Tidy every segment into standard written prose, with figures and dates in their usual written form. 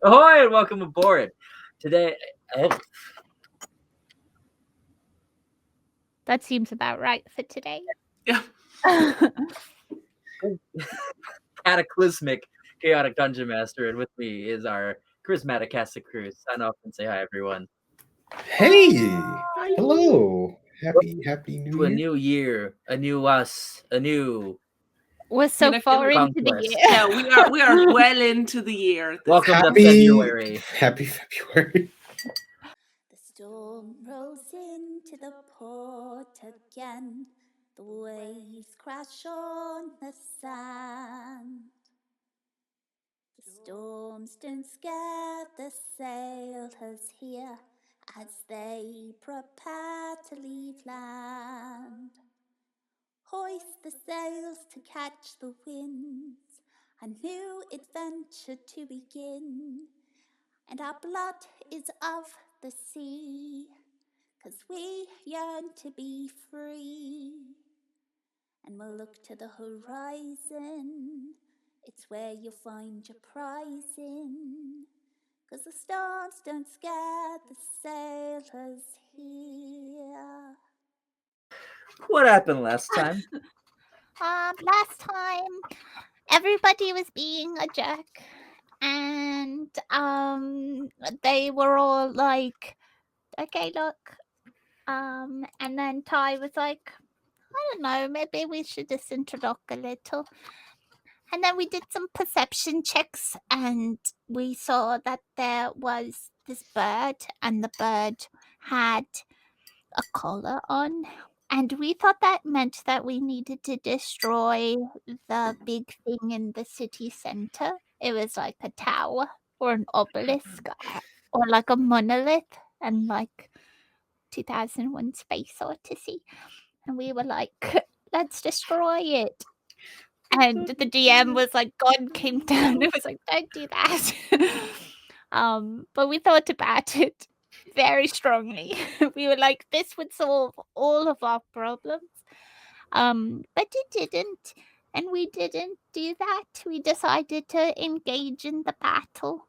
Ahoy and welcome aboard. Today, That seems about right for today. Yeah. cataclysmic, chaotic dungeon master, and with me is our charismatic cast of crew. Sign off and say hi, everyone. Hey, hello, happy New To a Year. new year, a new us, a new. We're so Gonna far kill into the conquest. year. Yeah, we are well into the year. Welcome to Happy February. February. The storm rolls into the port again. The waves crash on the sand. The storms don't scare the sailors here as they prepare to leave land. Hoist the sails to catch the winds, a new adventure to begin. And our blood is of the sea, 'cause we yearn to be free. And we'll look to the horizon, it's where you'll find your prize in. 'Cause the storms don't scare the sailors here. What happened last time? Last time, everybody was being a jerk, and they were all like, "Okay, look," and then Ty was like, "I don't know, maybe we should just interlock a little." And then we did some perception checks, and we saw that there was this bird, and the bird had a collar on. And we thought that meant that we needed to destroy the big thing in the city center. It was like a tower or an obelisk or like a monolith and like 2001 Space Odyssey. And we were like, let's destroy it. And the DM was like, God came down and was like, don't do that. But we thought about it very strongly. We were like, this would solve all of our problems. But it didn't. And we didn't do that. We decided to engage in the battle.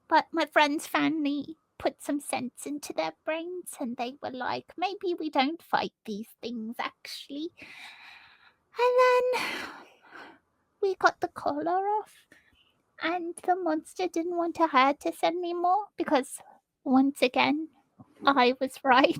But my friends finally put some sense into their brains, and they were like, maybe we don't fight these things actually. And then we got the collar off, and the monster didn't want to hurt us anymore because, once again, I was right.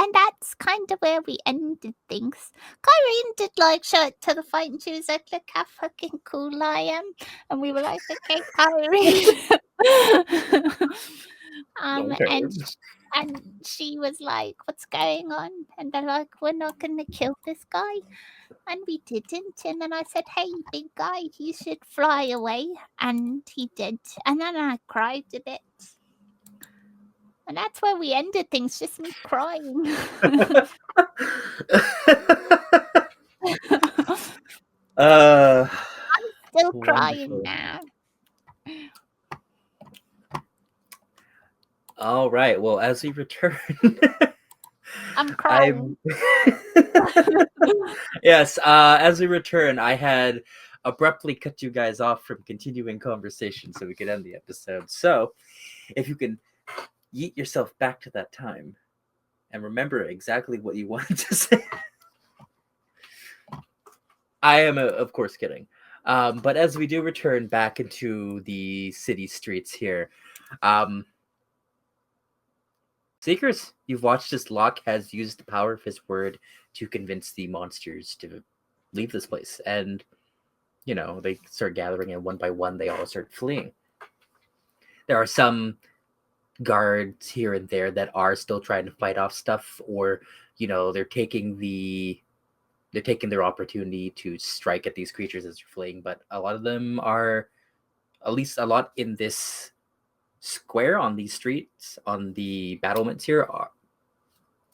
And that's kind of where we ended things. Kyrene did like show it to the fight, and she was like, "Look how fucking cool I am," and we were like, "Okay, Kyrene." And she was like, "What's going on?" And they're like, "We're not going to kill this guy." And we didn't. And then I said, "Hey, big guy, you should fly away." And he did. And then I cried a bit. And that's where we ended things, just me crying. I'm still crying Wonderful. now. All right. Well, as we return, I'm crying. Yes. As we return, I had abruptly cut you guys off from continuing conversation so we could end the episode. So, if you can yeet yourself back to that time and remember exactly what you wanted to say. I am, of course, kidding. But as we do return back into the city streets here, Seekers, you've watched as Locke has used the power of his word to convince the monsters to leave this place. And, you know, they start gathering, and one by one, they all start fleeing. There are some guards here and there that are still trying to fight off stuff, or, you know, they're taking their opportunity to strike at these creatures as they're fleeing. But a lot of them are, at least a lot in this square on these streets, on the battlements here,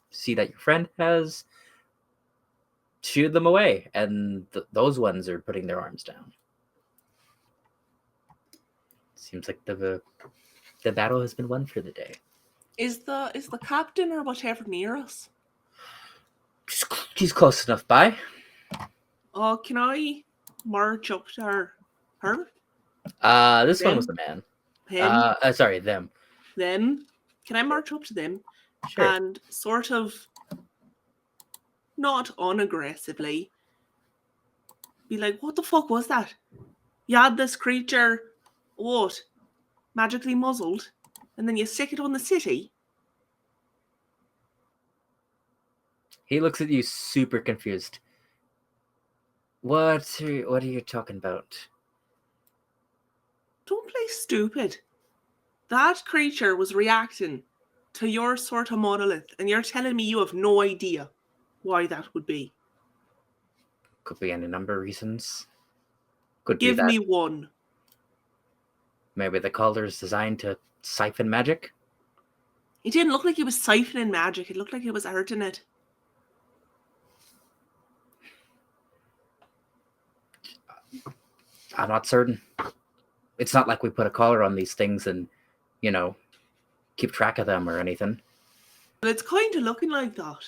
see that your friend has shooed them away, and those ones are putting their arms down. Seems like the battle has been won for the day. Is the captain or whatever near us? He's close enough by. Oh, can I march up to her? This one was Them? the man. Him? Sorry, them. Them? Can I march up to them Sure. and sort of, not unaggressively, be like, what the fuck was that? You had this creature, what, magically muzzled, and then you stick it on the city? He looks at you super confused. What are you talking about? Don't play stupid. That creature was reacting to your sort of monolith, and you're telling me you have no idea why that would be. Could be any number of reasons. Could Give be that me one. maybe the collar is designed to siphon magic. It didn't look like it was siphoning magic. It looked like it was hurting it. I'm not certain. It's not like we put a collar on these things and, keep track of them or anything. But it's kind of looking like that.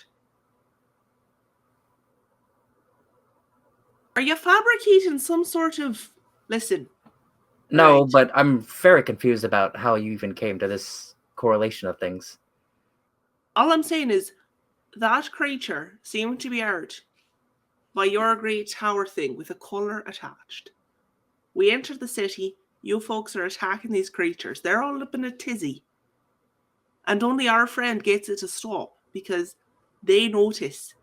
Are you fabricating some sort of... Listen. No, right. but I'm very confused about how you even came to this correlation of things. All I'm saying is that creature seemed to be hurt by your great tower thing with a collar attached. We entered the city. You folks are attacking these creatures. They're all up in a tizzy. And only our friend gets it to stop because they notice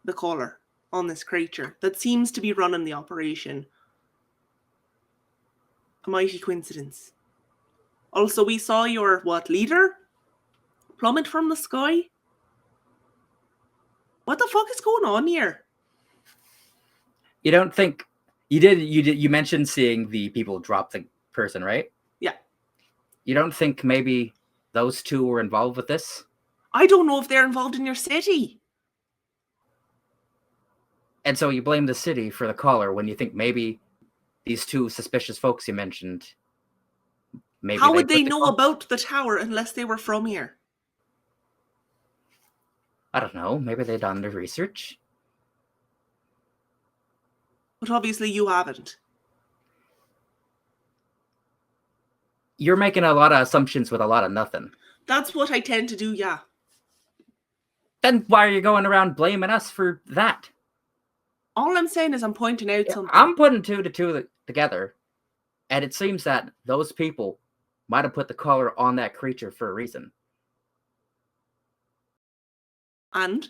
the collar on this creature that seems to be running the operation. A mighty coincidence. Also, we saw your, leader? Plummet from the sky? What the fuck is going on here? You don't think... You mentioned seeing the people drop the person, right? Yeah. You don't think maybe those two were involved with this? I don't know if they're involved in your city. And so you blame the city for the collar when you think maybe these two suspicious folks you mentioned... Maybe How would they put know about the tower unless they were from here? I don't know. Maybe they'd done their research. But obviously you haven't. You're making a lot of assumptions with a lot of nothing. That's what I tend to do, yeah. Then why are you going around blaming us for that? All I'm saying is I'm pointing out something. I'm putting two to two together, and it seems that those people might have put the collar on that creature for a reason. And?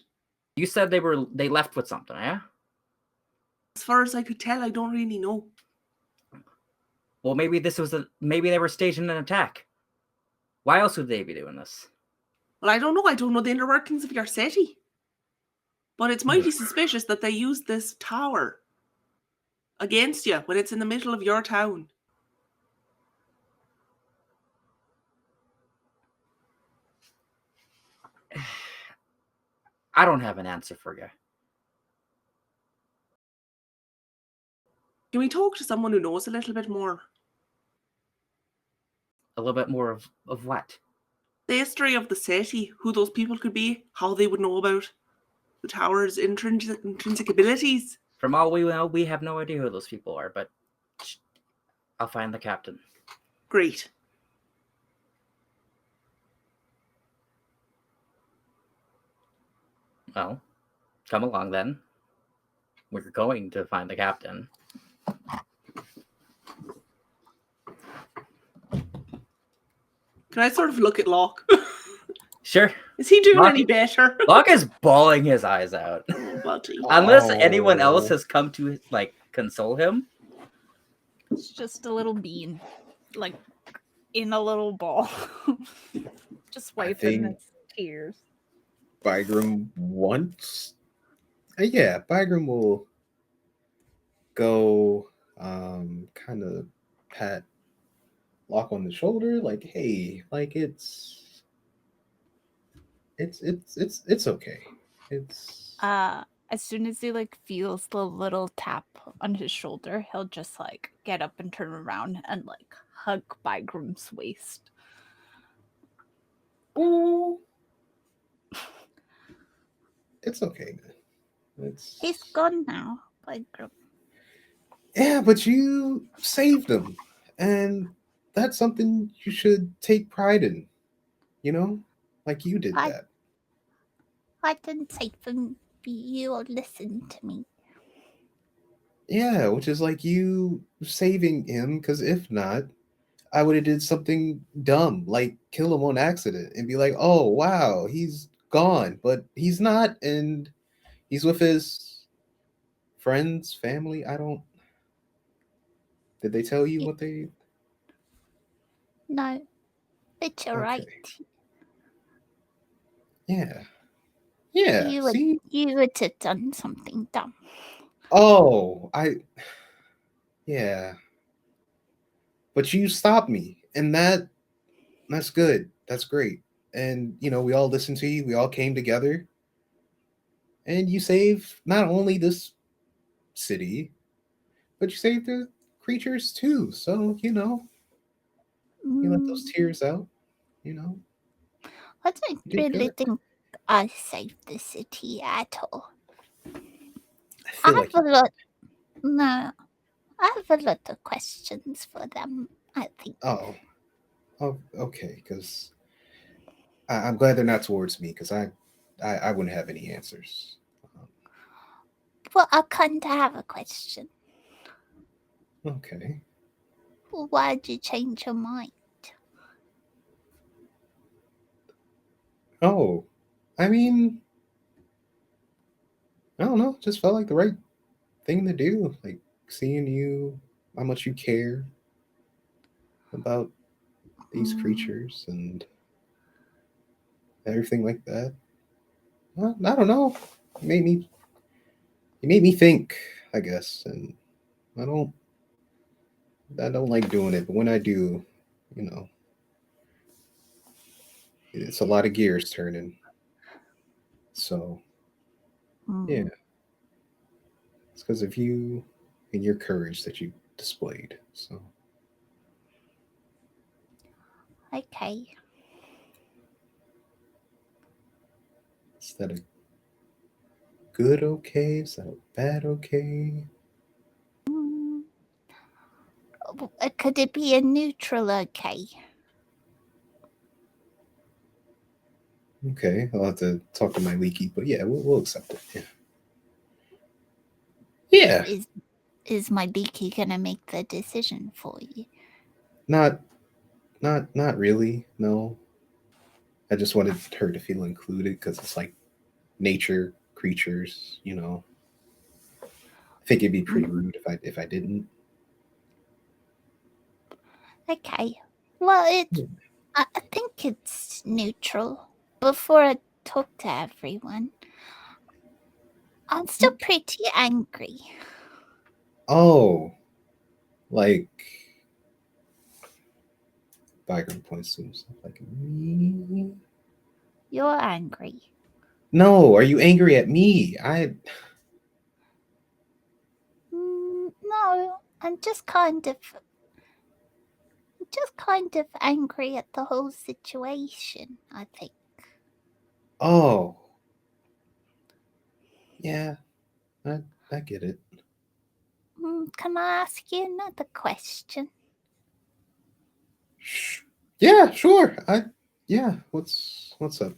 You said they left with something, yeah? As far as I could tell, I don't really know. Well, maybe maybe they were staging an attack. Why else would they be doing this? Well, I don't know. I don't know the inner workings of your city. But it's mighty suspicious that they used this tower against you when it's in the middle of your town. I don't have an answer for you. Can we talk to someone who knows a little bit more? A little bit more of what? The history of the city, who those people could be, how they would know about the tower's intrinsic abilities. From all we know, we have no idea who those people are, but I'll find the captain. Great. Well, come along then. We're going to find the captain. Can I sort of look at Locke? Sure. Is he doing Locke- any better? Locke is bawling his eyes out. Buddy. Unless anyone else Oh. has come to, console him. It's just a little bean, in a little ball. Just wiping think- his tears. Bygram once. Yeah, Bygram will go kind of pat Locke on the shoulder, like, hey, it's okay. It's As soon as he feels the little tap on his shoulder, he'll just get up and turn around and hug Bygram's waist. oh, it's okay, man. He's gone now, Bygram. Yeah, but you saved them. And that's something you should take pride in, you know? Like you did I that. I didn't say from you or listen to me. Yeah, which is like you saving him, because if not, I would have did something dumb, like kill him on accident and be like, oh wow, he's gone. But he's not, and he's with his friends, family. I don't did they tell you You, what they no, but you're right. okay. Yeah. Yeah. You would See? you would have done something dumb. Oh, yeah. But you stopped me. And that's good. That's great. And we all listened to you. We all came together. And you saved not only this city, but you saved the creatures too. So, you let those Mm, tears out, you know. I don't You did really good. think I saved the city at all. I I feel like have a lot. No, I have a lot of questions for them. I think. oh, okay, because I'm glad they're not towards me, because I wouldn't have any answers. Well, I kind of have a question. Okay. Why'd you change your mind? Oh, I mean, I don't know. Just felt like the right thing to do. Like seeing you, how much you care about these Mm, creatures and everything like that. Well, I don't know. It made me, it made me think, I guess. And I don't, I don't like doing it, but when I do, you know, it's a lot of gears turning. So yeah, mm, it's because of you and your courage that you displayed. So okay. is that a good okay? Is that a bad okay? Mm, could it be a neutral okay? Okay, I'll have to talk to my leaky, but yeah, we'll accept it. Yeah. Yeah, Is my leaky gonna make the decision for you? not not really. No, I just wanted her to feel included because it's like nature creatures. I think it'd be pretty Mm, rude if I didn't. okay. Well, I think it's neutral. Before I talk to everyone, I'm still pretty angry. Oh, like Byron points to himself like me. You're angry. No, are you angry at me? No, I'm just kind of angry at the whole situation, I think. Oh, yeah, I get it. Can I ask you another question? Yeah, sure. Yeah. What's up?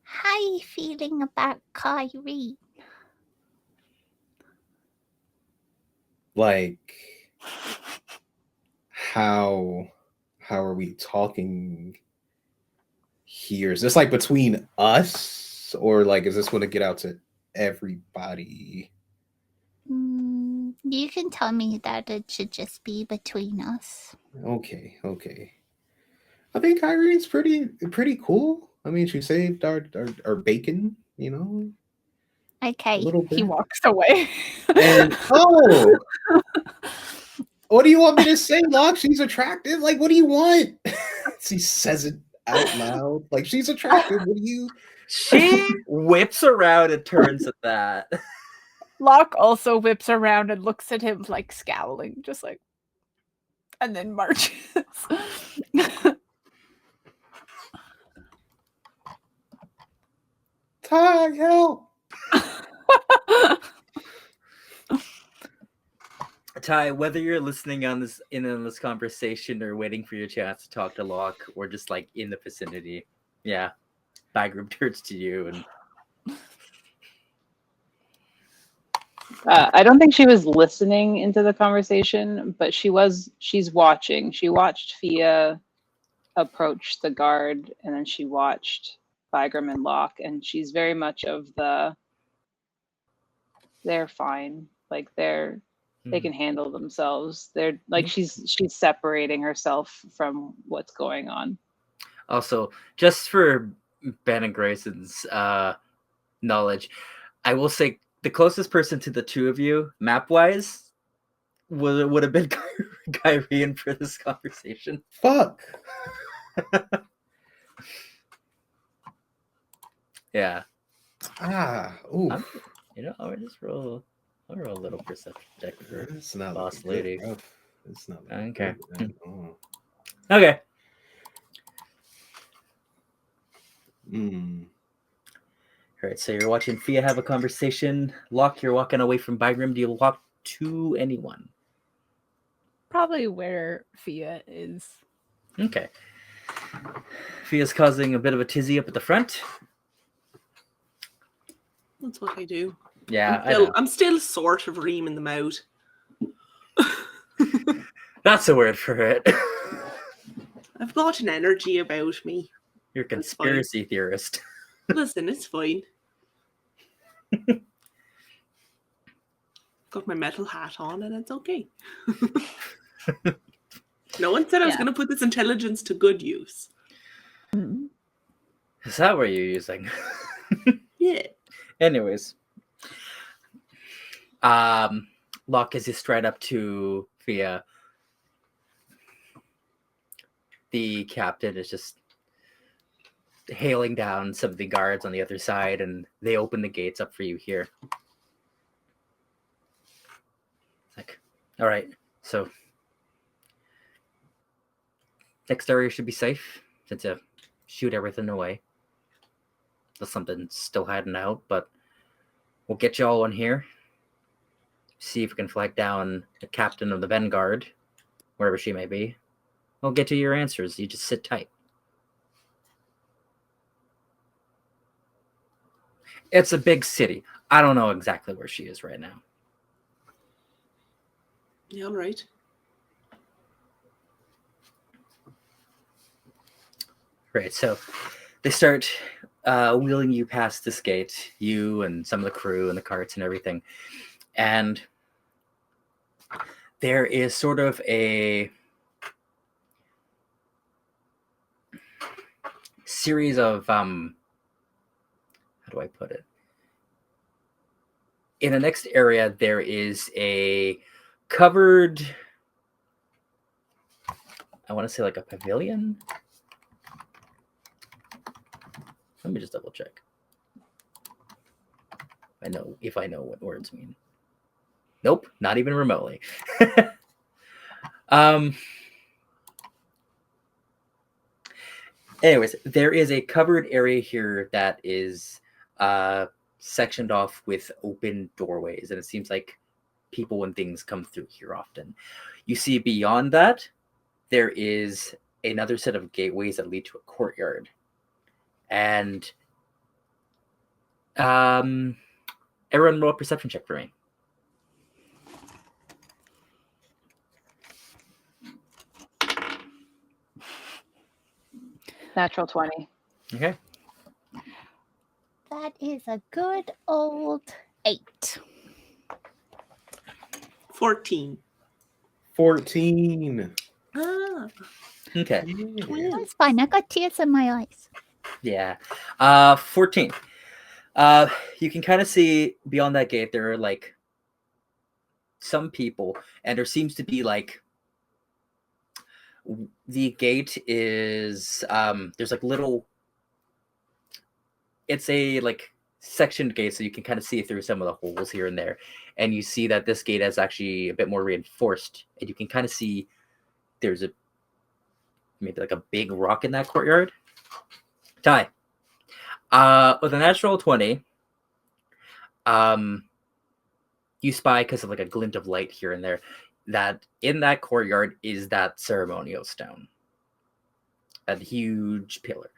How are you feeling about Kyrie? Like how how are we talking here? Is this like between us, or like is this going to get out to everybody? You can tell me that it should just be between us. Okay. I think Irene's pretty cool. I mean, she saved our bacon, a Okay. little He bit. walks away. And what do you want me to say, Locke? She's attractive. Like, what do you want? She says it out loud. Like, she's attractive. What do you? She whips around and turns at that. Locke also whips around and looks at him like scowling, just like, and then marches. Ty, help! Ty, whether you're listening on this conversation or waiting for your chance to talk to Locke or just like in the vicinity, yeah, Bagram turns to you and I don't think she was listening into the conversation, but she's watching. She watched Fia approach the guard, and then she watched Bagram and Locke, and she's very much of they're fine. Like they can handle themselves. They're like she's separating herself from what's going on. Also, just for Ben and Grayson's knowledge, I will say the closest person to the two of you, map-wise, would have been Kyrian for this conversation. Fuck. Yeah. Ooh. I'll just roll. I'll roll a little perception check for It's not boss looking lady. good, bruv. It's not looking Okay. good at all. Okay. All right, so you're watching Fia have a conversation. Locke, you're walking away from Bagram. Do you walk to anyone? Probably where Fia is. Okay. Fia's causing a bit of a tizzy up at the front. That's what I do. Yeah, I'm still sort of reaming them out. That's a word for it. I've got an energy about me. You're a conspiracy theorist. Listen, it's fine. Got my metal hat on and it's okay. No one said I was going to put this intelligence to good use. Is that what you're using? Yeah. Anyways. Locke, as you stride up to Fia, the captain is just hailing down some of the guards on the other side, and they open the gates up for you here. Like, all right, so next area should be safe, since to shoot everything away. There's something still hiding out, but we'll get you all in here. See if we can flag down the captain of the Vanguard, wherever she may be. We'll get to your answers. You just sit tight. It's a big city. I don't know exactly where she is right now. Yeah, all right. Right, so they start wheeling you past this gate, you and some of the crew and the carts and everything. And there is sort of a series of, how do I put it? In the next area, there is a covered, I want to say like a pavilion. Let me just double check. If I know what words mean. Nope, not even remotely. Anyways, there is a covered area here that is sectioned off with open doorways, and it seems like people and things come through here often. You see beyond that, there is another set of gateways that lead to a courtyard. And Erin, roll a perception check for me. Natural 20. Okay. That is a good old 8. 14. 14. Ah. Okay. Yeah. That's fine. I got tears in my eyes. Yeah. 14. You can kind of see beyond that gate there are like some people, and there seems to be like the gate is there's like little, it's a like sectioned gate, so you can kind of see through some of the holes here and there, and you see that this gate is actually a bit more reinforced, and you can kind of see there's maybe like a big rock in that courtyard. Ty, with a natural 20, you spy, because of like a glint of light here and there, that in that courtyard is that ceremonial stone, a huge pillar.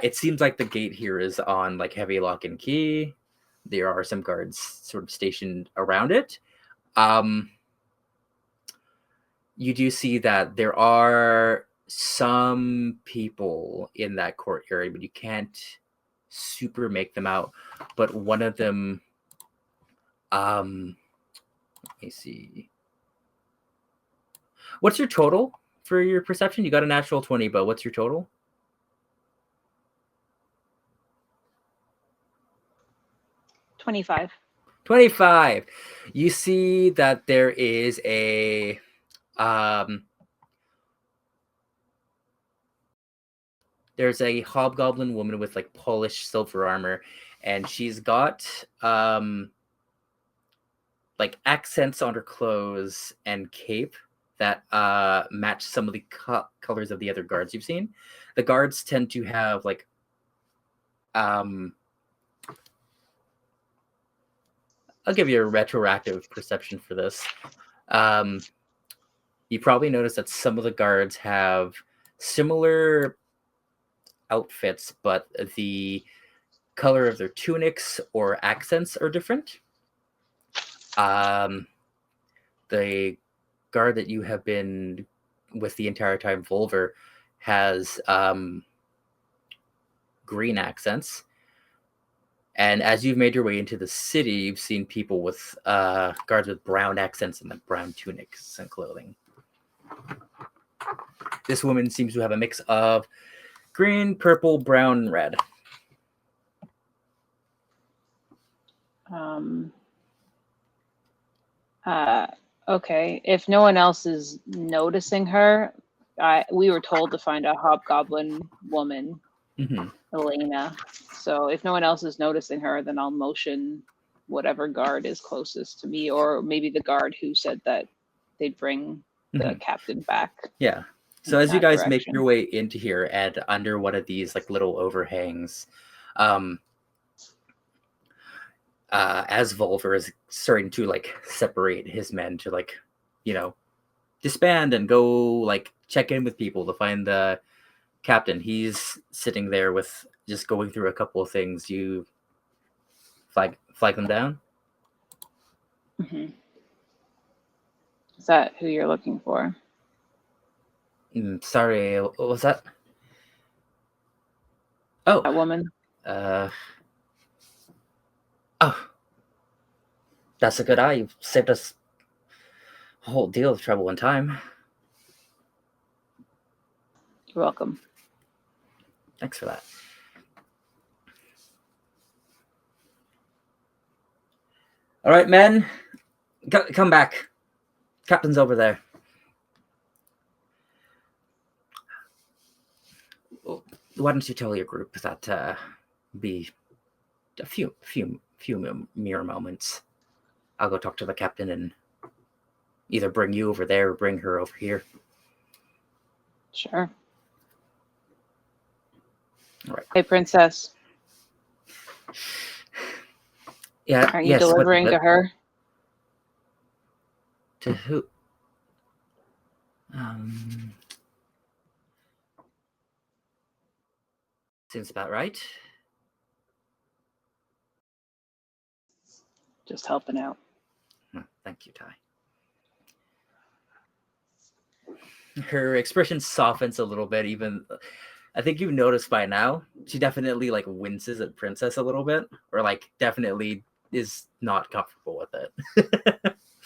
It seems like the gate here is on like heavy lock and key. There are some guards sort of stationed around it. You do see that there are some people in that courtyard, but you can't super make them out. But one of them, let me see. What's your total for your perception? You got a natural 20, but what's your total? 25. 25. You see that there is a there's a hobgoblin woman with like polished silver armor, and she's got like accents on her clothes and cape that match some of the colors of the other guards you've seen. The guards tend to have like I'll give you a retroactive perception for this. You probably notice that some of the guards have similar outfits, but the color of their tunics or accents are different. The guard that you have been with the entire time, Volver, has green accents. And as you've made your way into the city, you've seen people with guards with brown accents and like brown tunics and clothing. This woman seems to have a mix of green, purple, brown, and red. Okay. If no one else is noticing her, we were told to find a hobgoblin woman, Elena. So if no one else is noticing her, then I'll motion whatever guard is closest to me, or maybe the guard who said that they'd bring the captain back. Yeah. So as you guys make your way into here and under one of these like little overhangs, as Volver is starting to like separate his men to like, you know, disband and go like check in with people to find the captain. He's sitting there with just going through a couple of things. You flag them down. Is that who you're looking for? Sorry, what was that? Oh, that woman. Oh, that's a good eye. You've saved us a whole deal of trouble and time. You're welcome. Thanks for that. All right, men, come back. Captain's over there. Why don't you tell your group that be a few mere moments. I'll go talk to the captain and either bring you over there or bring her over here. Sure. All right. Hey, princess. Yeah. Are you delivering to her? To who? Seems about right. Just helping out. Thank you, Ty. Her expression softens a little bit. Even, I think you've noticed by now, she definitely like winces at Princess a little bit, or like definitely is not comfortable with it.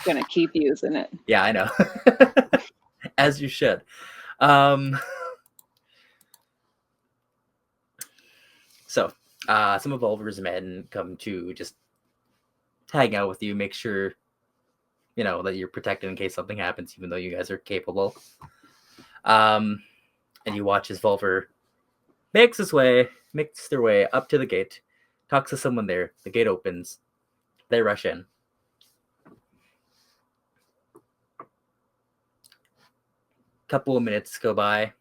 Gonna keep using it. Yeah, I know. As you should. So, some of Volver's men come to just hang out with you, make sure, you know, that you're protected in case something happens, even though you guys are capable. And you watch as Volver makes their way up to the gate, talks to someone there. The gate opens. They rush in. Couple of minutes go by.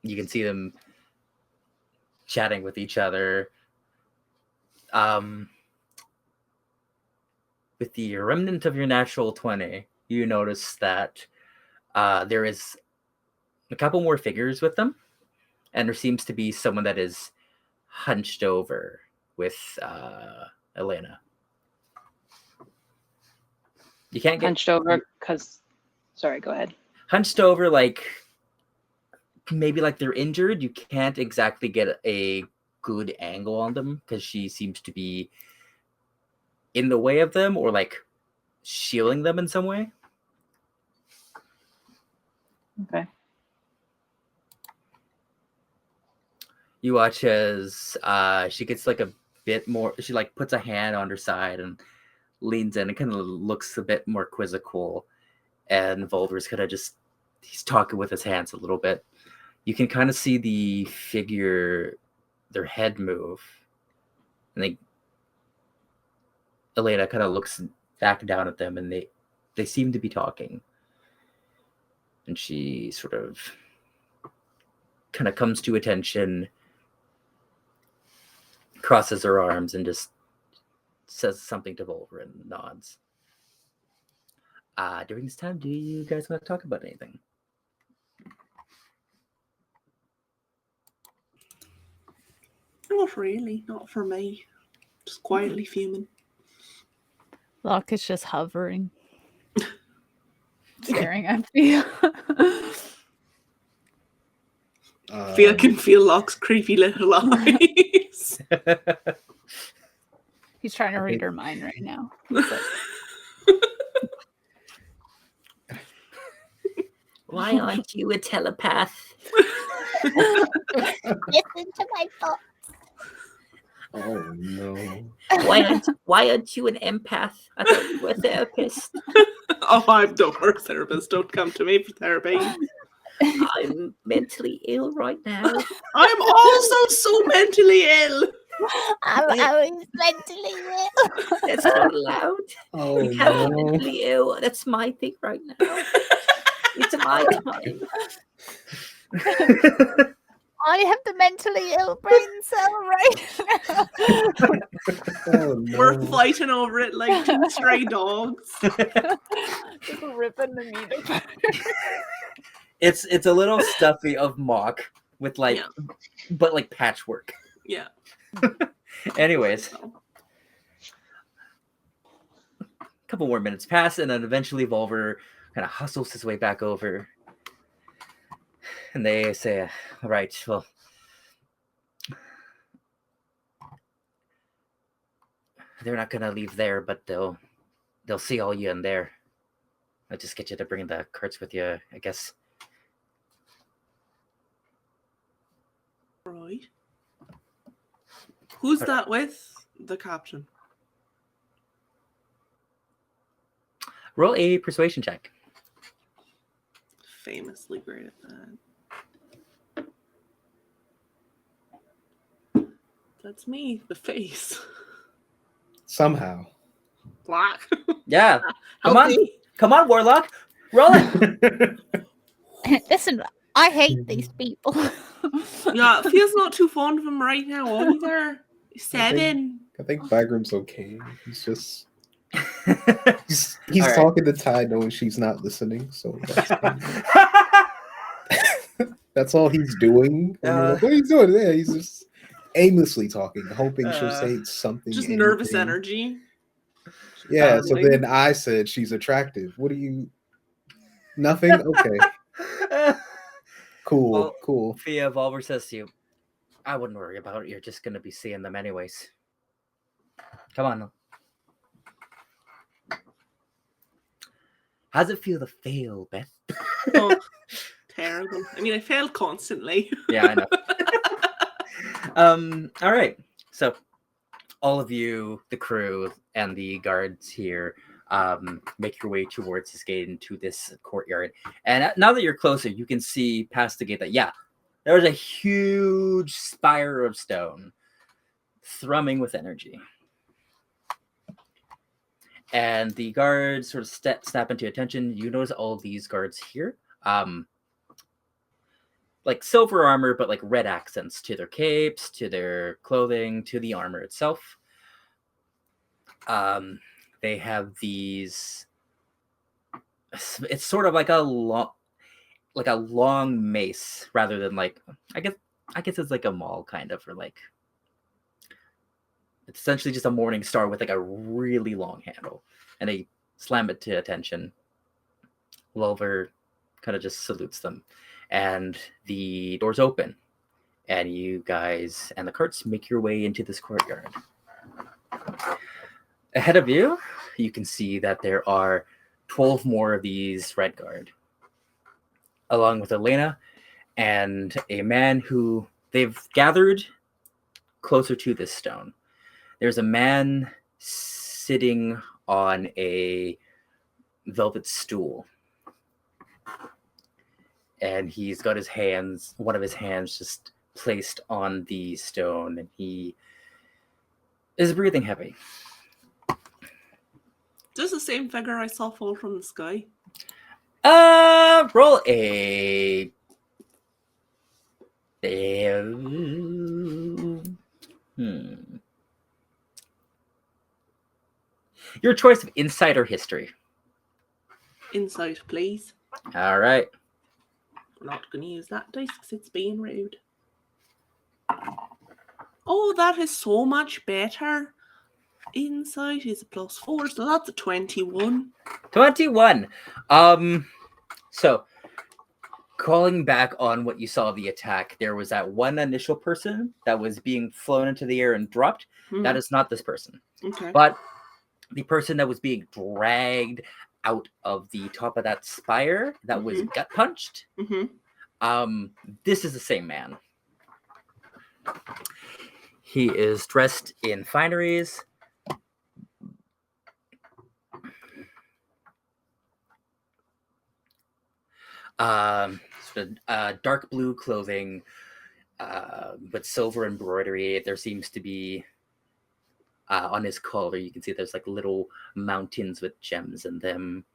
You can see them chatting with each other. with the remnant of your natural 20, you notice that there is a couple more figures with them, and there seems to be someone that is hunched over with Elena. You can't get Hunched over because. Sorry, go ahead. hunched over, like maybe like they're injured. You can't exactly get a good angle on them because she seems to be in the way of them or like shielding them in some way. Okay. You watch as she gets like a bit more. She like puts a hand on her side and leans in and kind of looks a bit more quizzical. And Volver's kind of just, he's talking with his hands a little bit. You can kind of see the figure, their head move. And Elena kind of looks back down at them, and they seem to be talking. And she sort of kind of comes to attention, crosses her arms, and just says something to Volver and nods. During this time, do you guys want to talk about anything? Not really. Not for me. Just quietly fuming. Locke is just hovering, staring at Fia. Fia can feel Locke's creepy little eyes. He's trying to read her mind right now. Why aren't you a telepath? Listen to my thoughts. Oh no. Why aren't you an empath? I thought you were a therapist. Oh, I'm the worst therapist. Don't come to me for therapy. I'm mentally ill right now. I'm also so mentally ill. I'm always mentally ill. That's not allowed. Oh You can't be no. mentally ill. That's my thing right now. It's my time. I have the mentally ill brain cell right now. Oh no. We're fighting over it like two stray dogs. Just ripping the meat apart. It's a little stuffy of mock with like, Yeah. but like patchwork. Yeah. Anyways, a couple more minutes pass, and then eventually Volver kind of hustles his way back over. And they say, all right, well, they're not going to leave there, but they'll see all you in there. I'll just get you to bring the carts with you, I guess. Right. Who's that with? The captain. Roll a persuasion check. Famously great at that. That's me, the face. Somehow. Black. Yeah. Come Help on. me. Come on, Warlock. Roll it. Listen, I hate these people. Yeah, it feels not too fond of him right now either. 7. I think Bagram's okay. He's just he's All right. talking to Ty knowing she's not listening, so that's all he's doing. And you're like, what are you doing? Yeah, he's just aimlessly talking, hoping she'll say something. Just nervous anything. energy. Yeah, so Like- then I said she's attractive. What do you nothing? Okay. Cool, Well, cool. Fia Volver says to you, I wouldn't worry about it. You're just going to be seeing them anyways. Come on. How's it feel to fail, Beth? Oh, terrible. I mean, I fail constantly. Yeah, I know. All right. So all of you, the crew and the guards here, make your way towards this gate into this courtyard. And now that you're closer, you can see past the gate that, yeah, there's a huge spire of stone thrumming with energy. And the guards sort of snap into attention. You notice all of these guards here, like silver armor, but like red accents to their capes, to their clothing, to the armor itself. they have these. It's sort of like a long mace rather than like I guess it's like a maul kind of, or like it's essentially just a morning star with like a really long handle, and they slam it to attention. Wolver kind of just salutes them, and the doors open, and you guys and the carts make your way into this courtyard. Ahead of you, you can see that there are 12 more of these Red Guard, along with Elena and a man who they've gathered closer to this stone. There's a man sitting on a velvet stool, and he's got one of his hands just placed on the stone, and he is breathing heavy. This the same figure I saw fall from the sky? Roll a. Your choice of insight or history. Insight, please. All right. We're not going to use that dice because it's being rude. Oh, that is so much better. Insight is a +4, so that's a 21. 21. So calling back on what you saw of the attack, there was that one initial person that was being flown into the air and dropped. That is not this person. Okay. But the person that was being dragged out of the top of that spire that was gut punched, this is the same man. He is dressed in fineries. Dark blue clothing with silver embroidery. There seems to be on his collar, you can see there's like little mountains with gems in them.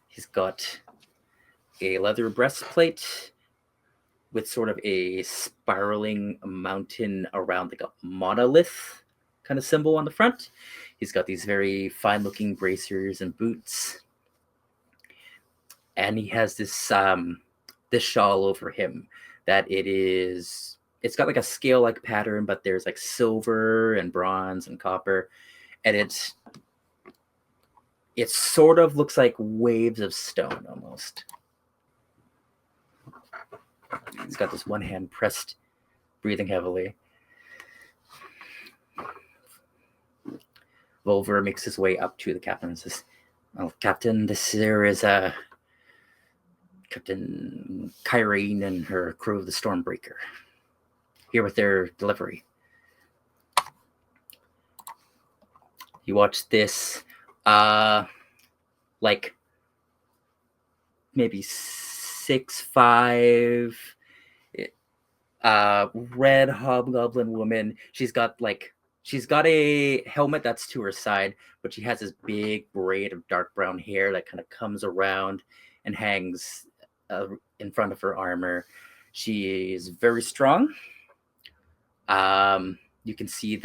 He's got a leather breastplate with sort of a spiraling mountain around like a monolith kind of symbol on the front. He's got these very fine-looking bracers and boots. And he has this this shawl over him that it's got like a scale-like pattern, but there's like silver and bronze and copper, and it sort of looks like waves of stone almost. He's got this one hand pressed, breathing heavily. Volver makes his way up to the captain and says, "Oh, Captain, this here is Captain Kyrene and her crew of the Stormbreaker, here with their delivery." You watch this, like maybe 6'5", red hobgoblin woman. She's got a helmet that's to her side, but she has this big braid of dark brown hair that kind of comes around and hangs in front of her armor. She is very strong. You can see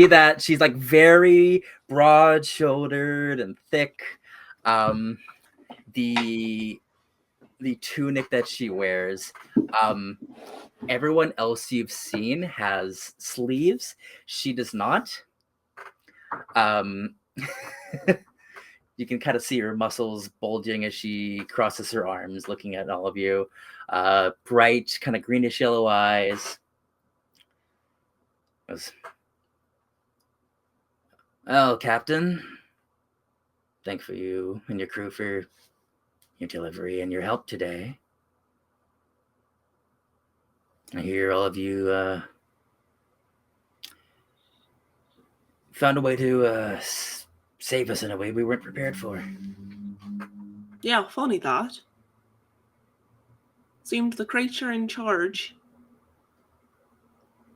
that she's like very broad-shouldered and thick. The tunic that she wears, everyone else you've seen has sleeves. She does not. You can kind of see her muscles bulging as she crosses her arms, looking at all of you. Bright, kind of greenish yellow eyes. Well, Captain, thank for you and your crew for your delivery and your help today. I hear all of you found a way to save us in a way we weren't prepared for. Yeah, funny that. Seemed the creature in charge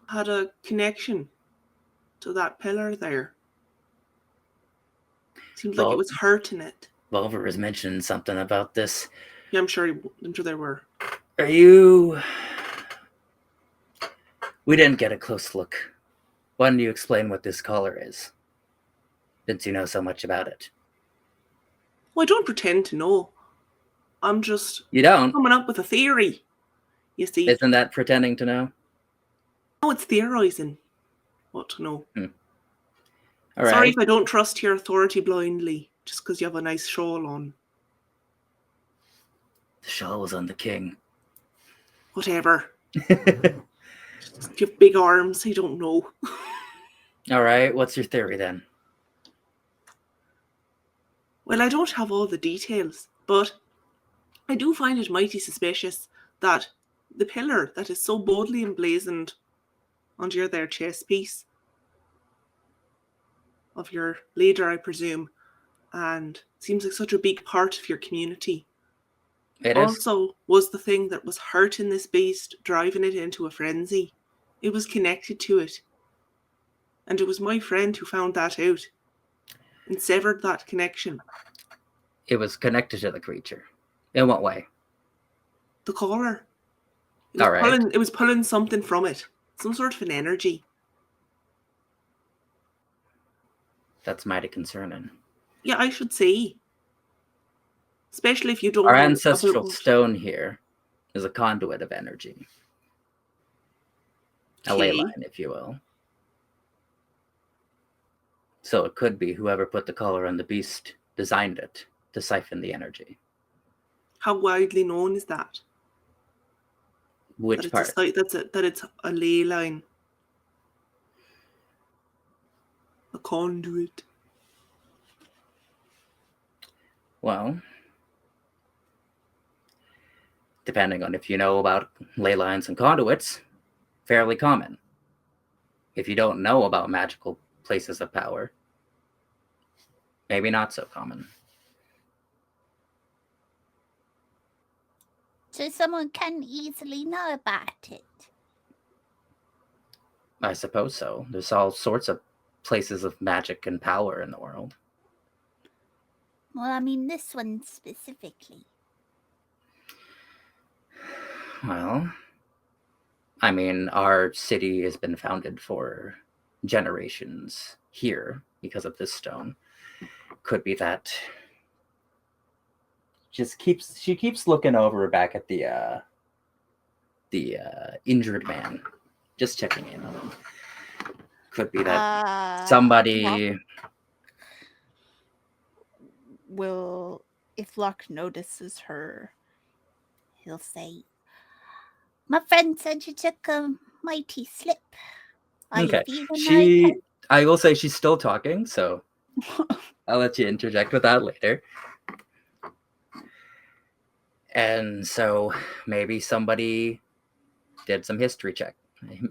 had a connection to that pillar there. Seemed like it was hurting it. Volver has mentioned something about this. Yeah, I'm sure there were. Are you We didn't get a close look. Why don't you explain what this collar is? Since you know so much about it. Well, I don't pretend to know. I'm just You don't? coming up with a theory. You see, Isn't that pretending to know? no, it's theorizing. What to know? All Sorry right. if I don't trust your authority blindly, just because you have a nice shawl on. The shawl was on the king. Whatever. You have big arms. I don't know. All right. What's your theory then? Well, I don't have all the details, but I do find it mighty suspicious that the pillar that is so boldly emblazoned onto their chest piece of your leader, I presume, and seems like such a big part of your community, It is. also was the thing that was hurting this beast, driving it into a frenzy. It was connected to it. And it was my friend who found that out and severed that connection. It was connected to the creature. In what way? The collar. All right. It was pulling something from it. Some sort of an energy. That's mighty concerning. Yeah, I should say. Especially if you don't Our know ancestral about- stone here is a conduit of energy. A ley Okay. line, if you will. So it could be whoever put the collar on the beast designed it to siphon the energy. How widely known is that? Which that part? That it's a ley line. A conduit. Well, depending on if you know about ley lines and conduits, fairly common. If you don't know about magical places of power, maybe not so common. So someone can easily know about it. I suppose so. There's all sorts of places of magic and power in the world. Well, I mean this one specifically. Well, I mean, our city has been founded for generations here because of this stone. Could be that. She keeps looking over back at the injured man, just checking in on him. Could be that somebody will, if Locke notices her, he'll say, "My friend said you took a mighty slip. Are Okay. you feeling okay?" I will say she's still talking, so I'll let you interject with that later. And so maybe somebody did some history check. Maybe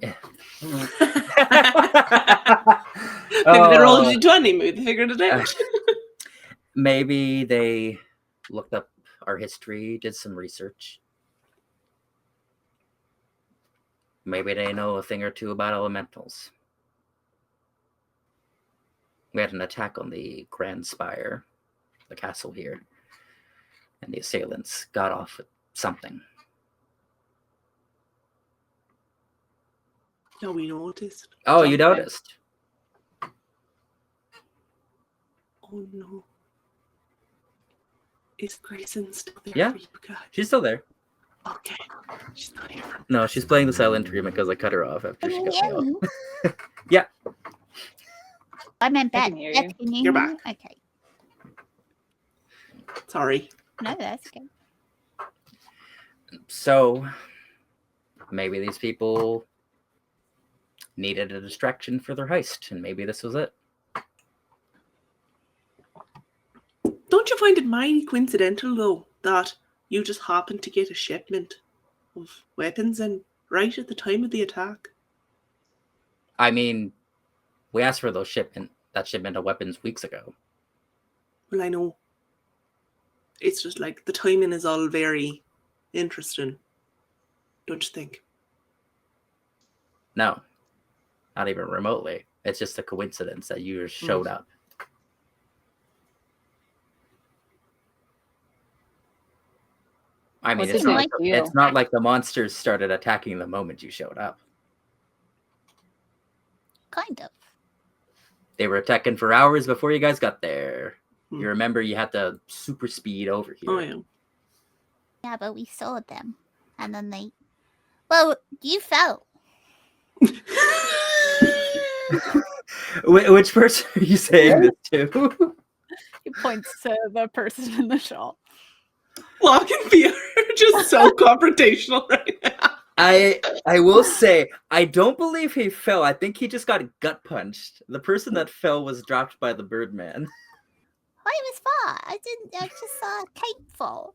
they rolled a 20, maybe they figured it out. Maybe they looked up our history, did some research. Maybe they know a thing or two about elementals. We had an attack on the Grand Spire, the castle here, and the assailants got off with something. No, we noticed. Oh, you noticed? Oh no. Is Grayson still there? Yeah. For you guys? She's still there. Okay. She's not here. No, she's playing the silent treatment because I cut her off after she cut me off. Hello? Yeah. I meant I Beth. can hear Beth, you. can you You're hear me? back. Okay. Sorry. No, that's okay. So maybe these people needed a distraction for their heist, and maybe this was it. Don't you find it mighty coincidental, though, that you just happened to get a shipment of weapons in right at the time of the attack? I mean, we asked for that shipment of weapons weeks ago. Well, I know. It's just like the timing is all very interesting, don't you think? No, not even remotely. It's just a coincidence that you showed up. I mean, What's it's it not, like you? it's not like the monsters started attacking the moment you showed up. kind of. They were attacking for hours before you guys got there. Hmm. You remember you had to super speed over here. Oh, yeah. Yeah, but we saw them. And then they... Well, you fell. Which person are you saying this to? He points to the person in the shawl. Locke and Fia are just so confrontational right now. I will say, I don't believe he fell. I think he just got gut punched. The person that fell was dropped by the Birdman. I was far. I just saw Kate fall.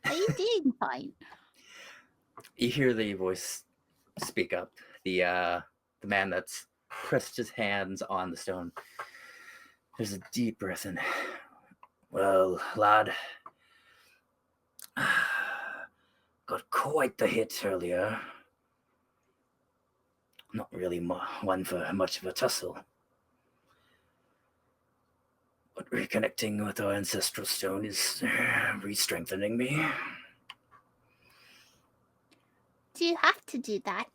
Are you doing fine? You hear the voice speak up. The man that's pressed his hands on the stone. There's a deep breath in. Well, lad, got quite the hit earlier. Not really one for much of a tussle. But reconnecting with our ancestral stone is re-strengthening me. Do you have to do that?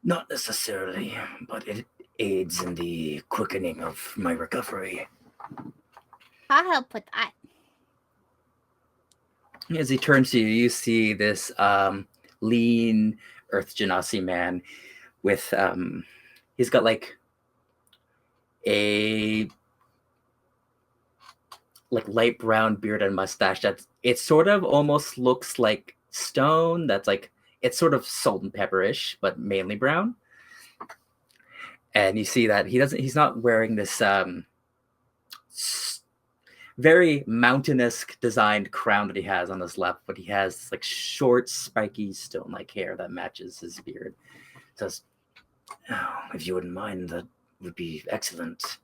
Not necessarily, but it aids in the quickening of my recovery. I'll help with that. As he turns to you, you see this lean Earth Genasi man with he's got like a light brown beard and mustache it sort of almost looks like stone. That's like, it's sort of salt and pepperish, but mainly brown. And you see that he's not wearing this very mountainous designed crown that he has on his left, but he has like short, spiky, stone-like hair that matches his beard. Says, "Oh, if you wouldn't mind, that would be excellent."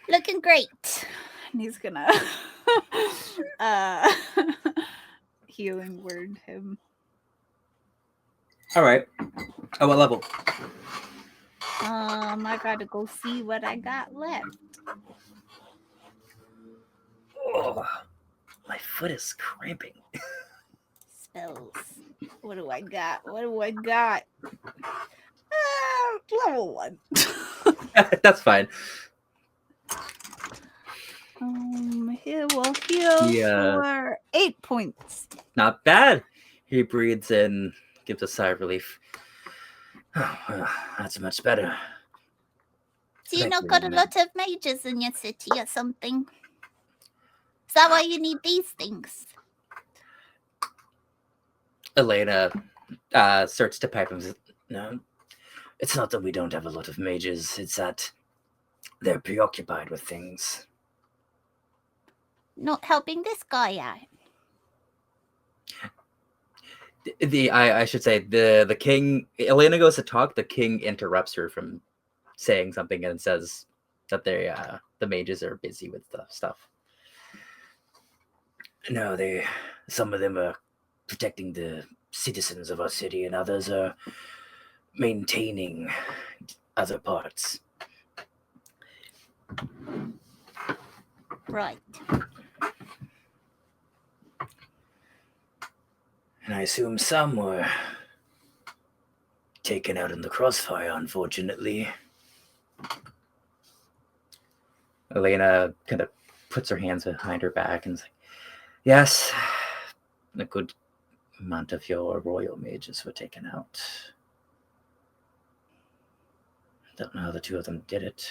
Looking great. And he's gonna healing word him. All right. Oh, what level? I gotta go see what I got left. Oh, my foot is cramping. Spells. What do I got? Level 1. That's fine. He will heal Yeah. for 8 points. Not bad. He breathes in, gives a sigh of relief. Oh, well, that's much better. So you Thank not you, got a ma'am. lot of mages in your city or something? Is that why you need these things? Elena starts to pipe him. No, it's not that we don't have a lot of mages. It's that they're preoccupied with things. Not helping this guy out. I should say the king. Elena goes to talk. The king interrupts her from saying something and says that the mages are busy with the stuff. No, some of them are protecting the citizens of our city, and others are maintaining other parts. Right. And I assume some were taken out in the crossfire, unfortunately. Elena kind of puts her hands behind her back and is like, yes, a good amount of your royal mages were taken out. Don't know how the two of them did it.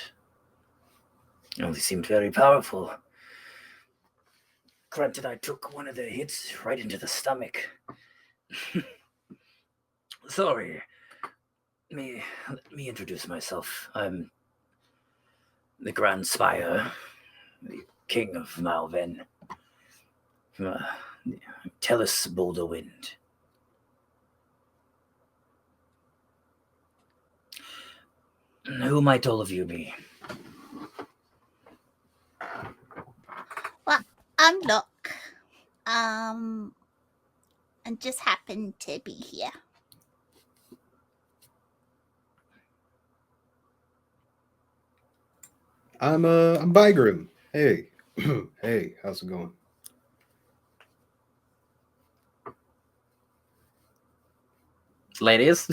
They seemed very powerful. Granted, I took one of their hits right into the stomach. Sorry. Let me introduce myself. I'm the Grand Spire, the King of Malven, from Tellus Boulderwind. Who might all of you be? Well, I'm Locke. And just happened to be here. I'm Vigrim. Hey, Hey, how's it going? Ladies.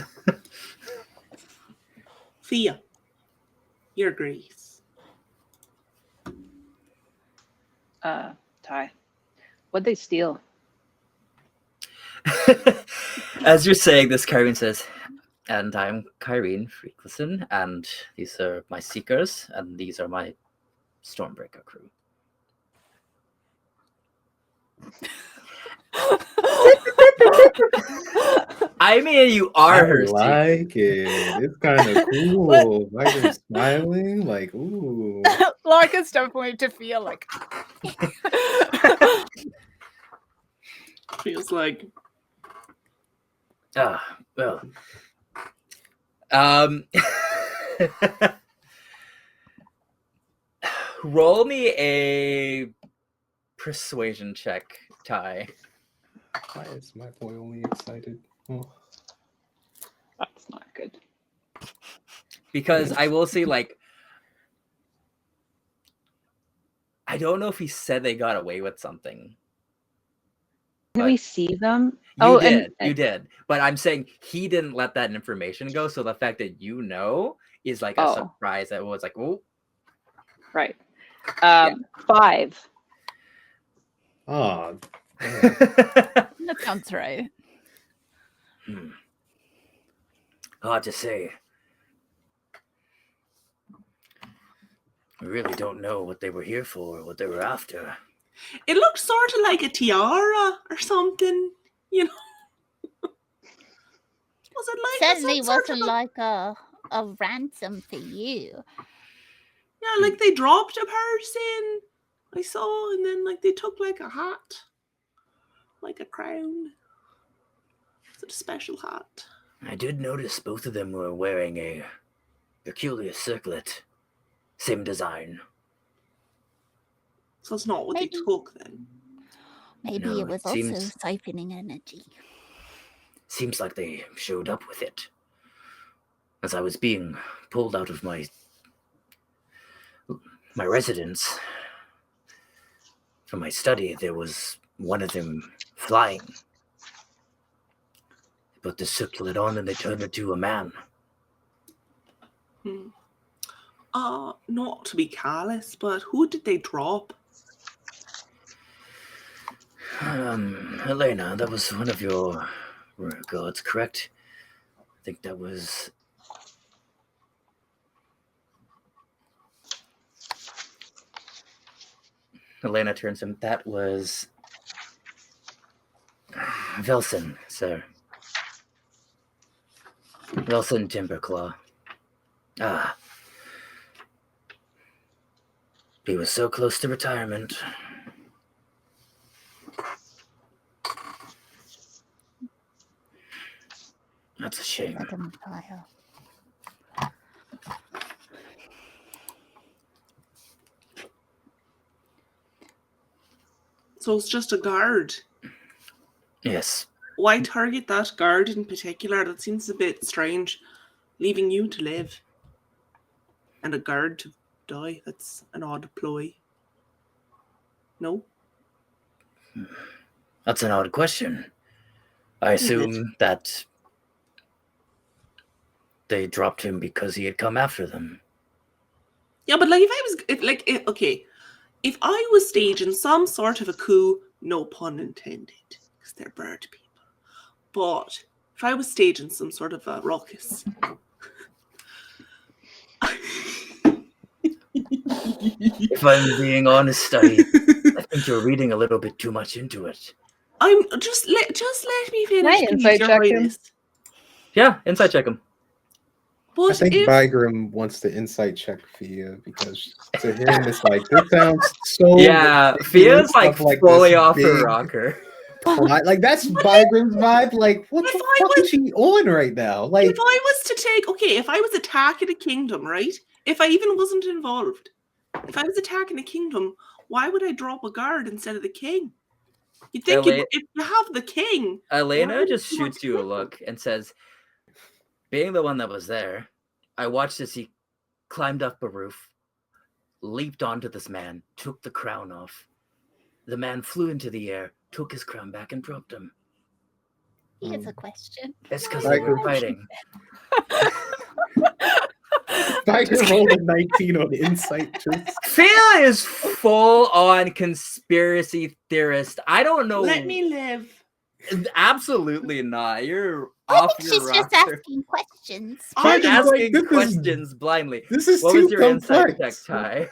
Fia, your grace. Ty. What'd they steal? As you're saying this, Kyrene says, and I'm Kyrene Freaklison, and these are my Seekers, and these are my Stormbreaker crew. I mean, you are I her like it. It's kind of cool. Like I'm smiling, like ooh. Like it's definitely to feel like. Feels like Well. Roll me a persuasion check, Ty. Why is my boy only excited? Oh. That's not good. Because I will say, like, I don't know if he said they got away with something. Did we see them? You did. But I'm saying he didn't let that information go. So the fact that you know is like a surprise. That was like, oh. Right. 5. Oh. That sounds right. Hard to say. I really don't know what they were here for, what they were after. it looked sort of like a tiara or something, you know. Was it like Certainly some sort wasn't of like a ransom for you. Yeah, like they dropped a person, I saw, and then like they took like a hat, like a crown. Is it a special hat? I did notice both of them were wearing a peculiar circlet. Same design. So it's not what Maybe. they took then. Maybe No, it was it also seems- siphoning energy. Seems like they showed up with it. As I was being pulled out of my residence from my study, there was one of them flying. They put the circlet on and they turned into a man. Not to be callous, but who did they drop? Elena, that was one of your guards, correct? I think that was... Elena turns him. That was... Velson, sir. Velson Timberclaw. Ah. He was so close to retirement. That's a shame. Let him fire. So it's just a guard. Yes. Why target that guard in particular? That seems a bit strange. Leaving you to live and a guard to die. That's an odd ploy. No? That's an odd question. I assume that they dropped him because he had come after them. Yeah, but like if I was staging some sort of a coup, no pun intended, because they're bird people. But if I was staging some sort of a ruckus, If I'm being honest, I think you're reading a little bit too much into it. I'm just let me finish. Can I insight Your check him? Highness. Yeah, insight check him. But I think if Bygram wants to insight check Fia because to him it's like this sounds so Yeah, ridiculous, Fia's like stuff fully this off her big rocker. plot. Like that's Bygram's vibe. Like what If the I fuck was- is she on right now? Like if I was to take if I was attacking a kingdom, right? If I even wasn't involved, if I was attacking a kingdom, why would I drop a guard instead of the king? You'd think Ele- if you have the king, why Elena would just you want shoots you a to? look and says, being the one that was there, I watched as he climbed up a roof, leaped onto this man, took the crown off. The man flew into the air, took his crown back, and dropped him. Here's a question. It's because Why they are were you fighting. Tiger rolled a 19 on insight. Fia is full on conspiracy theorist. I don't know. Let me live. Absolutely not. You're I off think your she's just rocker. asking questions. She's I'm like, asking this is- questions blindly. This is What too was your insight check, complex. Ty?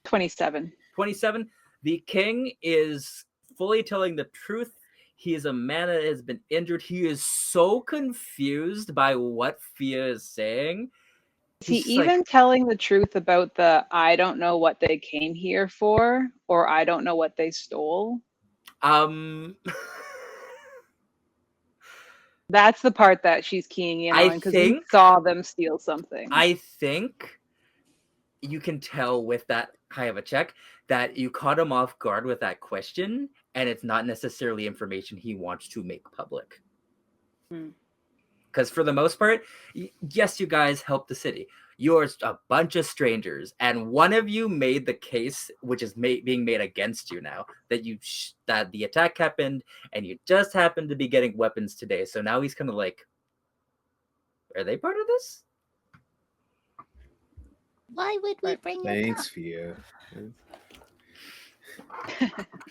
27. 27. The king is fully telling the truth. He is a man that has been injured. He is so confused by what Fia is saying. Is he He's just like, even telling the truth about the I don't know what they came here for, or I don't know what they stole? That's the part that she's keying in I on, because we think- saw them steal something. I think you can tell with that high of a check that you caught him off guard with that question, and it's not necessarily information he wants to make public. Hmm. Because for the most part, yes, you guys helped the city. You're a bunch of strangers, and one of you made the case, which is being made against you now, that that the attack happened, and you just happened to be getting weapons today. So now he's kind of like, are they part of this? Why would we bring it Thanks, up? Fia.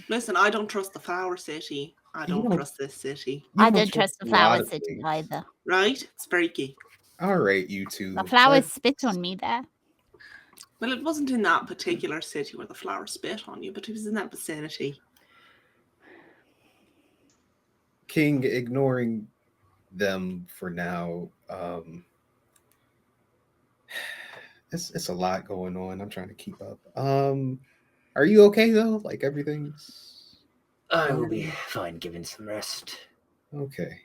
Listen, I don't trust the Flower City. I You don't don't- trust this city. I You don't trust the a lot Flower of City things. either. Right? It's freaky. All right, you two. The flowers But- spit on me there. Well, it wasn't in that particular city where the flower spit on you, but it was in that vicinity. King, ignoring them for now. It's a lot going on. I'm trying to keep up. Are you okay though? Like everything's I will be fine given some rest. okay.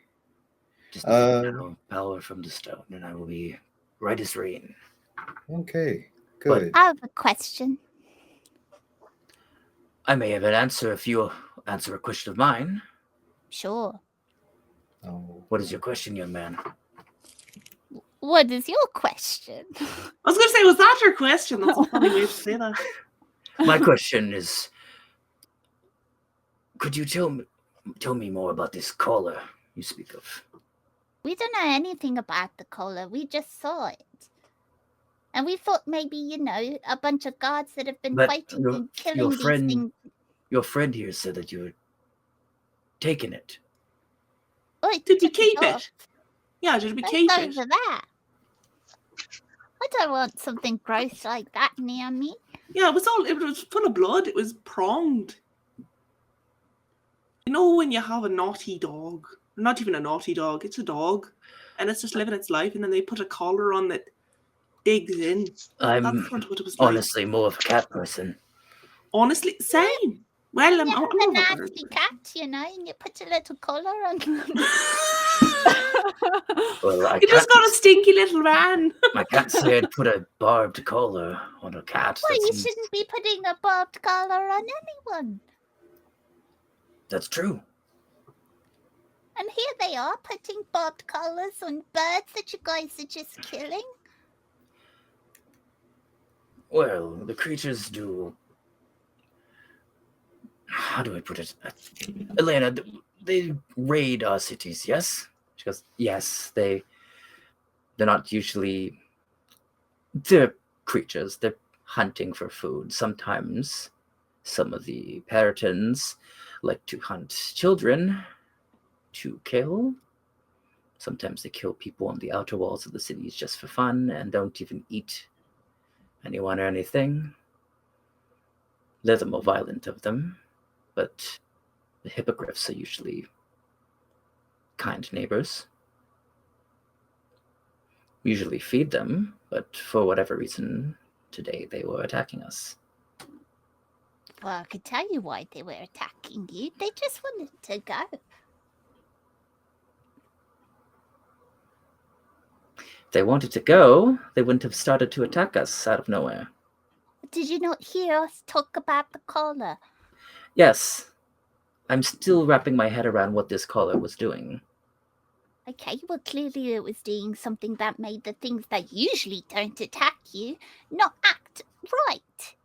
Just now, power from the stone, and I will be right as rain. Okay, good. I have a question. I may have an answer if you answer a question of mine. Sure. Oh, What is your question, young man? What is your question? I was going to say, was that your question? That's a funny way to say that. My question is, could you tell me more about this collar you speak of? We don't know anything about the collar. We just saw it. And we thought maybe, a bunch of guards that have been But fighting your- and killing your these friend- things. Your friend here said that you had taken it. Oh, it Did we took keep off. it? Yeah, did we Let's keep go it? over that. I don't want something gross like that near me. Yeah, it was full of blood. It was pronged. You know when you have a naughty dog? Not even a naughty dog, it's a dog. And it's just living its life, and then they put a collar on that digs in. I'm That's what it was like. honestly more of a cat person. Honestly, same. Well, I'm You have a over nasty cat, and you put a little collar on them. Well, You just got a stinky little man. my cat said put a barbed collar on a cat. Well, That you seems- shouldn't be putting a barbed collar on anyone. That's true. And here they are putting barbed collars on birds that you guys are just killing. Well, the creatures do. How do I put it? Elena, they raid our cities, yes? She goes, yes, they're not usually. They're creatures. They're hunting for food. Sometimes some of the Paratons like to hunt children to kill. Sometimes they kill people on the outer walls of the cities just for fun and don't even eat anyone or anything. They're the more violent of them, but the hippogriffs are usually kind neighbors. We usually feed them, but for whatever reason, today they were attacking us. Well, I could tell you why they were attacking you. They just wanted to go. If they wanted to go, they wouldn't have started to attack us out of nowhere. Did you not hear us talk about the collar? Yes, I'm still wrapping my head around what this collar was doing. Okay, well, clearly it was doing something that made the things that usually don't attack you not act Right.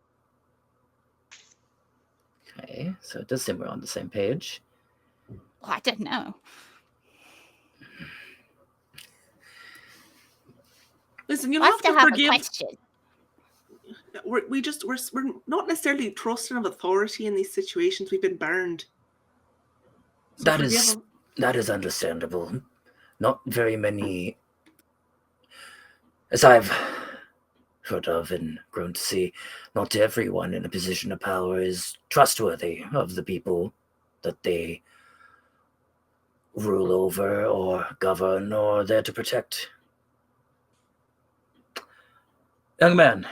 Okay, so it does seem we're on the same page. I don't know. Listen, you'll I have still to have a forgive. question. We're not necessarily trusting of authority in these situations. We've been burned. So That forgive is them. that is understandable. Not very many, as I've heard of and grown to see, not everyone in a position of power is trustworthy of the people that they rule over or govern or there to protect. Young man,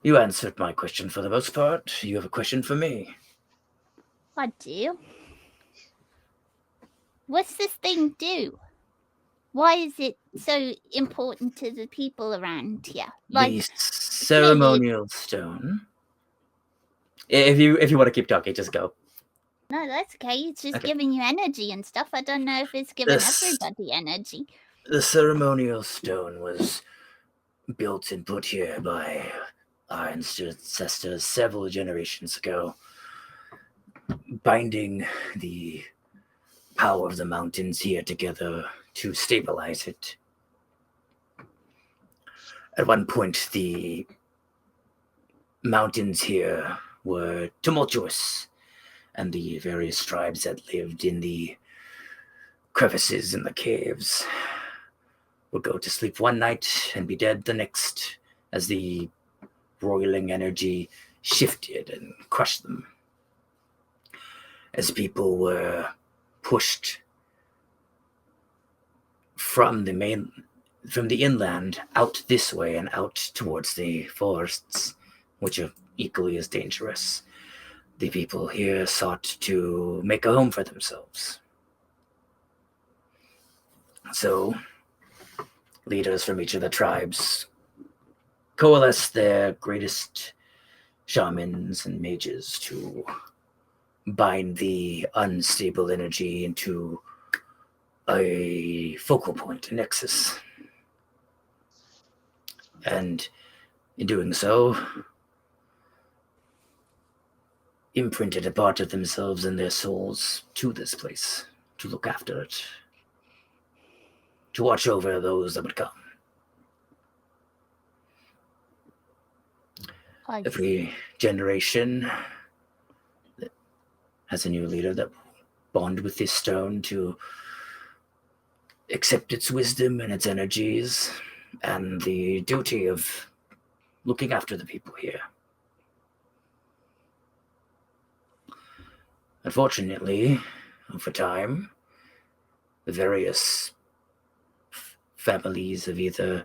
you answered my question for the most part. You have a question for me. I do. What's this thing do? Why is it so important to the people around here? Like, The ceremonial stone. If you want to keep talking, just go. no, that's okay. It's just Okay. giving you energy and stuff. I don't know if it's giving This- everybody energy. The ceremonial stone was built and put here by our ancestors several generations ago, binding the power of the mountains here together to stabilize it. At one point, the mountains here were tumultuous, and the various tribes that lived in the crevices in the caves would go to sleep one night and be dead the next, as the roiling energy shifted and crushed them. As people were pushed from the inland out this way and out towards the forests, which are equally as dangerous, the people here sought to make a home for themselves. So, leaders from each of the tribes coalesced their greatest shamans and mages to bind the unstable energy into a focal point, a nexus. And in doing so, imprinted a part of themselves and their souls to this place, to look after it, to watch over those that would come. Every generation has a new leader that bond with this stone to accept its wisdom and its energies and the duty of looking after the people here. Unfortunately, over time, the various families have either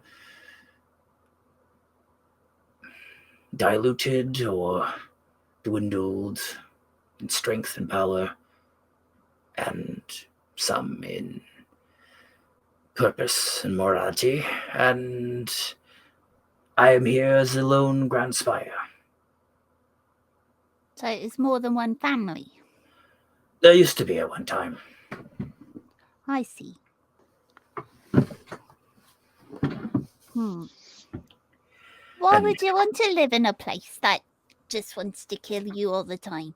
diluted or dwindled in strength and power, and some in purpose and morality, and I am here as a lone Grand Spire. So it's more than one family. There used to be at one time. I see. Why would you want to live in a place that just wants to kill you all the time?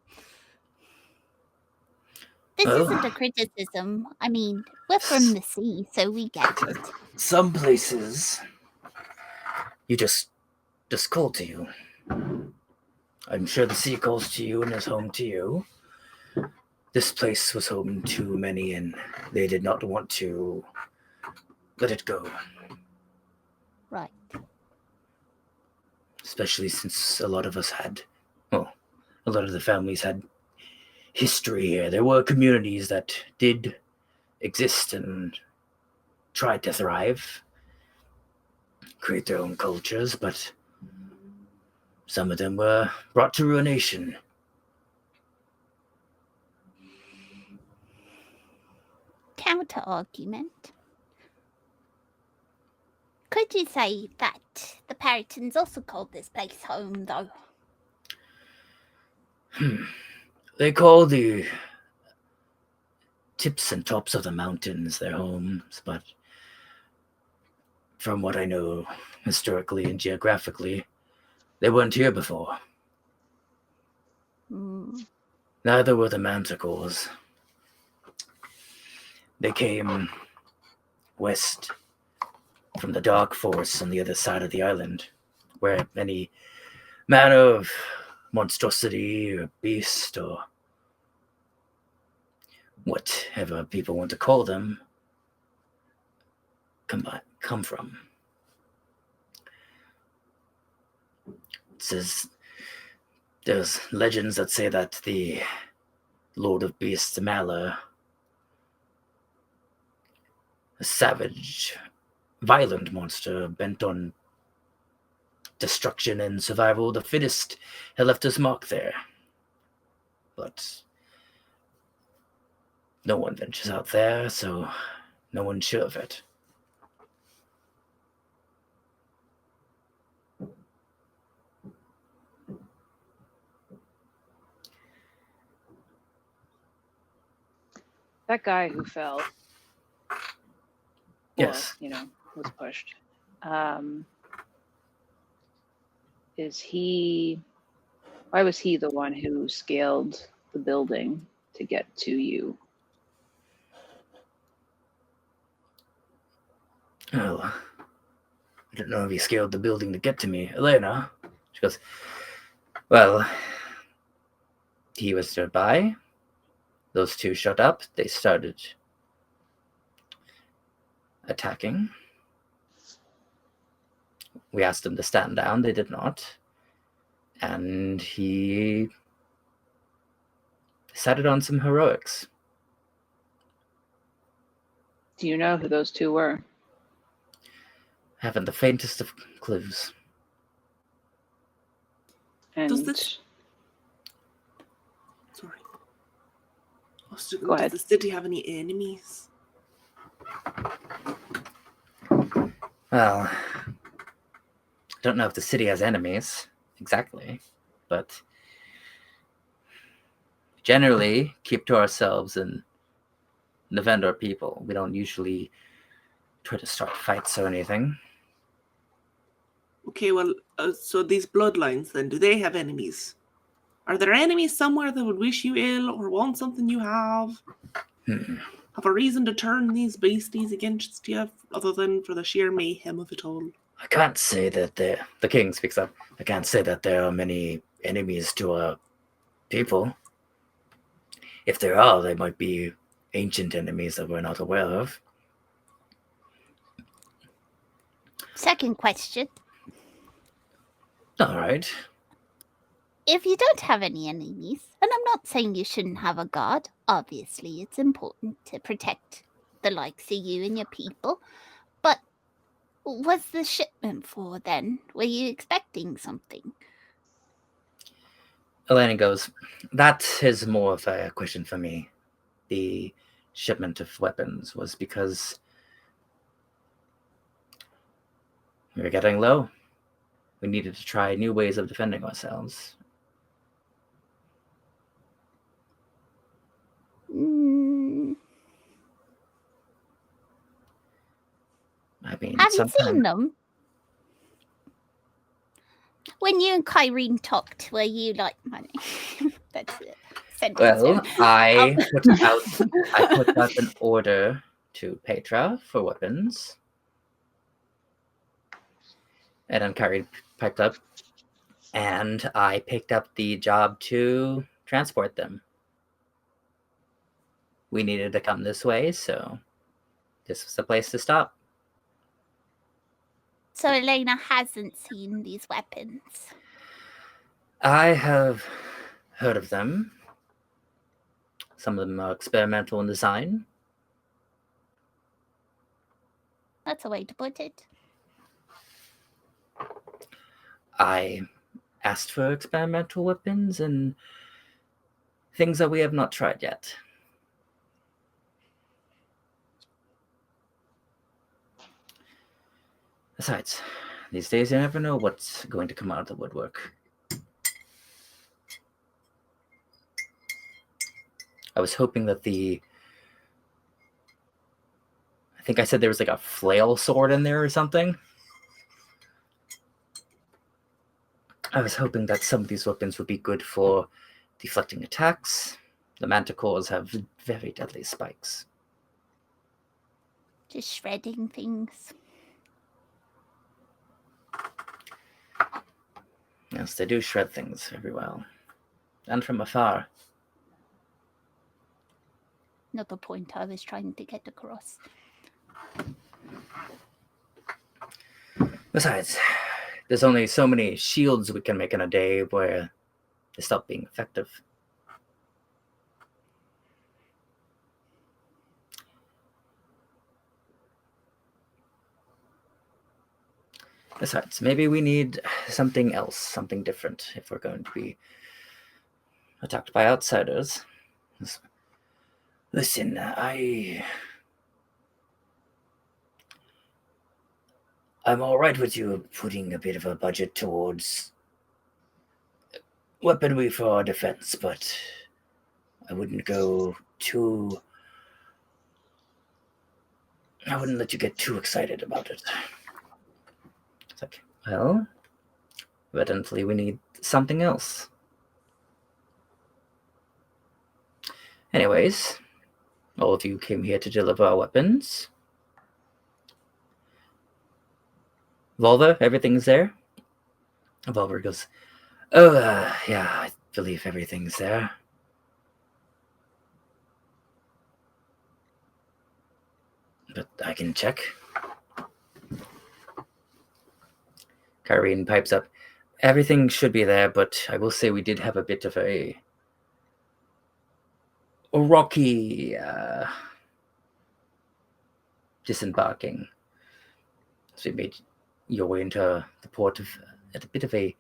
This isn't a criticism. I mean, we're from the sea, so we get it. Some places, you just call to you. I'm sure the sea calls to you and is home to you. This place was home to many, and they did not want to let it go. Right. Especially since a lot of us had, well, a lot of the families had history here. There were communities that did exist and tried to thrive, create their own cultures, but some of them were brought to ruination. Counter argument. Could you say that the Peritons also called this place home, though? They call the tips and tops of the mountains their homes, but from what I know, historically and geographically, they weren't here before. Mm. Neither were the manticores. They came west from the dark forests on the other side of the island, where any manner of monstrosity or beast or whatever people want to call them come from. It says there's legends that say that the Lord of Beasts, Malor, a savage, violent monster bent on destruction and survival of the fittest, had left his mark there. But no one ventures out there, so no one's sure of it. That guy who fell. Yes. Or, was pushed. Why was he the one who scaled the building to get to you? Oh, I don't know if he scaled the building to get to me. Elena, she goes, well, he was nearby. Those two shut up. They started attacking. We asked them to stand down. They did not. And he decided on some heroics. Do you know who those two were? Haven't the faintest of clues. And Sorry. Go ahead. Does the city have any enemies? Well, I don't know if the city has enemies, exactly, but generally keep to ourselves and defend our people. We don't usually try to start fights or anything. Okay, well, so these bloodlines then, do they have enemies? Are there enemies somewhere that would wish you ill or want something you have? Have a reason to turn these beasties against you other than for the sheer mayhem of it all? I can't say that the king speaks up. I can't say that there are many enemies to our people. If there are, they might be ancient enemies that we're not aware of. Second question. All right. If you don't have any enemies, and I'm not saying you shouldn't have a guard, obviously it's important to protect the likes of you and your people, but what's the shipment for then? Were you expecting something? Elena goes, that is more of a question for me. The shipment of weapons was because we were getting low. We needed to try new ways of defending ourselves. I mean, have you seen them? When you and Kyrene talked, were you like money? That's it. Well, I put out an order to Petra for weapons. And then Kyrene piped up, and I picked up the job to transport them. We needed to come this way, so this was the place to stop. So Elena hasn't seen these weapons. I have heard of them. Some of them are experimental in design. That's a way to put it. I asked for experimental weapons and things that we have not tried yet. Besides, these days you never know what's going to come out of the woodwork. I was hoping that I think I said there was like a flail sword in there or something. I was hoping that some of these weapons would be good for deflecting attacks. The manticores have very deadly spikes. Just shredding things. Yes, they do shred things very well. And from afar. Not the point I was trying to get across. Besides, there's only so many shields we can make in a day where they stop being effective. Besides, maybe we need something else, something different, if we're going to be attacked by outsiders. Listen, I'm all right with you putting a bit of a budget towards weaponry for our defense, but I wouldn't let you get too excited about it. It's like, well, evidently we need something else. Anyways, all of you came here to deliver our weapons. Volva, everything's there? Volva goes, oh, yeah, I believe everything's there. But I can check. Kyrene pipes up. Everything should be there, but I will say we did have a bit of a rocky disembarking. So you made your way into the port at a bit of a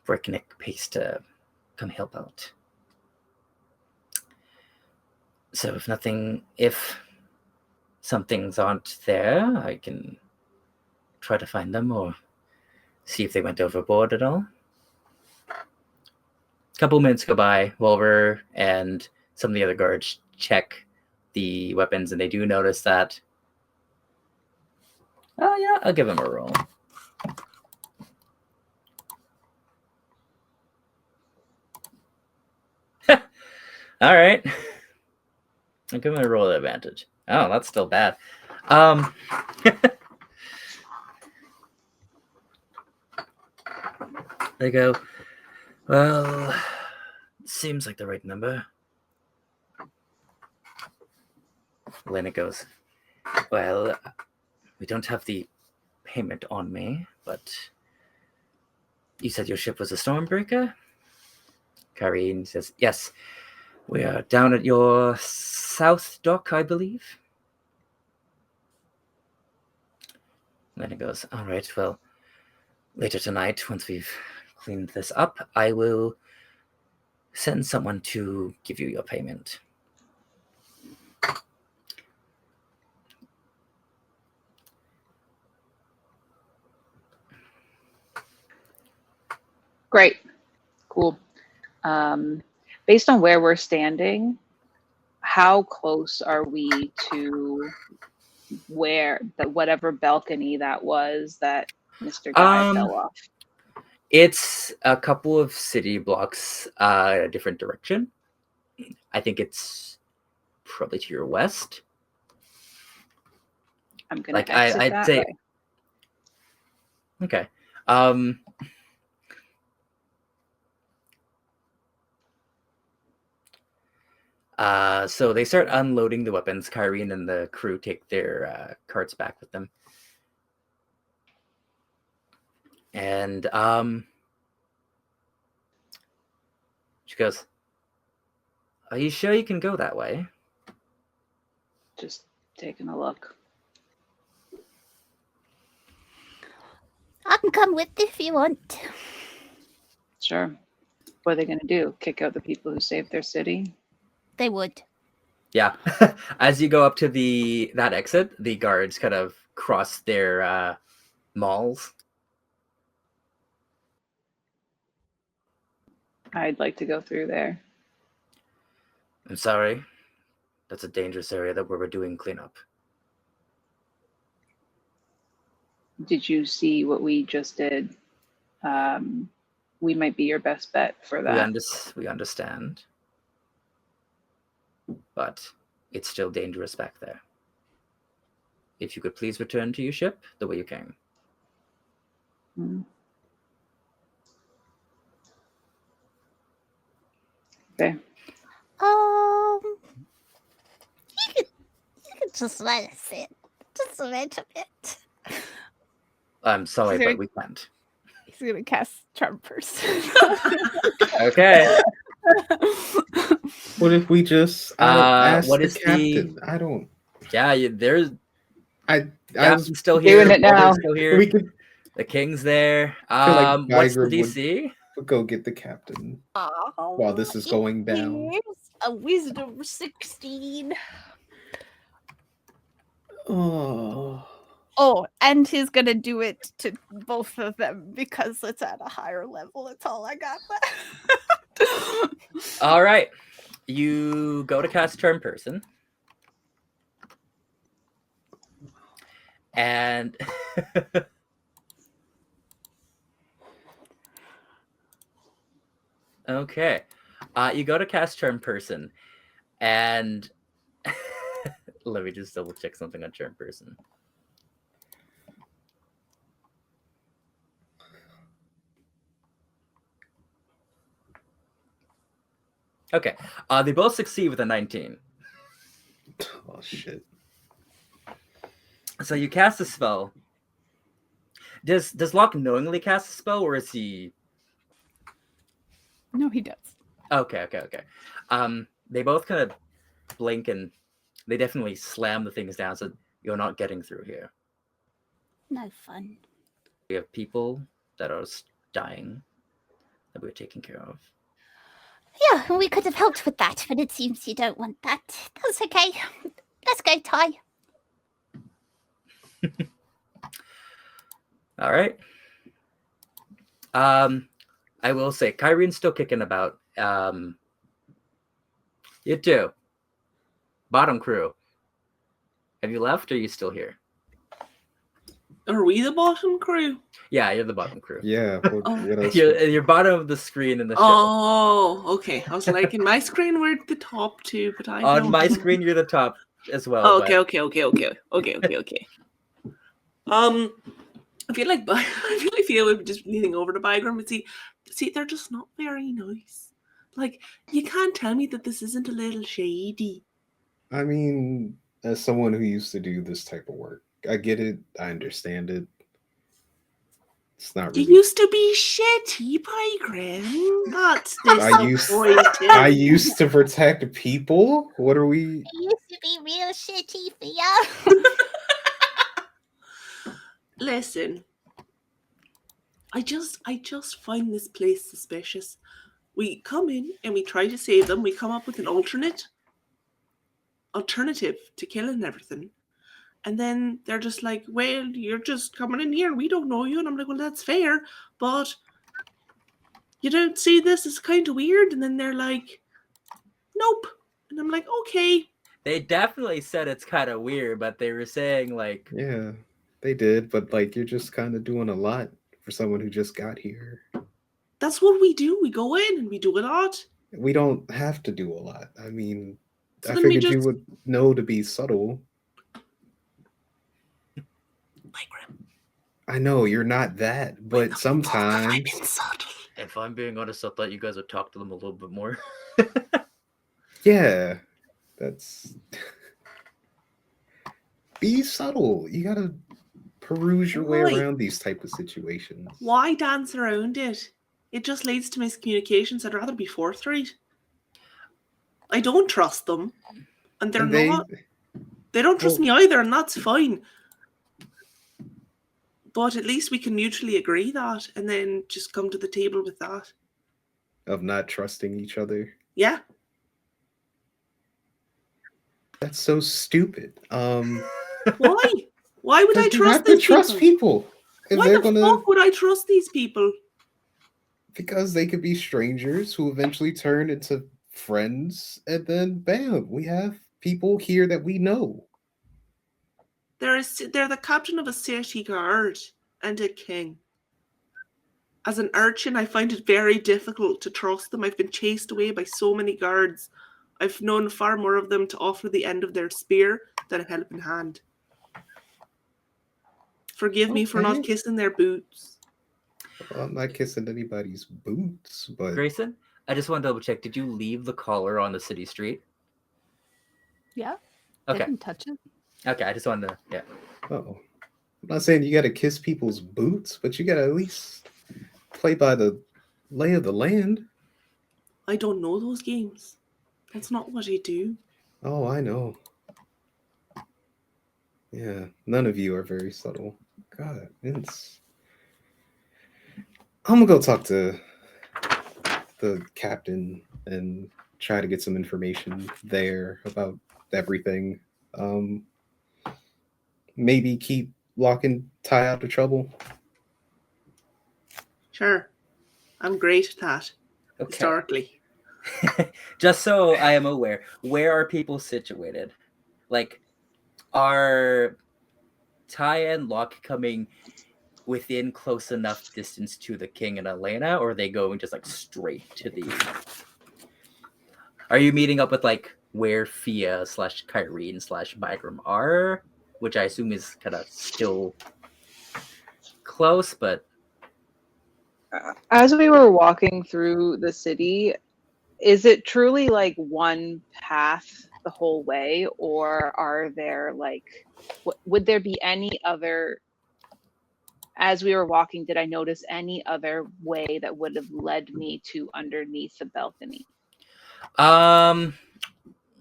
breakneck pace to come help out. So if some things aren't there, I can try to find them or see if they went overboard at all. A couple minutes go by, Wolver and some of the other guards check the weapons, and they do notice that. Oh yeah, I'll give him a roll. All right. I'll give him a roll advantage. Oh, that's still bad. They go, well, seems like the right number. Elena goes, well, we don't have the payment on me, but you said your ship was a Stormbreaker? Karine says, yes, we are down at your south dock, I believe. Elena goes, all right, well, later tonight, once we've cleaned this up, I will send someone to give you your payment. Great. Cool. Based on where we're standing, how close are we to whatever balcony that was that Mr. Guy fell off? It's a couple of city blocks a different direction. I think it's probably to your west. I'm gonna exit I'd say way. Okay. So they start unloading the weapons. Kyrene and the crew take their carts back with them. And she goes, are you sure you can go that way? Just taking a look. I can come with if you want. Sure. What are they going to do? Kick out the people who saved their city? They would. Yeah. As you go up to that exit, the guards kind of cross their mauls. I'd like to go through there. I'm sorry. That's a dangerous area that we're doing cleanup. Did you see what we just did we might be your best bet for that. We understand. But it's still dangerous back there. If you could please return to your ship the way you came. Mm. Okay. You could just let us in. Just a little bit. I'm sorry, Sorry. but we can't. He's gonna cast Charm Person. Okay. What if we just ask what the is the- captain? I don't. Yeah, there's I was Captain's still here. doing it now. Walter's still here. we could The king's there. feel like What's the Vigram would- DC? go get the captain while this is going down. Here's a wisdom 16. Oh, Oh, and he's gonna do it to both of them because it's at a higher level. That's all I got left. All right. You go to cast Turn Person. And okay. You go to cast Turn Person. And let me just double check something on Turn Person. Okay. They both succeed with a 19. oh shit! So you cast a spell. Does Locke knowingly cast a spell, or is he? No, he does. Okay. They both kind of blink, and they definitely slam the things down, so you're not getting through here. No fun. We have people that are dying that we're taking care of. Yeah, we could have helped with that, but it seems you don't want that. That's okay. Let's go, Ty. All right. I will say, Kyrene's still kicking about. You too. Bottom crew. Have you left, or are you still here? Are we the bottom crew? Yeah, you're the bottom crew. Yeah. What else? You're bottom of the screen in the show. Oh, okay. I was like, in my screen, we're the top two, but I On don't. my screen, you're the top as well. Oh, but- okay. I feel like Fia would just be leaning over to Bygram and see, they're just not very nice. Like, you can't tell me that this isn't a little shady. I mean, as someone who used to do this type of work, I get it. I understand it. It's not You really. used to be shitty, Bygram. That's disappointing. I used to protect people. What are we? It used to be real shitty for you. Listen, I just find this place suspicious. We come in and we try to save them. We come up with an alternative to killing everything. And then they're just like, well, you're just coming in here. We don't know you. And I'm like, well, that's fair. But you don't see this as kind of weird. And then they're like, nope. And I'm like, okay. They definitely said it's kind of weird, but they were saying like, Yeah, they did, but like you're just kind of doing a lot for someone who just got here. That's what we do. We go in and we do a lot. We don't have to do a lot. I mean, So I then we figured you just- would know to be subtle. I know you're not that, but sometimes. if I'm being honest, I thought you guys would talk to them a little bit more. Yeah, that's. Be subtle. You gotta peruse your way Right. around these type of situations. Why dance around it? It just leads to miscommunications. I'd rather be forthright. I don't trust them. And they're And they- not. They don't trust Well- me either, and that's fine. But at least we can mutually agree that and then just come to the table with that. Of not trusting each other. Yeah. That's so stupid. Why? Why would I You trust have to these trust people? people. If Why they're the gonna, fuck would I trust these people? because they could be strangers who eventually turn into friends, and then bam, we have people here that we know. They're the captain of a city guard and a king. As an urchin, I find it very difficult to trust them. I've been chased away by so many guards. I've known far more of them to offer the end of their spear than a helping hand. Forgive me for not Okay. kissing their boots. Well, I'm not kissing anybody's boots, but Grayson, I just want to double check. Did you leave the collar on the city street? Yeah. Okay. Didn't touch it. Okay, I just wanted to. Yeah. oh, I'm not saying you got to kiss people's boots, but you got to at least play by the lay of the land. I don't know those games. That's not what I do. Oh, I know. Yeah, none of you are very subtle. God, it's. I'm gonna go talk to the captain and try to get some information there about everything. Maybe keep Lock and Tie out of trouble. Sure. I'm great at that. Okay. Historically. Just so I am aware, where are people situated? Like, are Ty and Locke coming within close enough distance to the king and Elena, or are they going just like straight to the? Are you meeting up with like where Fia / Kyrene / Bygram are, which I assume is kind of still close, but As we were walking through the city, is it truly like one path the whole way, or are there like, would there be any other? As we were walking, did I notice any other way that would have led me to underneath the balcony?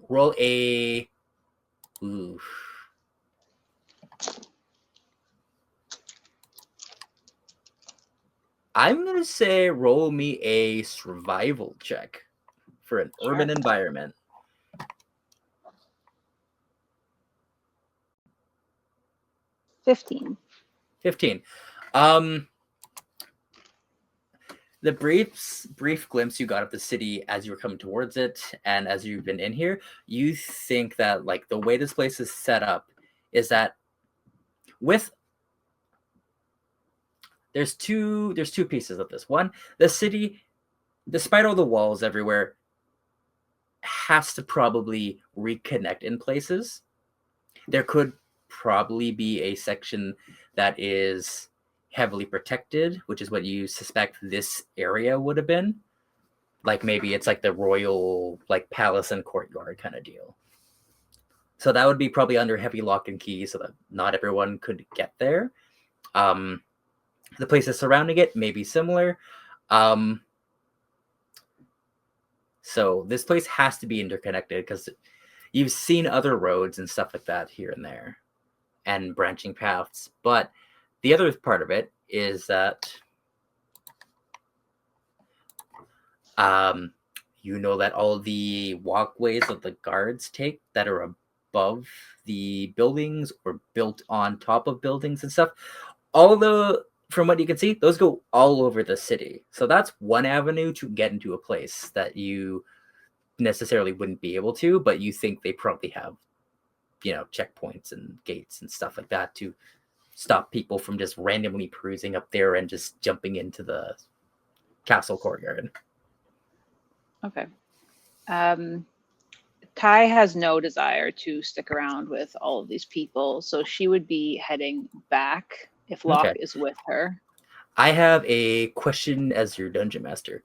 roll a. Ooh. I'm gonna say roll me a survival check for an urban environment. 15. 15. The brief glimpse you got of the city as you were coming towards it, and as you've been in here, you think that like the way this place is set up is that with there's two pieces of this. One, the city, despite all the walls everywhere, has to probably reconnect in places. There could probably be a section that is heavily protected, which is what you suspect this area would have been. Like maybe it's like the royal like palace and courtyard kind of deal. So that would be probably under heavy lock and key so that not everyone could get there. The places surrounding it may be similar. So this place has to be interconnected because you've seen other roads and stuff like that here and there and branching paths. But the other part of it is that you know that all the walkways that the guards take that are above the buildings or built on top of buildings and stuff, from what you can see, those go all over the city. So that's one avenue to get into a place that you necessarily wouldn't be able to, but you think they probably have, checkpoints and gates and stuff like that to stop people from just randomly cruising up there and just jumping into the castle courtyard. Okay. Ty has no desire to stick around with all of these people, so she would be heading back if Locke is with her. I have a question as your dungeon master.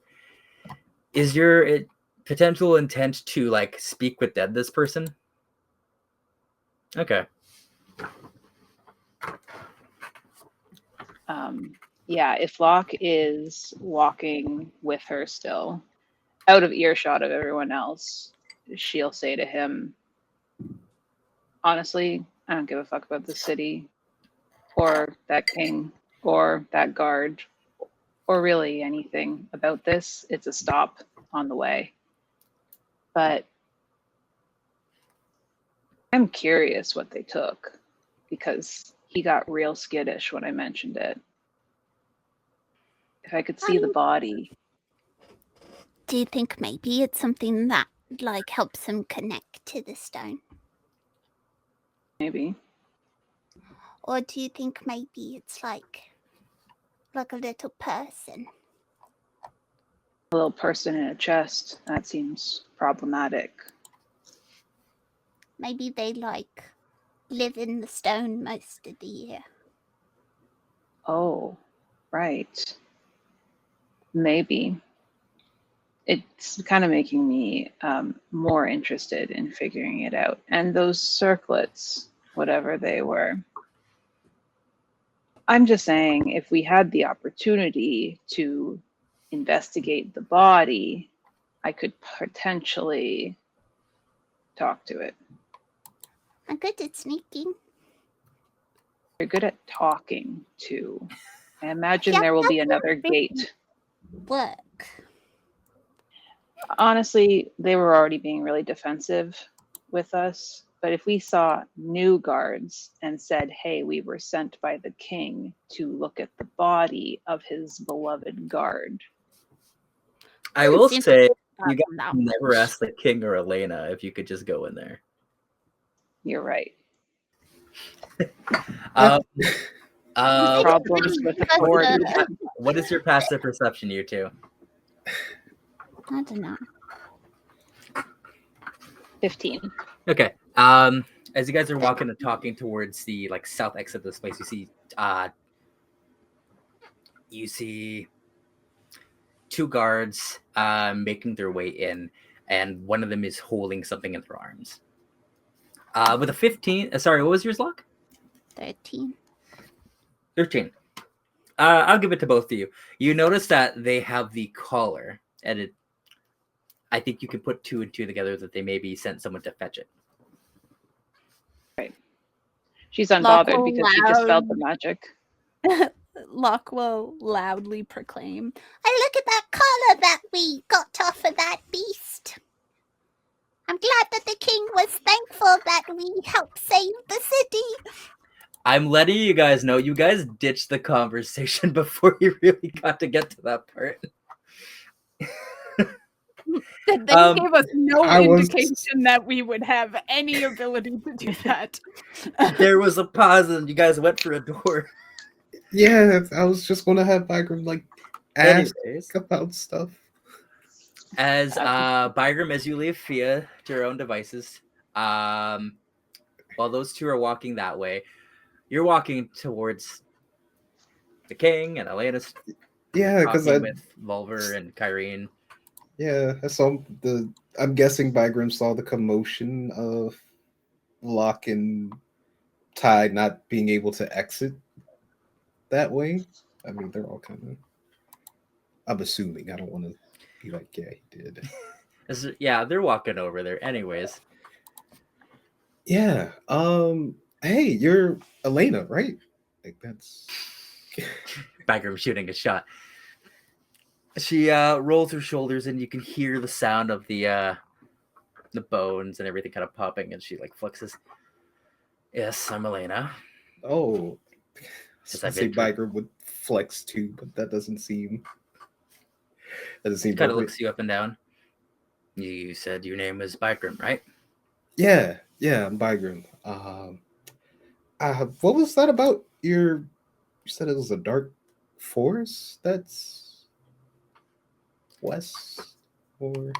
Is your potential intent to like speak with this person? Okay. Yeah, if Locke is walking with her still, out of earshot of everyone else, she'll say to him, honestly, I don't give a fuck about the city or that king or that guard or really anything about this. It's a stop on the way. But I'm curious what they took because he got real skittish when I mentioned it. If I could see the body. Do you think maybe it's something that like helps him connect to the stone? Maybe. Or do you think maybe it's like like a little person. A little person in a chest. That seems problematic. Maybe they like live in the stone most of the year. Oh, right. Maybe. It's kind of making me more interested in figuring it out. And those circlets, whatever they were. I'm just saying, if we had the opportunity to investigate the body, I could potentially talk to it. I'm good at sneaking. You're good at talking too. I imagine Yeah, there will be that's another what gate. Work. Honestly, they were already being really defensive with us. But if we saw new guards and said, hey, we were sent by the king to look at the body of his beloved guard. I will Seems say, like you guys that never much. asked the king or Elena if you could just go in there. You're right. Um, Problems with the what is board. your- what is your passive perception, you two? I don't know. 15. Okay. As you guys are walking and talking towards the like south exit of this place, you see two guards making their way in, and one of them is holding something in their arms. With a 15, sorry, what was yours, Locke? 13. 13. I'll give it to both of you. You notice that they have the collar, and I think you can put two and two together that they maybe sent someone to fetch it. Right. She's unbothered will because she just felt the magic. Locke will loudly proclaim, Hey, look at that collar that we got off of that beast. I'm glad that the king was thankful that we helped save the city. I'm letting you guys know you guys ditched the conversation before you really got to get to that part. They gave us no indication that we would have any ability to do that. There was a pause and you guys went for a door. Yeah, I was just gonna have Bygram like ask Anyways, about stuff. as Bygram, as you leave Fia to your own devices, while those two are walking that way, you're walking towards the king and Elena's Yeah, because talking with Volver and Kyrene. Yeah, I saw I'm guessing Bygram saw the commotion of Locke and Tide not being able to exit that way. I mean, they're all kind of. I'm assuming. I don't want to be like, yeah, he did. Yeah, they're walking over there. Anyways. Yeah. Hey, you're Elena, right? Like that's. Bygram shooting a shot. She rolls her shoulders and you can hear the sound of the bones and everything kind of popping, and she like flexes. Yes, I'm Elena. Oh, Yes, I say Bygram would flex too, but that doesn't seem. Kind of looks you up and down. You said your name was Bygram, right? Yeah, I'm Bygram. What was that about your? You said it was a dark forest. That's west, or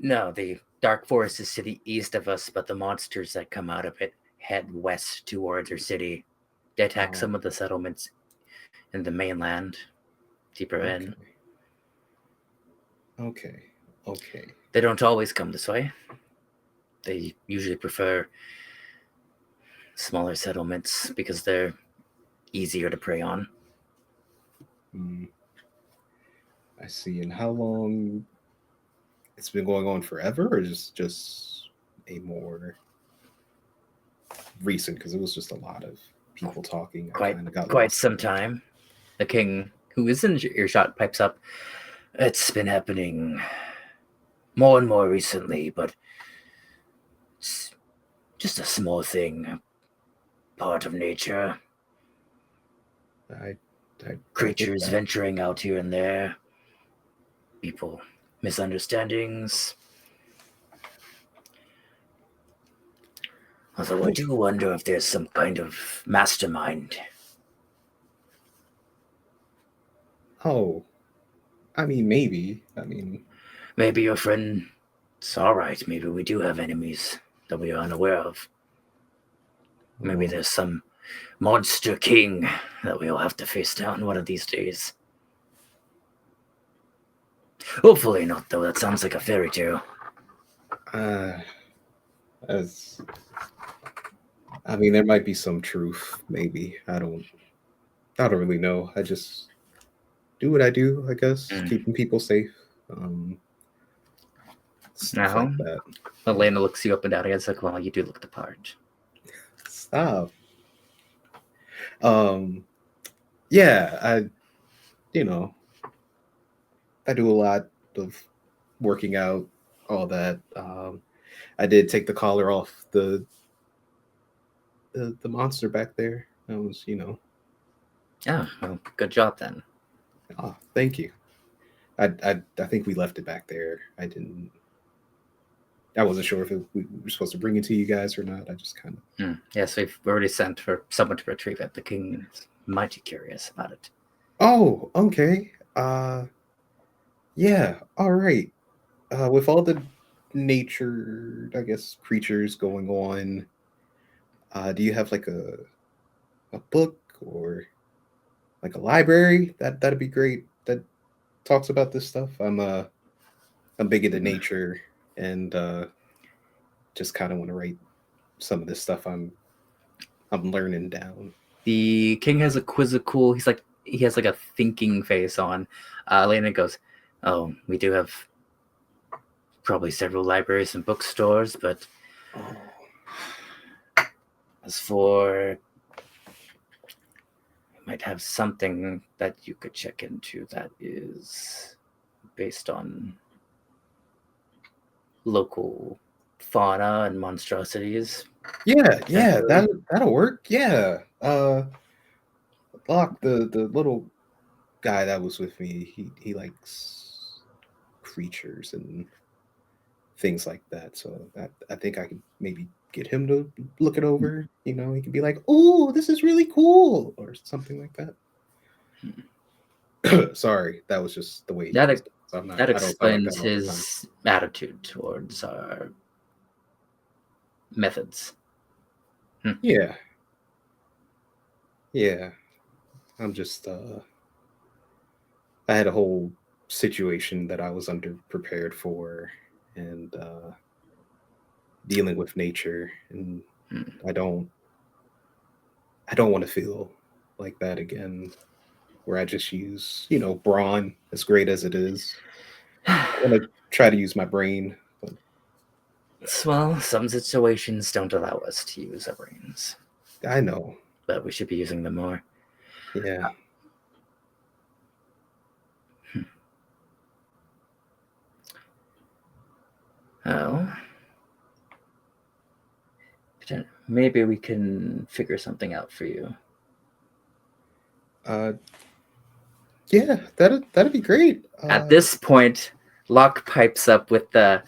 no, the dark forest is to the east of us, but the monsters that come out of it head west towards our city. They attack some of the settlements in the mainland, deeper in. Okay. They don't always come this way. They usually prefer smaller settlements because they're easier to prey on. I see. And how long? It's been going on forever, or just a more recent? Because it was just a lot of people talking. Quite some time. The king, who is in earshot, pipes up. It's been happening more and more recently, but it's just a small thing, part of nature. Creatures venturing out here and there. People, misunderstandings. Although I do wonder if there's some kind of mastermind Oh, I mean, maybe. I mean, Maybe your friend's all right. Maybe we do have enemies that we are unaware of. Maybe oh, there's some monster king that we'll have to face down one of these days. Hopefully not, though. That sounds like a fairy tale. as I mean, there might be some truth. Maybe I don't really know. I just do what I do. I guess keeping people safe. Stuff Now, like that. Elena looks you up and down again. It's like, well, you do look the part. Stop. Yeah, I do a lot of working out, all that. I did take the collar off the monster back there. That was, Oh, well, good job then. oh, thank you. I think we left it back there. I wasn't sure if we were supposed to bring it to you guys or not. I just kind of. Yes, we've already sent for someone to retrieve it. The king is mighty curious about it. Oh, okay. Yeah, all right. With all the nature, I guess, creatures going on, do you have like a book or like a library? That'd be great. That talks about this stuff. I'm big into nature and just kind of want to write some of this stuff I'm learning down. The king has a quizzical. He has like a thinking face on. Elena goes, "Oh, we do have probably several libraries and bookstores, but as for, you might have something that you could check into that is based on that'll monstrosities. Yeah, that'll work. Yeah. Locke, the little guy that was with me, he likes creatures and things like that. So I think I could maybe get him to look it over. He could be like, "Oh, this is really cool," or something like that. Sorry, that was just the way he was. That explains his attitude towards our methods. Yeah. I'm just I had a whole situation that I was underprepared for, and dealing with nature, and I don't want to feel like that again, where I just use brawn, as great as it is. I want to try to use my brain. But... Well, some situations don't allow us to use our brains. I know, but we should be using them more. Yeah. Oh. Maybe we can figure something out for you. Yeah, that'd be great. At this point, Locke pipes up with the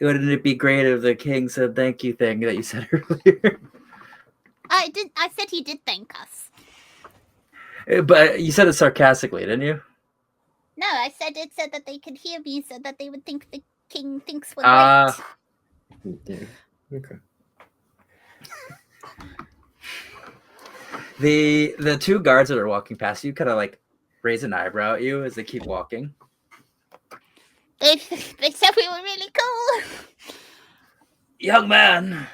"Wouldn't it be great if the king said thank you" thing that you said earlier? I said he did thank us. But you said it sarcastically, didn't you? No, I said it said that they could hear me so that they would think the king thinks we're great. Yeah. Okay. The two guards that are walking past you kind of like raise an eyebrow at you as they keep walking. They said we were really cool. Young man.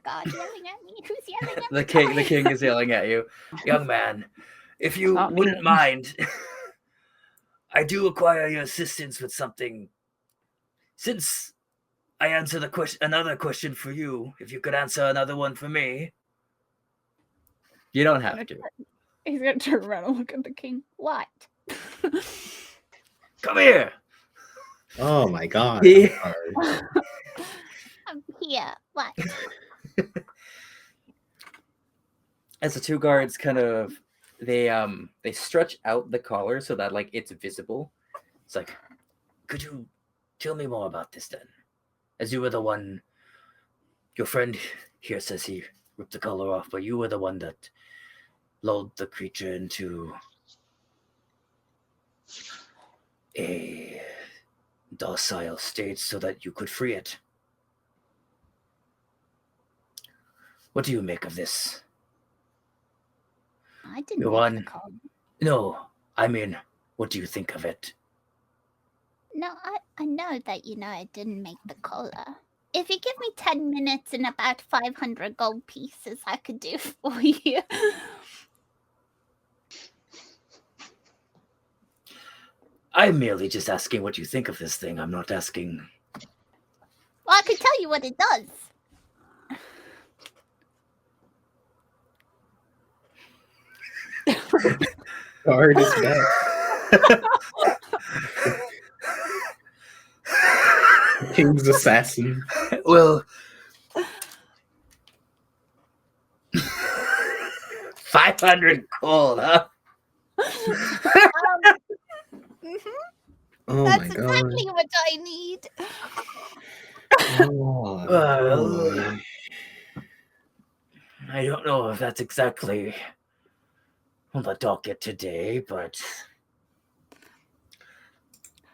God yelling at me. Who's yelling at The me? king is yelling at you. Young man, if you Not me. wouldn't mind, I do require your assistance with something. Since I answer another question for you, if you could answer another one for me. You don't have to. He's gonna turn around and look at the king. What? Come here. Oh my God. I'm here. What? As the two guards kind of they stretch out the collar so that like it's visible. It's like, could you tell me more about this then? As you were the one, your friend here says he rip the collar off, but you were the one that lulled the creature into a docile state so that you could free it. What do you make of this? I didn't Go make on. the call. No, I mean, what do you think of it? No, I know that I didn't make the collar. If you give me 10 minutes and about 500 gold pieces, I could do for you. I'm merely just asking what you think of this thing. I'm not asking. Well, I could tell you what it does. Guard is back. King's assassin. Well, 500 gold, huh? Oh That's my god. exactly what I need. Oh, Well, I don't know if that's exactly on the docket today, but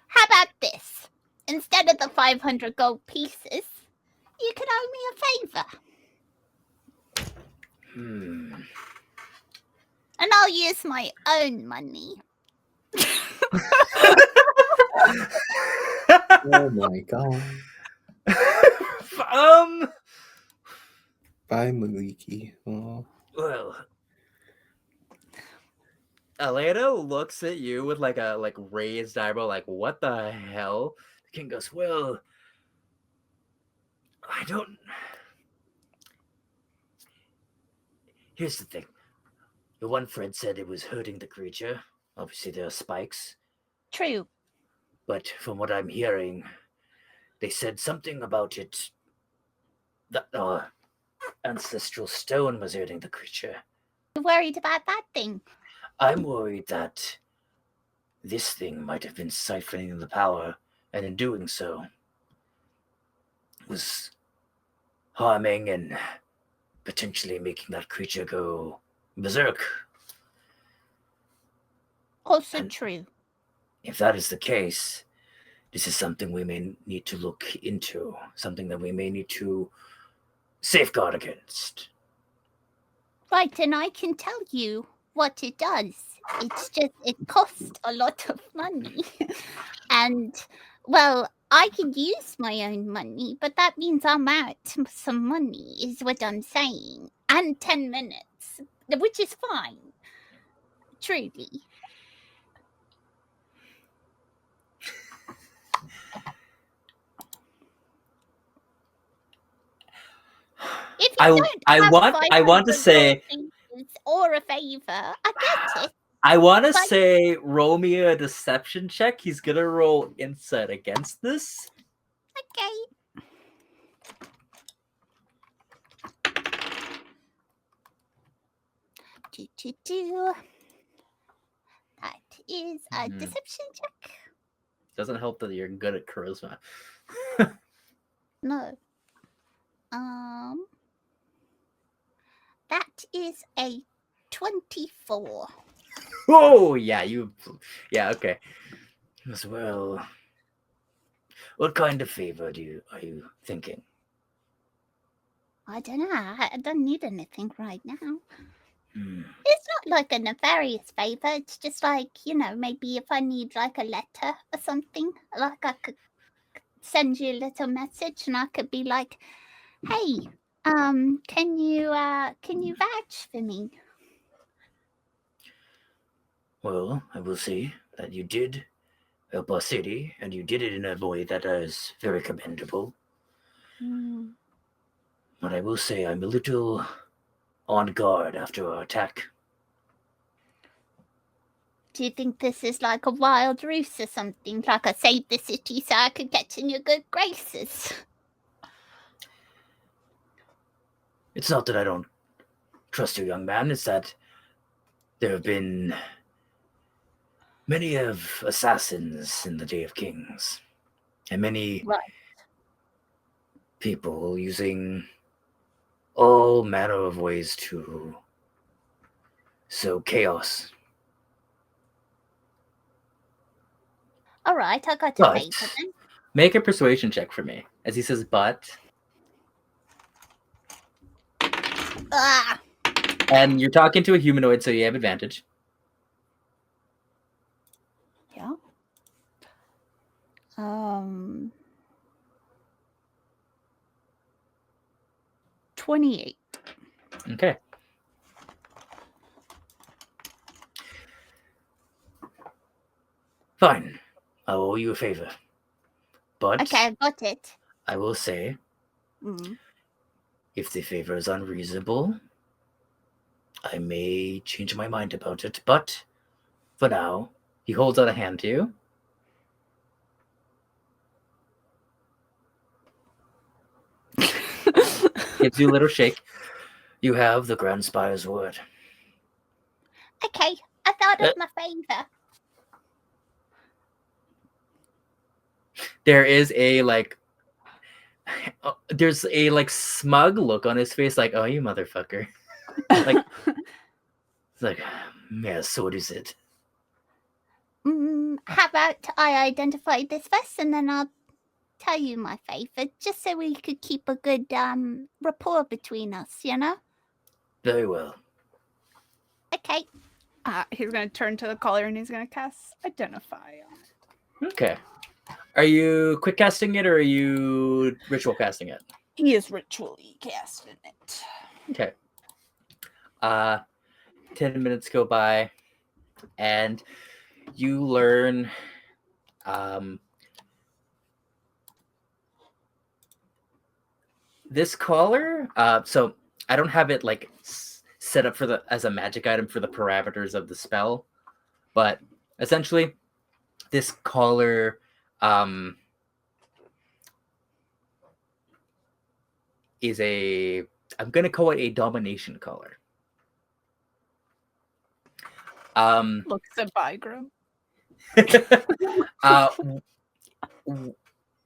How about this? Instead of the 500 gold pieces, you could owe me a favor. And I'll use my own money. oh my god. Bye, Maliki. Oh. Well, Elena looks at you with like a raised eyebrow, like, what the hell? The king goes, well, I don't. Here's the thing. Your one friend said it was hurting the creature. Obviously, there are spikes. True. But from what I'm hearing, they said something about it. The ancestral stone was hurting the creature. You're worried about that thing? I'm worried that this thing might have been siphoning the power, and in doing so, was harming and potentially making that creature go berserk. Also And true. if that is the case, this is something we may need to look into, something that we may need to safeguard against. Right, and I can tell you what it does. It's just, it costs a lot of money. And, well, I could use my own money, but that means I'm out some money, is what I'm saying. And 10 minutes, which is fine. Truly. If you don't I have want to 500 say gold pieces or a favor, I get it. I want to But- say roll me a deception check. He's gonna roll insight against this. Okay. That is a deception check. Doesn't help that you're good at charisma. No. That is a 24. Oh yeah, okay. As well. What kind of favor are you thinking? I don't know. I don't need anything right now. Hmm. It's not like a nefarious favor. It's just like, maybe if I need like a letter or something, like I could send you a little message and I could be like, hey, can you vouch for me? Well, I will say that you did help our city, and you did it in a way that is very commendable. But I will say I'm a little on guard after our attack. Do you think this is like a wild ruse or something? Like I saved the city so I could get in your good graces? It's not that I don't trust you, young man. It's that there have been many of assassins in the Day of Kings, and many Right. people using all manner of ways to sow chaos. All right, I got a But favor then. make a persuasion check for me. As he says, but. Ah, And you're talking to a humanoid, so you have advantage. Yeah. 28. Okay. Fine. I owe you a favor. But okay, I got it. I will say, Mm. if the favor is unreasonable, I may change my mind about it. But for now, he holds out a hand to you. Gives you a little shake. You have the Grand Spire's word. Okay, I thought of my favor. There is a there's a smug look on his face, like, oh, you motherfucker. Like, it's like, yes, what is it? How about I identify this first and then I'll tell you my favor, just so we could keep a good rapport between us, you know? Very well. Okay. He's going to turn to the caller and he's going to cast Identify on it. Okay. Are you quick casting it or are you ritual casting it? He is ritually casting it. Okay. 10 minutes go by and you learn this collar. So I don't have it set up for as a magic item for the parameters of the spell, but essentially this collar is I'm gonna call it a domination collar. Looks at Bygram.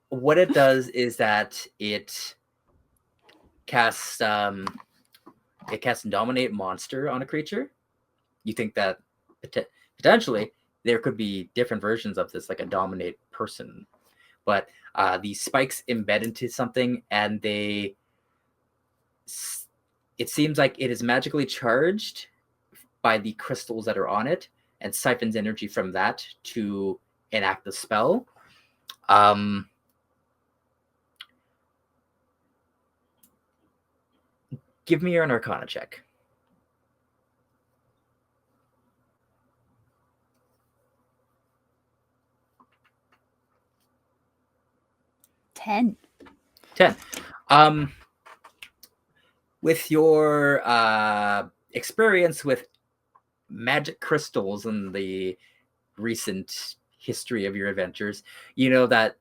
What it does is that it casts dominate monster on a creature. You think that potentially there could be different versions of this, like a dominate person, but these spikes embed into something and it seems like it is magically charged by the crystals that are on it and siphons energy from that to enact the spell. Give me an Arcana check. Ten. With your experience with magic crystals and the recent history of your adventures, you know that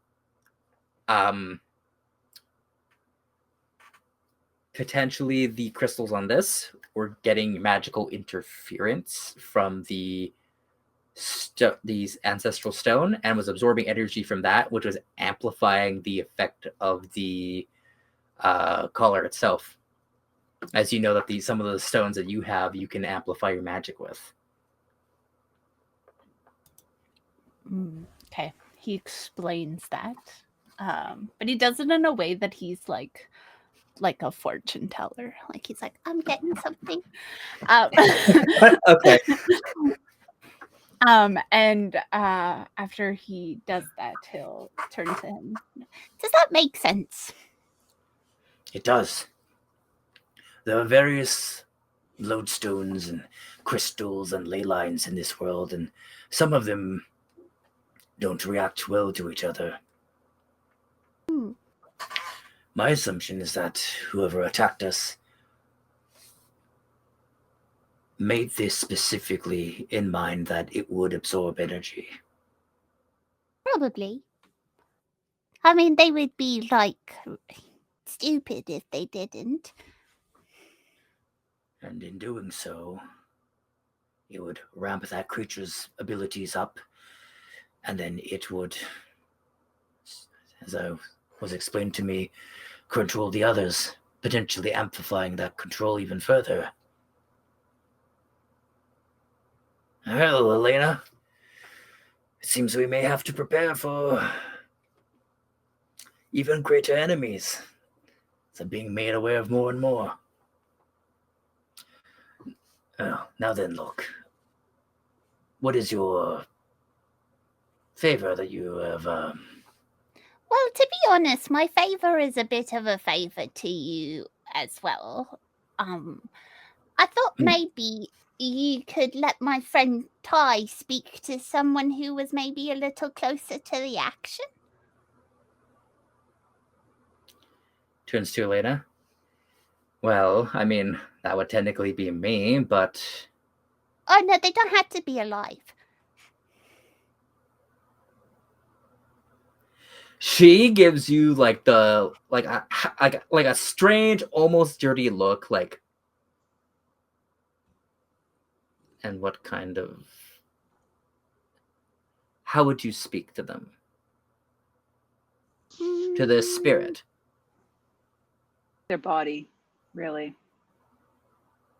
potentially the crystals on this were getting magical interference from these ancestral stone and was absorbing energy from that, which was amplifying the effect of the collar itself. As you know that some of the stones that you have, you can amplify your magic with. Okay, he explains that, but he does it in a way that he's like a fortune teller. Like he's like, I'm getting something. Okay. And after he does that, he'll turn to him. Does that make sense? It does. There are various lodestones and crystals and ley lines in this world, and some of them don't react well to each other. My assumption is that whoever attacked us made this specifically in mind that it would absorb energy. Probably. I mean, they would be stupid if they didn't. And in doing so, it would ramp that creature's abilities up, and then it would, as was explained to me, control the others potentially amplifying that control even further. Well, Elena, it seems we may have to prepare for even greater enemies. I'm being made aware of more and more. Oh, now then, look. What is your favor that you have? Well, to be honest, my favor is a bit of a favor to you as well. I thought maybe you could let my friend Ty speak to someone who was maybe a little closer to the action. Turns to Elena. Well, I mean, that would technically be me, but... Oh, no, they don't have to be alive. She gives you like a strange, almost dirty look, like. And what kind of? How would you speak to them? To the spirit? Their body, really.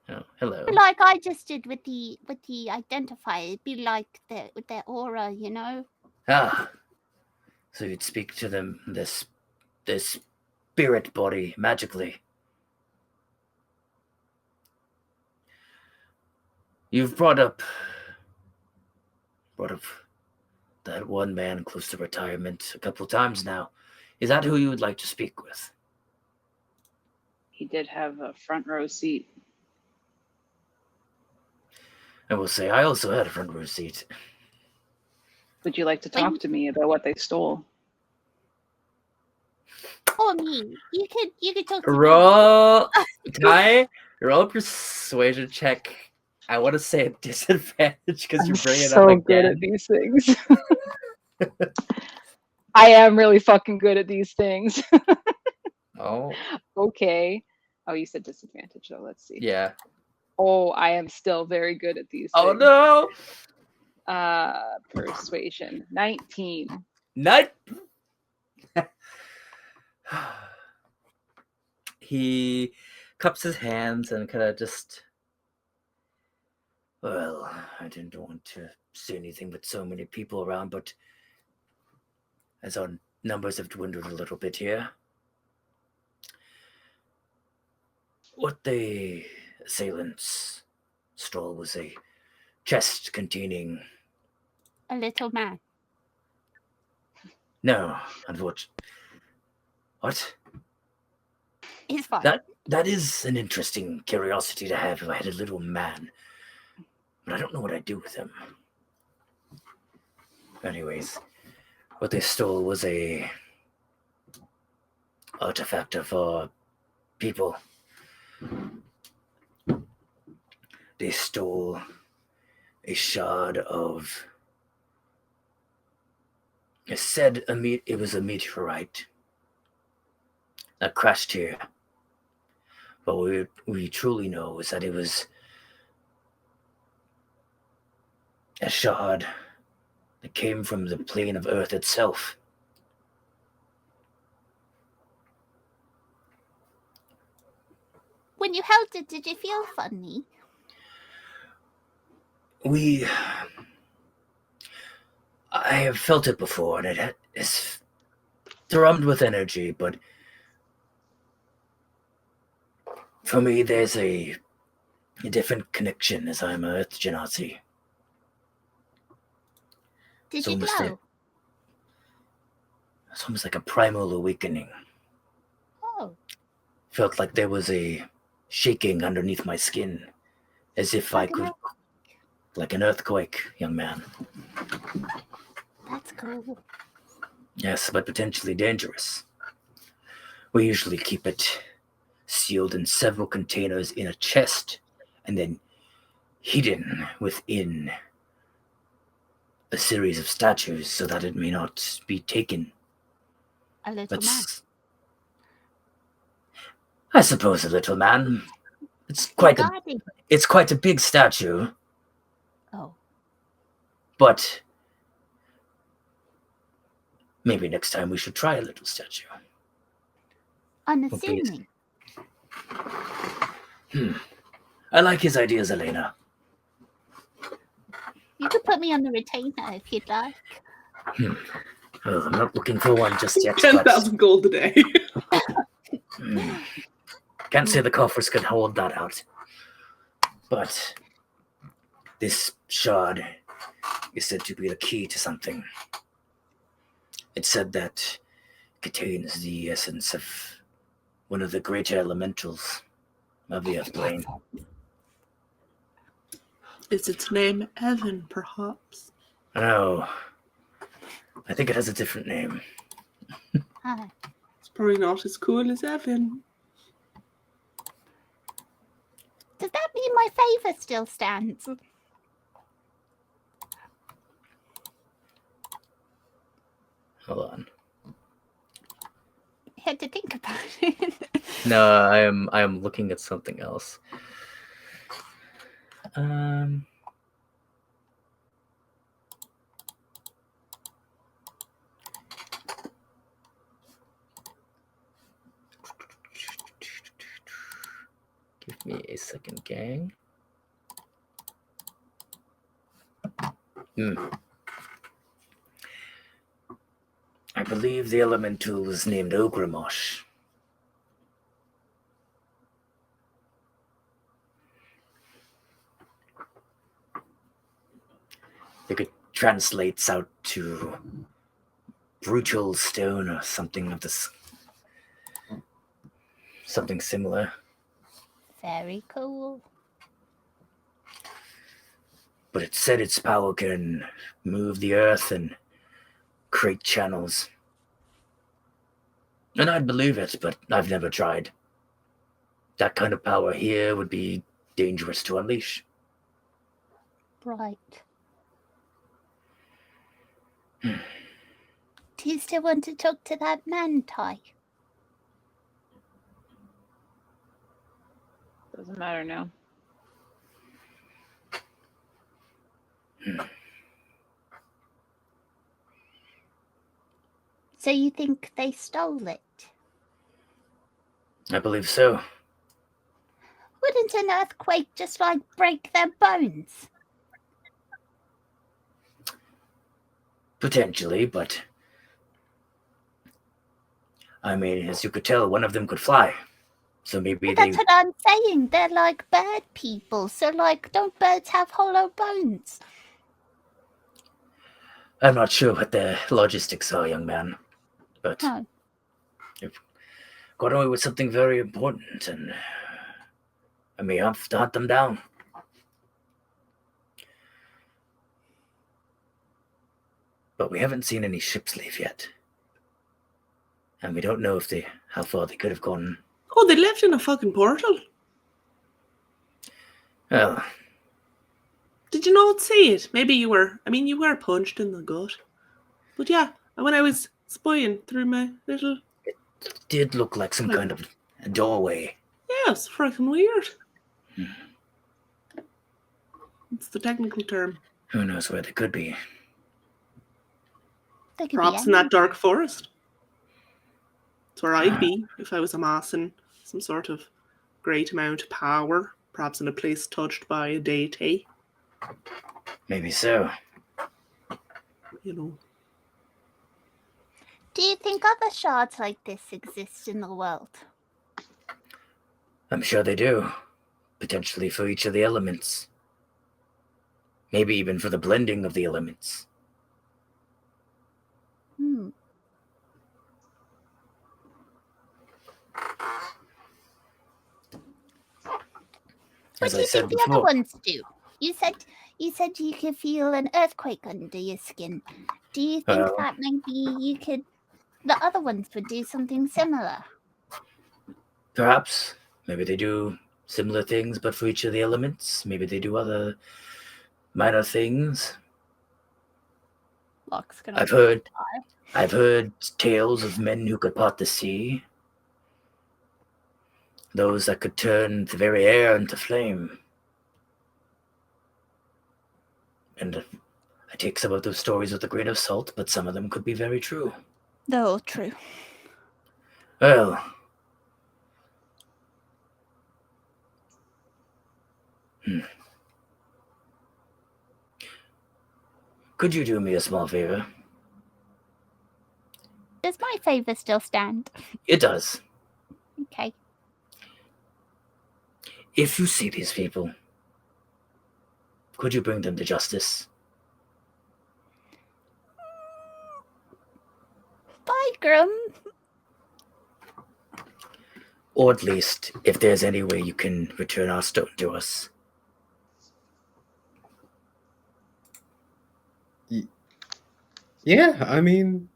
Oh, hello. Like I just did with the identifier, it'd be like with their aura, you know. Ah, so you'd speak to them this spirit body magically. You've brought up that one man close to retirement a couple times now. Is that who you would like to speak with? He did have a front row seat. I will say I also had a front row seat. Would you like to talk to me about what they stole? Or me. You could talk to me. Roll, Ty, roll persuasion check. I want to say a disadvantage because you're bringing so it up good again. at these things. I am really fucking good at these things. Oh. Okay. Oh, you said disadvantage, though. Let's see. Yeah. Oh, I am still very good at these Oh, things. no. Persuasion. 19. Nut. He cups his hands and kind of just... Well, I didn't want to say anything with so many people around, but as our numbers have dwindled a little bit here, what the assailants stole was a chest containing... A little man. No, unfortunately. What? He's fine. That is an interesting curiosity to have if I had a little man. But I don't know what I'd do with him. Anyways, what they stole was a artifact of our people. They stole a shard of... It said it was a meteorite that crashed here. But what we truly know is that it was a shard that came from the plane of Earth itself. When you held it, did you feel funny? I have felt it before, and it is thrummed with energy, but for me, there's a different connection as I'm an Earth Genasi. Did you glow? It's almost like a primal awakening. Oh. Felt like there was a shaking underneath my skin, as if I could... Like an earthquake, young man. That's cool. Yes, but potentially dangerous. We usually keep it sealed in several containers in a chest, and then hidden within a series of statues so that it may not be taken. A little man. I suppose a little man. It's quite a big statue. Oh. But maybe next time we should try a little statue. Unassuming. I like his ideas, Elena. You could put me on the retainer if you'd like. Well, I'm not looking for one just yet, 10,000 gold a day. Can't say the coffers can hold that out. But this shard is said to be the key to something. It said that it contains the essence of one of the greater elementals of the earth plane. Is its name Evan, perhaps? No. I think it has a different name. It's probably not as cool as Evan. Does that mean my favour still stands? Hold on. I had to think about it. No, I am looking at something else. Give me a second, gang. I believe the elemental was named Ogramosh. It could translates out to brutal stone or something of this, something similar. Very cool. But it said its power can move the earth and create channels. And I'd believe it, but I've never tried. That kind of power here would be dangerous to unleash. Right. Do you still want to talk to that man, Ty? Doesn't matter now. So you think they stole it? I believe so. Wouldn't an earthquake just like break their bones? Potentially, but I mean, as you could tell, one of them could fly. So maybe But that's what I'm saying. They're like bird people. So, like, don't birds have hollow bones? I'm not sure what the logistics are, young man. But you've got away with something very important, and I may have to hunt them down. But we haven't seen any ships leave yet. And we don't know if how far they could have gone. Oh, they left in a fucking portal. Well, did you not see it? Maybe you were. I mean, you were punched in the gut. But yeah, when I was spying through my little... It did look like some kind of a doorway. Yeah, it's freaking weird. It's the technical term. Who knows where they could be. They could Perhaps be in that dark forest. That's where I'd be if I was amassing some sort of great amount of power. Perhaps in a place touched by a deity. Maybe so. You know. Do you think other shards like this exist in the world? I'm sure they do. Potentially for each of the elements. Maybe even for the blending of the elements. What do you think the other ones do? You said you could feel an earthquake under your skin. Do you think that maybe the other ones would do something similar? Perhaps. Maybe they do similar things, but for each of the elements. Maybe they do other minor things. Locke's gonna I've heard tales of men who could part the sea. Those that could turn the very air into flame. And I take some of those stories with a grain of salt, but some of them could be very true. They're all true. Well, Could you do me a small favor? Does my favor still stand? It does. Okay. If you see these people, could you bring them to justice? Bygram. Or at least, if there's any way you can return our stone to us. Yeah, I mean,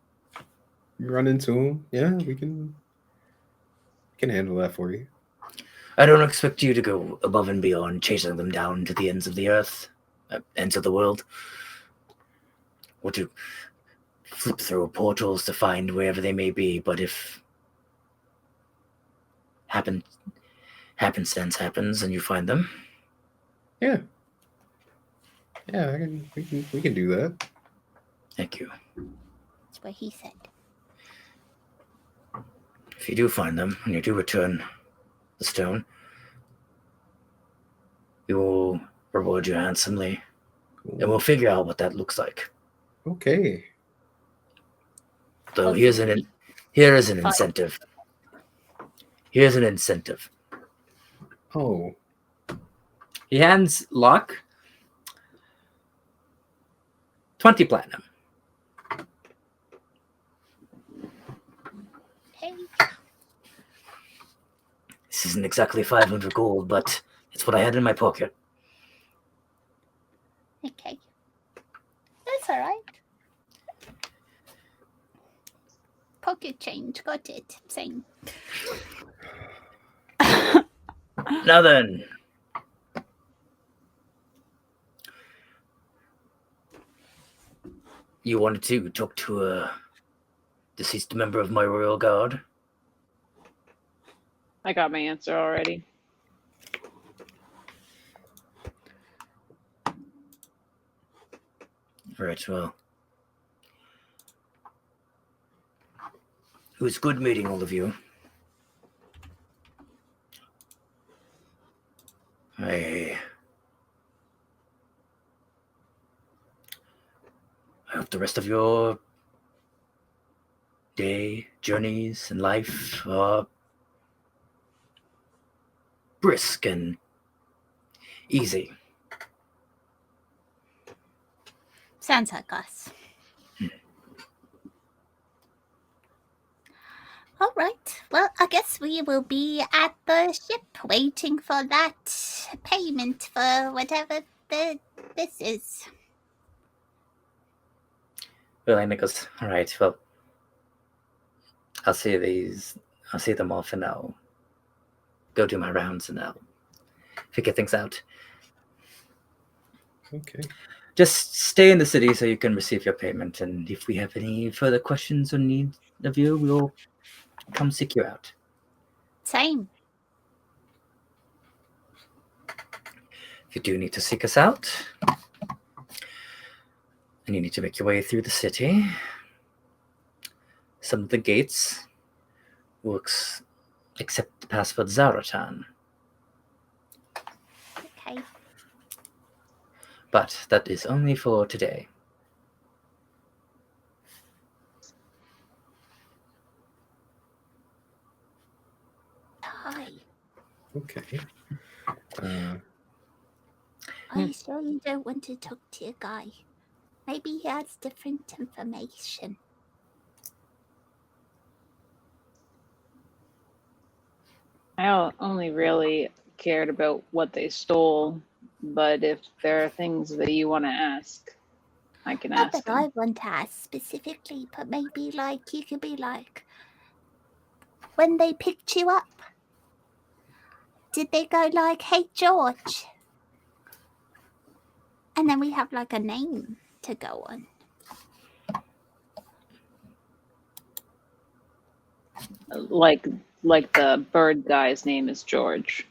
you run into him. Yeah, we can handle that for you. I don't expect you to go above and beyond chasing them down to the ends of the earth, ends of the world, or to flip through portals to find wherever they may be. But if happenstance happens and you find them, Yeah, we can do that. thank you. That's what he said. If you do find them and you do return the stone, we will reward you handsomely, and we'll figure out what that looks like. Okay. So here is an incentive. Here's an incentive. Oh. He hands Locke 20 platinum. Hey. This isn't exactly 500 gold, but it's what I had in my pocket. Okay. That's all right. Pocket change. Got it. Same. Now then. You wanted to talk to a deceased member of my royal guard? I got my answer already. Right, well. It was good meeting all of you. I hope the rest of your day, journeys, and life are brisk and easy. Sounds like us. All right. Well, I guess we will be at the ship waiting for that payment for whatever this is. Elena goes, all right, well, I'll see them off and I'll go do my rounds and I'll figure things out. Okay. Just stay in the city so you can receive your payment, and if we have any further questions or need of you, we'll come seek you out. Same. If you do need to seek us out, and you need to make your way through the city, some of the gates will accept the password Zaratan. Okay. But that is only for today. Hi. Okay. Are you sure you don't want to talk to a guy? Maybe he has different information. I only really cared about what they stole, but if there are things that you want to ask, I can Not ask that them. I want to ask specifically, but maybe like you could be like, when they picked you up, did they go like, "Hey George"? And then we have like a name to go on. Like the bird guy's name is George.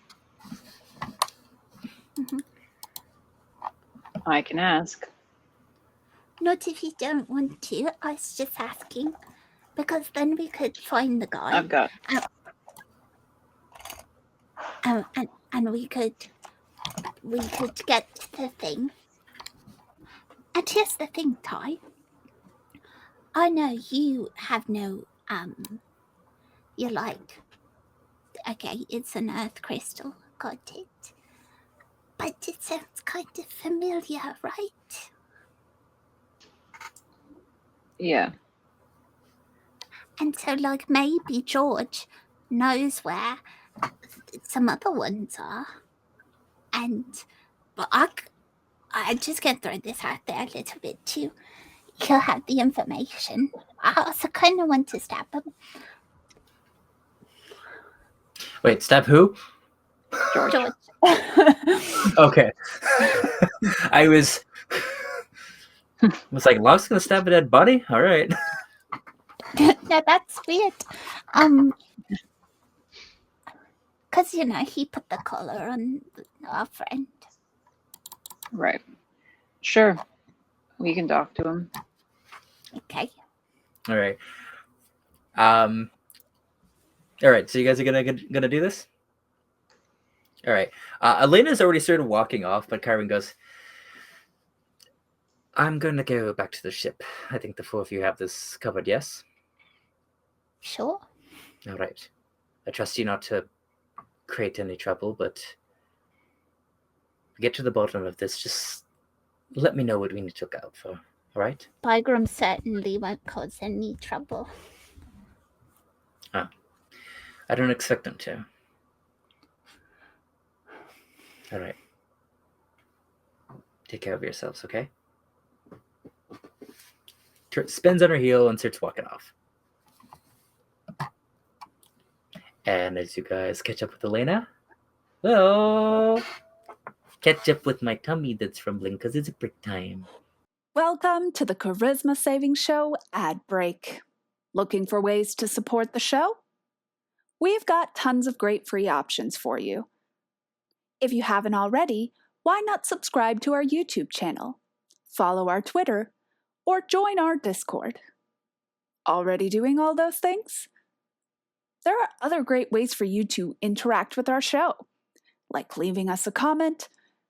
Mhm. I can ask. Not if you don't want to. I was just asking, because then we could find the guy. I've got. And we could we could get the thing. And here's the thing, Ty. I know you have no, you're like, okay, it's an earth crystal, got it. But it sounds kind of familiar, right? Yeah. And so, like, maybe George knows where some other ones are. But I just gonna throw this out there a little bit too. He'll have the information. I also kind of want to stab him. Wait, stab who? George. Okay. I was like, Locke's gonna stab a dead body? All right. No, that's weird. Because, you know, he put the collar on our friend. Right. Sure. We can talk to him. Okay. All right. All right. So you guys are gonna do this? All right. Elena's already started walking off, but Kyron goes, I'm gonna go back to the ship. I think the four of you have this covered, yes? Sure. All right. I trust you not to create any trouble, but get to the bottom of this. Just let me know what we need to look out for. All right? Bygram certainly won't cause any trouble. I don't expect them to. All right. Take care of yourselves, okay? Spins on her heel and starts walking off. And as you guys catch up with Elena, hello! Catch up with my tummy that's rumbling because it's break time. Welcome to the Charisma Saving Show ad break. Looking for ways to support the show? We've got tons of great free options for you. If you haven't already, why not subscribe to our YouTube channel, follow our Twitter, or join our Discord? Already doing all those things? There are other great ways for you to interact with our show, like leaving us a comment,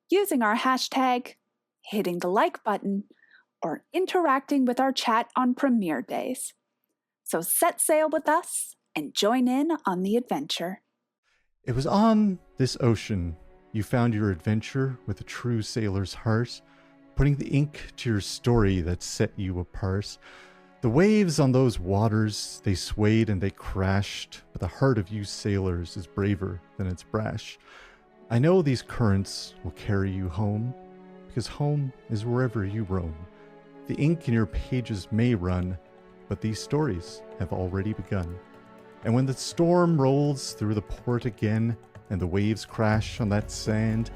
using our hashtag, hitting the like button, or interacting with our chat on premiere days. So set sail with us and join in on the adventure. It was on this ocean you found your adventure with a true sailor's heart, putting the ink to your story that set you apart. The waves on those waters, they swayed and they crashed, but the heart of you sailors is braver than its brash. I know these currents will carry you home, because home is wherever you roam. The ink in your pages may run, but these stories have already begun. And when the storm rolls through the port again, and the waves crash on that sand,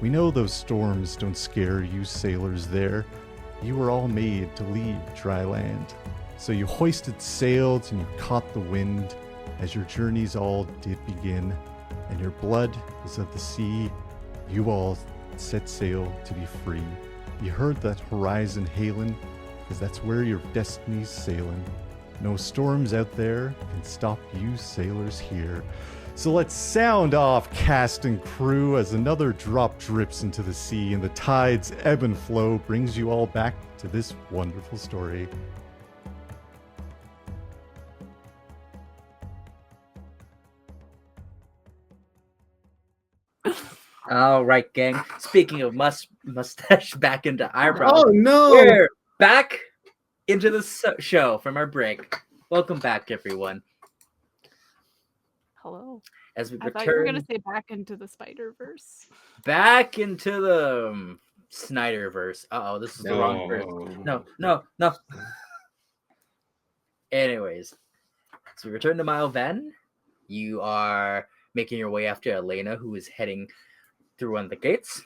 we know those storms don't scare you sailors there. You were all made to leave dry land. So you hoisted sails and you caught the wind, as your journeys all did begin, and your blood is of the sea. You all set sail to be free. You heard that horizon hailing, because that's where your destiny's sailing. No storms out there can stop you sailors here. So let's sound off, cast and crew, as another drop drips into the sea and the tide's ebb and flow brings you all back to this wonderful story. All right, gang. Speaking of mustache back into eyebrows. Oh no! We're back into the show from our break. Welcome back, everyone. Hello. As we I thought you were return going to say back into the Spider-Verse. back into the Snyderverse. Uh-oh, this is the wrong verse. No. Anyways, so we return to Mile Van. You are making your way after Elena, who is heading through one of the gates.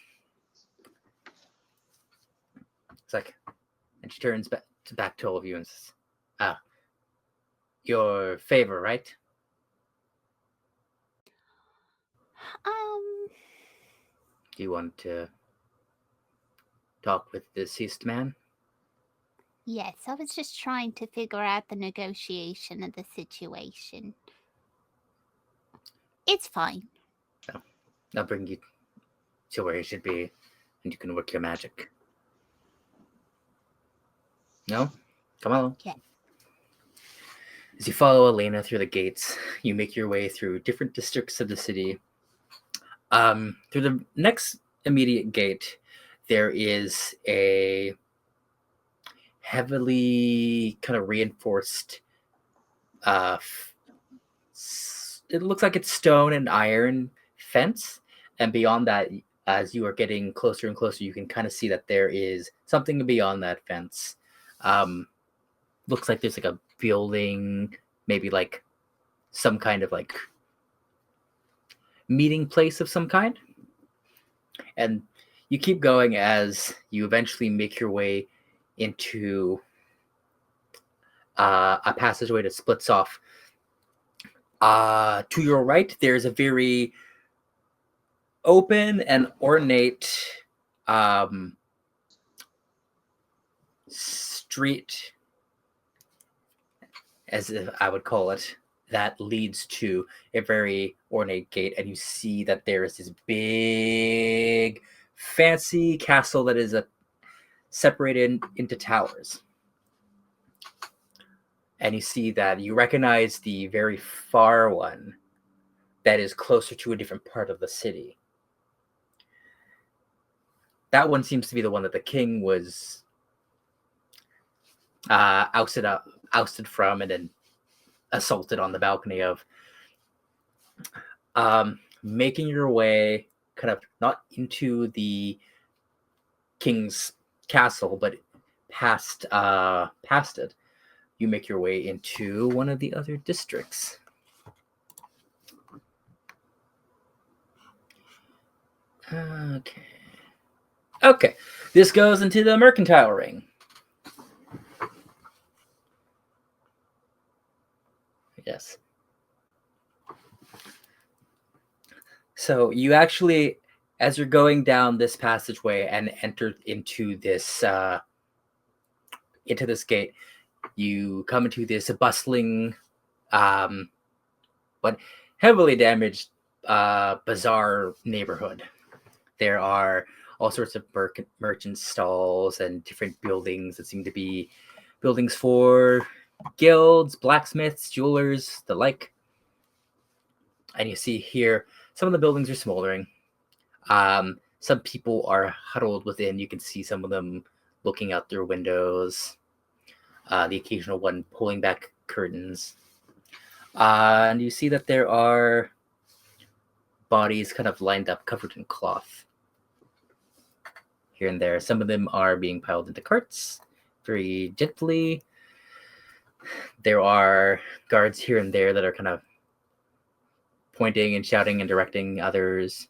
It's like, and she turns back to all of you and says, your favor, right? Do you want to talk with the deceased man? Yes, I was just trying to figure out the negotiation of the situation. It's fine. I'll bring you to where he should be, and you can work your magic. No? Come on. Yeah. As you follow Elena through the gates, you make your way through different districts of the city. Through the next immediate gate, there is a heavily kind of reinforced, it looks like it's stone and iron fence. And beyond that, as you are getting closer and closer, you can kind of see that there is something beyond that fence. Looks like there's like a building, maybe like some kind of like meeting place of some kind. And you keep going as you eventually make your way into a passageway that splits off. To your right, there's a very open and ornate street, as if I would call it, that leads to a very ornate gate, and you see that there is this big, fancy castle that is separated into towers. And you see that you recognize the very far one that is closer to a different part of the city. That one seems to be the one that the king was ousted from and then assaulted on the balcony of. Making your way kind of not into the king's castle, but past it, you make your way into one of the other districts. Okay. This goes into the mercantile ring. Yes. So you actually, as you're going down this passageway and enter into this gate, you come into this bustling, but heavily damaged, bizarre neighborhood. There are all sorts of merchant stalls and different buildings that seem to be buildings for guilds, blacksmiths, jewelers, the like. And you see here, some of the buildings are smoldering. Some people are huddled within. You can see some of them looking out their windows. The occasional one pulling back curtains. And you see that there are bodies kind of lined up, covered in cloth. Here and there. Some of them are being piled into carts very gently. There are guards here and there that are kind of pointing and shouting and directing others.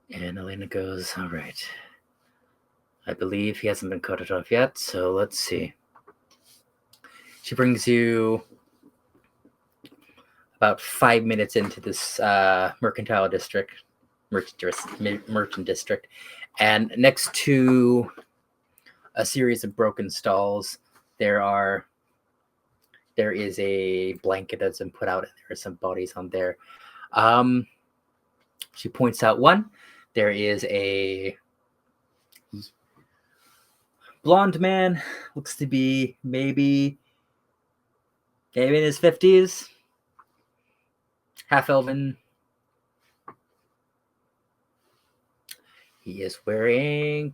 And Elena goes, all right. I believe he hasn't been cut off yet, so let's see. She brings you about 5 minutes into this mercantile district, merchant district, and next to a series of broken stalls, there is a blanket that's been put out, and there are some bodies on there. She points out one. There is a blonde man, looks to be maybe in his 50s, half elven. He is wearing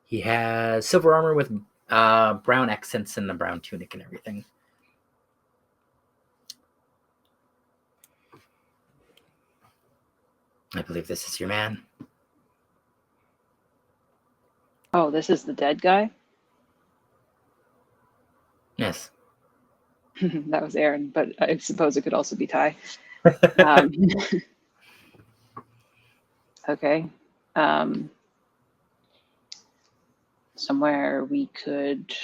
he has silver armor with brown accents and a brown tunic and everything. I believe this is your man. Oh, this is the dead guy? Yes. That was Erin, but I suppose it could also be Ty. Okay. Somewhere we could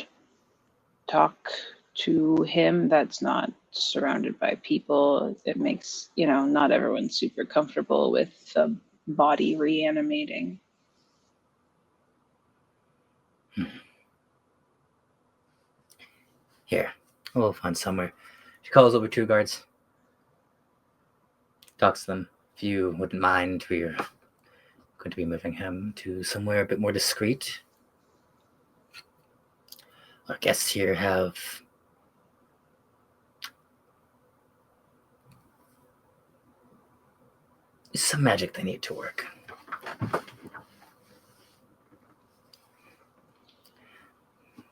talk to him that's not surrounded by people. It makes, not everyone's super comfortable with the body reanimating. Here, we'll find somewhere. She calls over two guards. Talks to them. If you wouldn't mind, we're going to be moving him to somewhere a bit more discreet. Our guests here have some magic they need to work.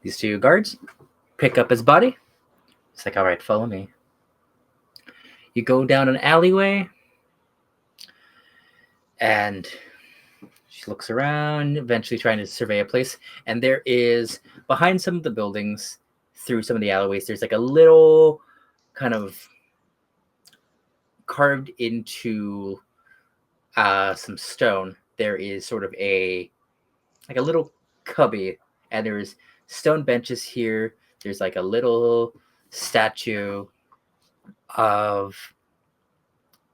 These two guards pick up his body. It's like, all right, follow me. You go down an alleyway, and she looks around, eventually trying to survey a place. And there is, behind some of the buildings, through some of the alleyways, there's like a little kind of carved into some stone. There is sort of a little cubby, and there's stone benches here. There's like a little statue of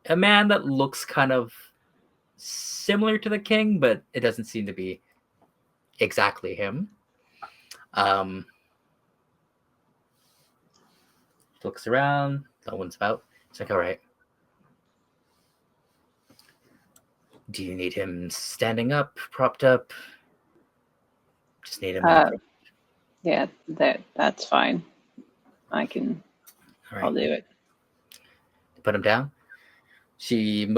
a man that looks kind of similar to the king, but it doesn't seem to be exactly him. Looks around, no one's about. It's like, all right. Do you need him standing up, propped up? Just need him. Yeah, that's fine. I can. All right. I'll do it. Put him down. She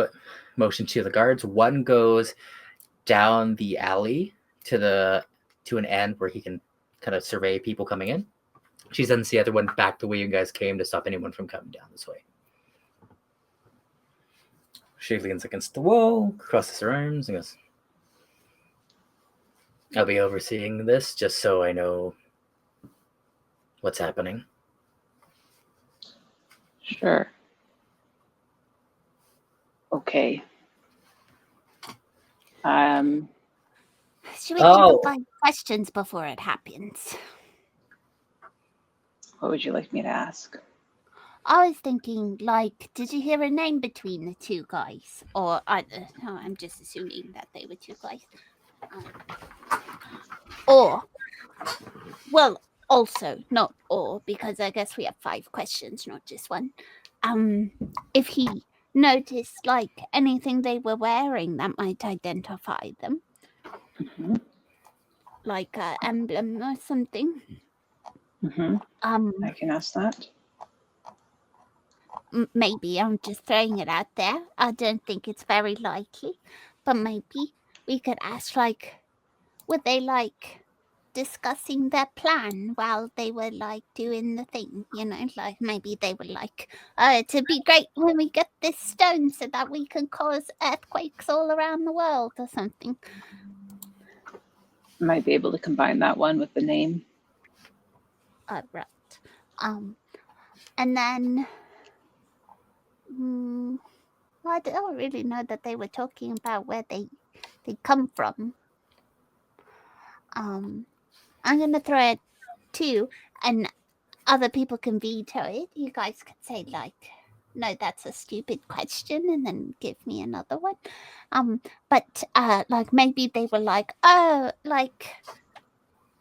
motioned to the guards. One goes down the alley to an end where he can kind of survey people coming in. She sends the other one back the way you guys came to stop anyone from coming down this way. She leans against the wall, crosses her arms, and goes, I'll be overseeing this just so I know what's happening. Sure. Okay. Should we do the 5 questions before it happens? What would you like me to ask? I was thinking, like, did you hear a name between the two guys? Or, I'm just assuming that they were two guys. Also, not or, because I guess we have 5 questions, not just one. If he noticed, like, anything they were wearing that might identify them. Mm-hmm. Like an emblem or something. Mm-hmm. I can ask that. Maybe I'm just throwing it out there. I don't think it's very likely, but maybe we could ask, like, were they like discussing their plan while they were like doing the thing? You know, like maybe they were like, it'd be great when we get this stone so that we can cause earthquakes all around the world or something. Might be able to combine that one with the name. Right. And then. I don't really know that they were talking about where they come from. I'm gonna throw it too, and other people can veto it. You guys could say like, no, that's a stupid question, and then give me another one. But like maybe they were like, oh, like,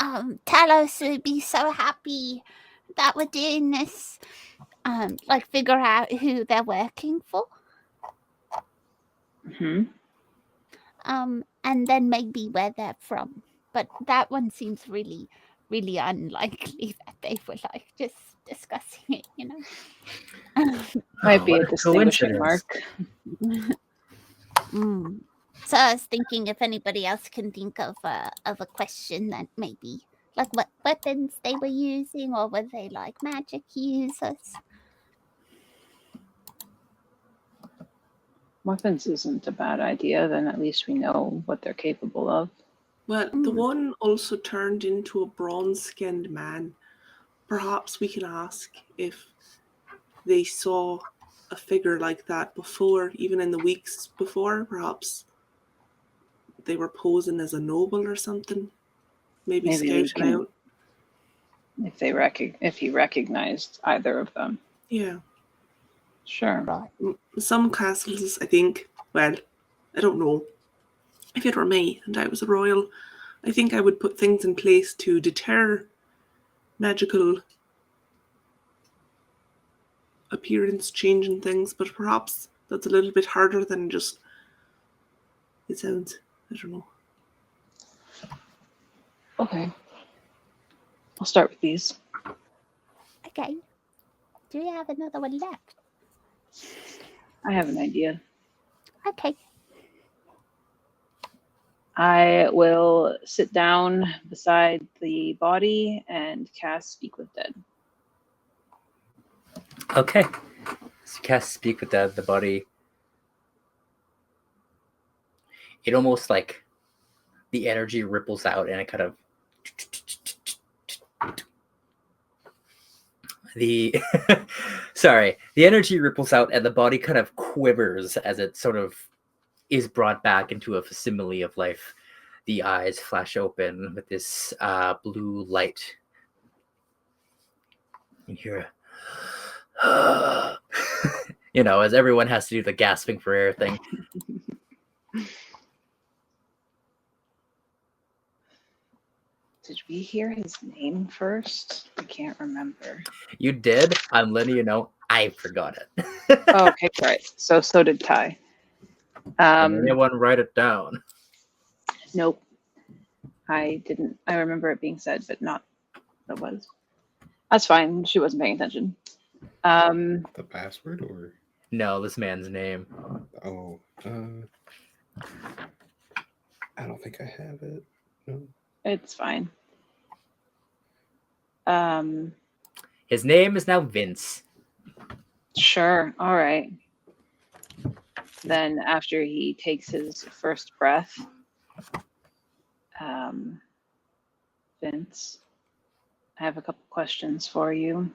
Talos would be so happy that we're doing this. Like figure out who they're working for. Mm-hmm. And then maybe where they're from. But that one seems really, really unlikely that they were like just discussing it, you know. Might be a distinguishing mark. So I was thinking if anybody else can think of a question that maybe like what weapons they were using, or were they like magic users? Weapons isn't a bad idea, then at least we know what they're capable of. Well, the one also turned into a bronze-skinned man. Perhaps we can ask if they saw a figure like that before, even in the weeks before. Perhaps they were posing as a noble or something. Maybe scouting out. If he recognized either of them. Yeah. Sure. Some castles, I think, well, I don't know. If it were me and I was a royal, I think I would put things in place to deter magical appearance changing things, but perhaps that's a little bit harder than just it sounds. I don't know. Okay. I'll start with these. Okay. Do we have another one left? I have an idea. Okay. I will sit down beside the body and cast Speak with Dead. Okay. So you cast Speak with the body. It almost like the energy ripples out and it kind of the energy ripples out and the body kind of quivers as it sort of is brought back into a facsimile of life. The eyes flash open with this blue light. You hear as everyone has to do the gasping for air thing. Did we hear his name first? I can't remember. You did. I'm letting you know. I forgot it. Oh, okay, right. So did Ty. Can anyone write it down? Nope. I didn't. I remember it being said, but not that was. That's fine. She wasn't paying attention. The password or? No, this man's name. Oh, I don't think I have it. No. It's fine. His name is now Vince. Sure. All right. Then after he takes his first breath, Vince, I have a couple questions for you.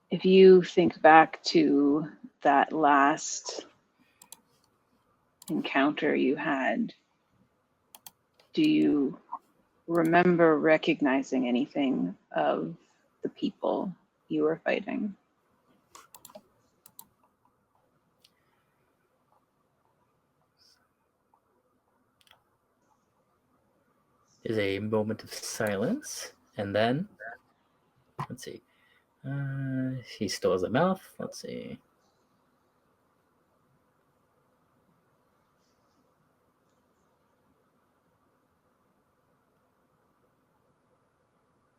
If you think back to that last encounter you had, do you remember recognizing anything of the people you were fighting? There's a moment of silence, and then, let's see. He still has a mouth. Let's see.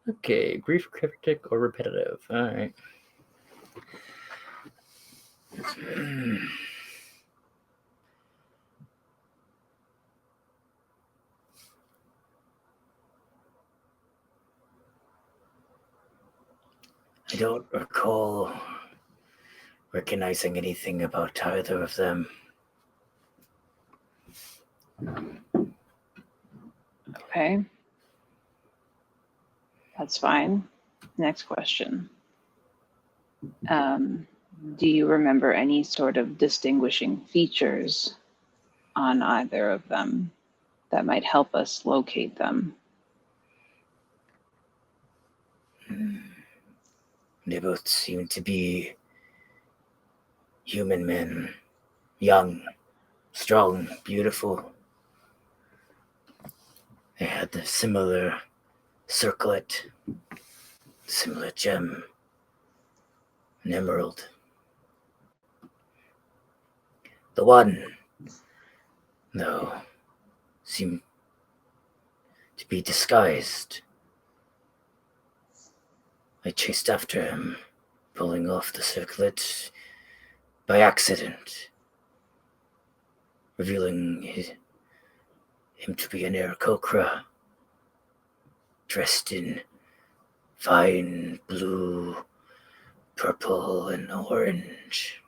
Okay, brief, cryptic, or repetitive. All right. I don't recall recognizing anything about either of them. Okay. That's fine. Next question. Do you remember any sort of distinguishing features on either of them that might help us locate them? They both seem to be human men, young, strong, beautiful. They had the similar circlet, similar gem, an emerald. The one, though, seemed to be disguised. I chased after him, pulling off the circlet by accident, revealing him to be an Aarakocra, dressed in fine blue, purple, and orange.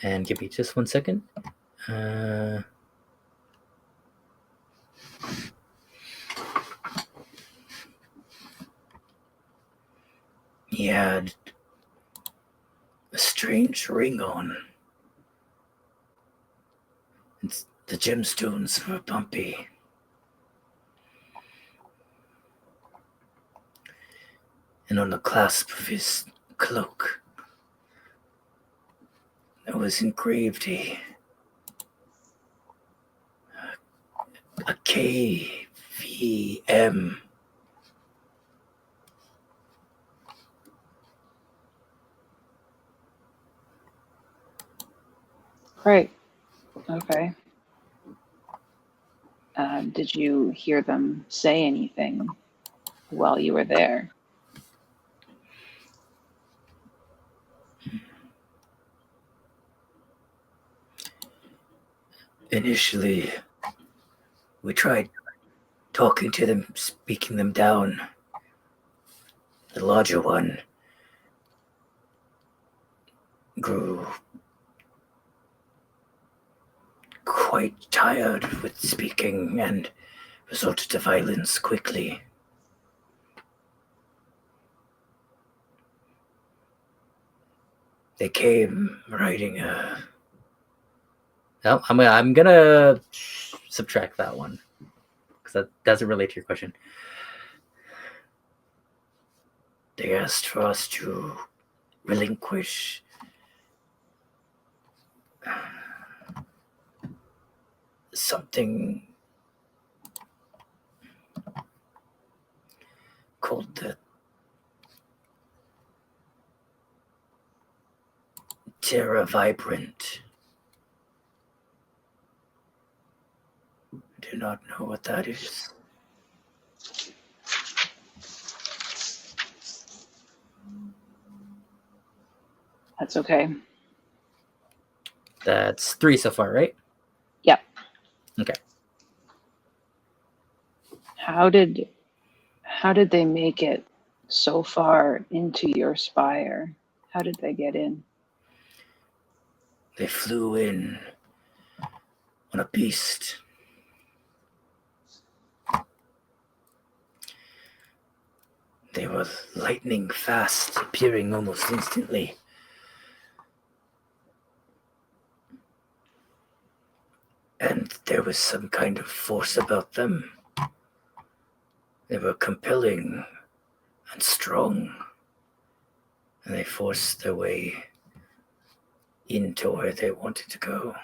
And give me just 1 second. He had a strange ring on. The gemstones were bumpy. And on the clasp of his cloak was engraved a KVM. Right. Okay. Did you hear them say anything while you were there? Initially, we tried talking to them, speaking them down. The larger one grew quite tired with speaking and resorted to violence quickly. They came riding a... No, I'm gonna subtract that one because that doesn't relate to your question. They asked for us to relinquish something called the Terra Vibrant. I do not know what that is. That's okay. That's 3 so far, right? Yep. Okay. How did they make it so far into your spire? How did they get in? They flew in on a beast. They were lightning fast, appearing almost instantly. And there was some kind of force about them. They were compelling and strong. And they forced their way into where they wanted to go.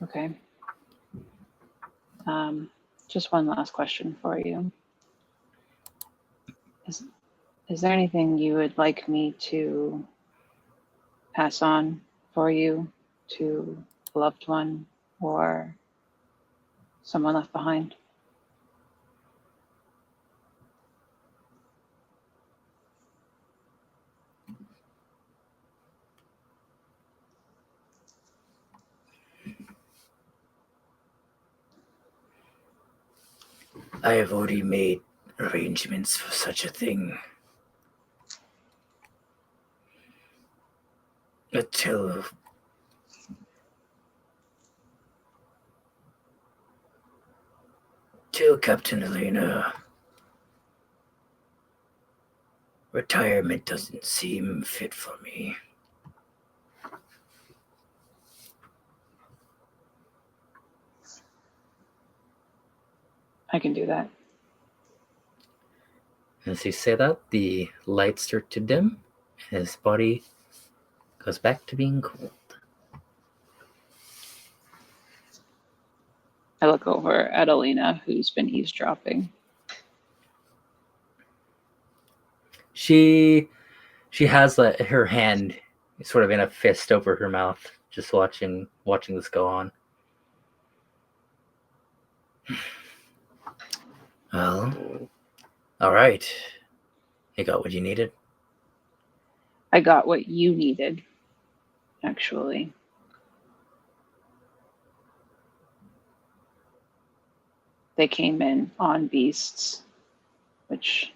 Okay. Just one last question for you. Is there anything you would like me to pass on for you to a loved one or someone left behind? I have already made arrangements for such a thing. Until Captain Elena, retirement doesn't seem fit for me. I can do that. As you say that, the lights start to dim, and his body goes back to being cold. I look over at Alina, who's been eavesdropping. She has her hand sort of in a fist over her mouth, just watching this go on. Well, all right. You got what you needed? I got what you needed, actually. They came in on beasts, which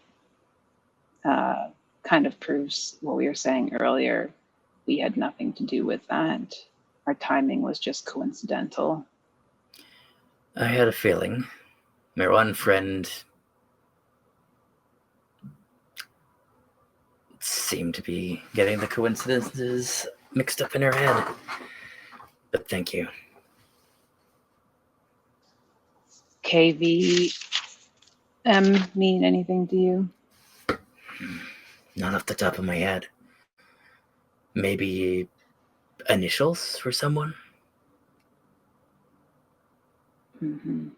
kind of proves what we were saying earlier. We had nothing to do with that. Our timing was just coincidental. I had a feeling. My one friend seemed to be getting the coincidences mixed up in her head. But thank you. KVM mean anything to you? Not off the top of my head. Maybe initials for someone? Mm-hmm.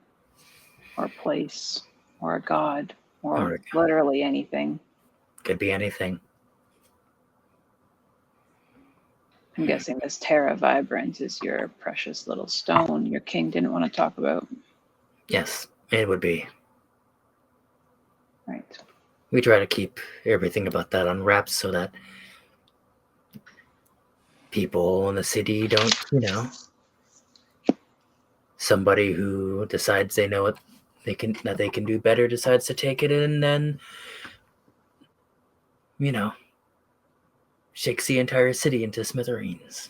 Or a place, or a god, or Or a god. literally anything. Could be anything. I'm guessing this Terra Vibrant is your precious little stone your king didn't want to talk about. Yes, it would be. Right. We try to keep everything about that on wraps so that people in the city don't, somebody who decides they know what they can do better decides to take it in and shakes the entire city into smithereens.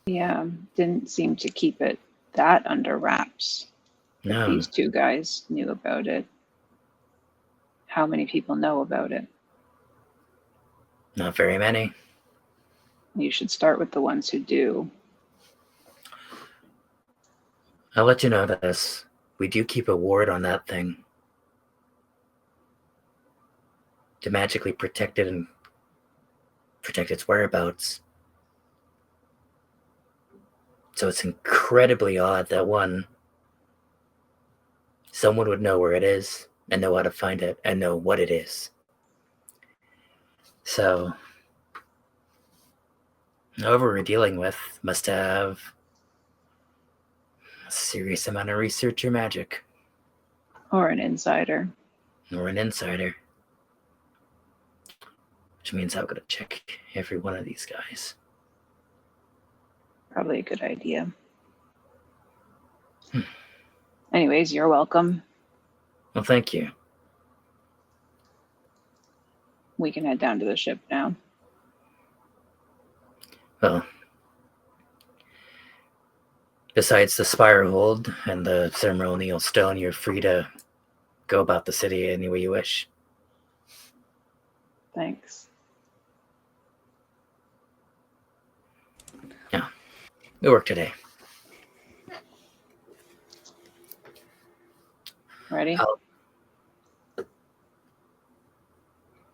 Yeah, didn't seem to keep it that under wraps. No. These two guys knew about it. How many people know about it? Not very many. You should start with the ones who do. I'll let you know this. We do keep a ward on that thing to magically protect it and protect its whereabouts. So it's incredibly odd that someone would know where it is and know how to find it and know what it is. So whoever we're dealing with must have a serious amount of research or magic. Or an insider. Or an insider. Which means I've got to check every one of these guys. Probably a good idea. Anyways, you're welcome. Well, thank you. We can head down to the ship now. Well, besides the spire hold and the ceremonial stone, you're free to go about the city any way you wish. Thanks. Yeah, we work today. Ready?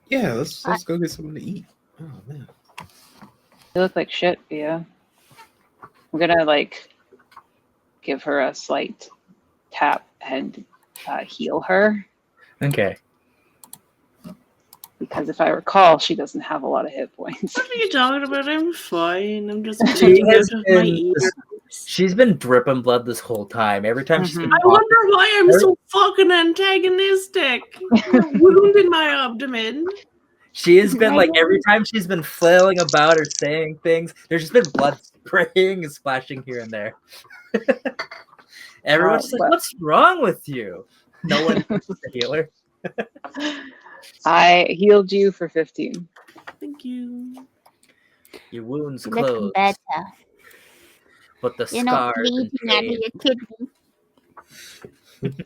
Yeah, let's go get something to eat. Oh man. You look like shit, Bia. I'm gonna give her a slight tap and heal her. Okay. Because if I recall, she doesn't have a lot of hit points. What are you talking about? I'm fine. I'm just bleeding out of my ears. She's been dripping blood this whole time. Every time she's been I wonder why I'm so fucking antagonistic. A wound in my abdomen. She has been every time she's been flailing about or saying things, there's just been blood spraying and splashing here and there. Everyone's like, what's wrong with you? No one wants to heal her. I healed you for 15. Thank you. Your wounds Looking closed. better. But the You're not scars and bleeding out of pain. your kidney.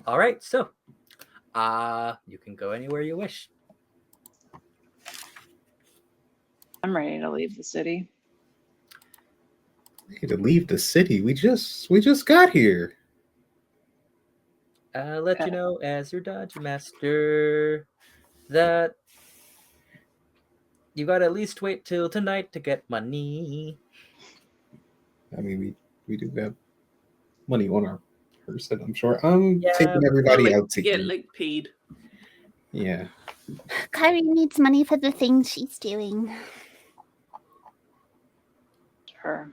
All right, so you can go anywhere you wish. I'm ready to leave the city. We need to leave the city. We just got here. I'll let you know as your dungeon master that you gotta at least wait till tonight to get money. I mean, we do have money on our person, I'm sure. I'm taking everybody out to eat. Paid. Yeah. Kyrie needs money for the things she's doing. Sure.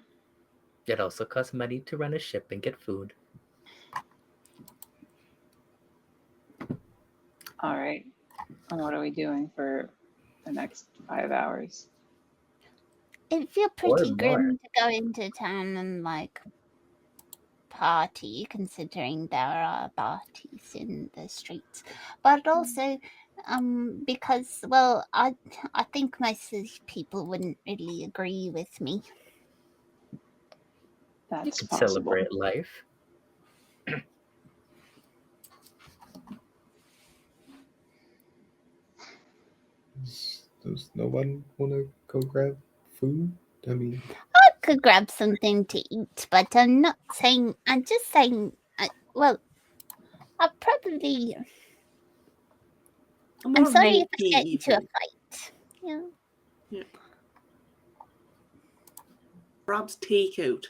It also costs money to run a ship and get food. All right. And what are we doing for the next 5 hours? It'd feel pretty Or grim more. to go into town and party, considering there are parties in the streets. But also, because I think most of these people wouldn't really agree with me. That's You could possible. celebrate life. Does no one want to go grab food? I mean, I could grab something to eat, but I'm just saying, I'll probably... I'm sorry if I get into a fight. Yeah. Rob's takeout.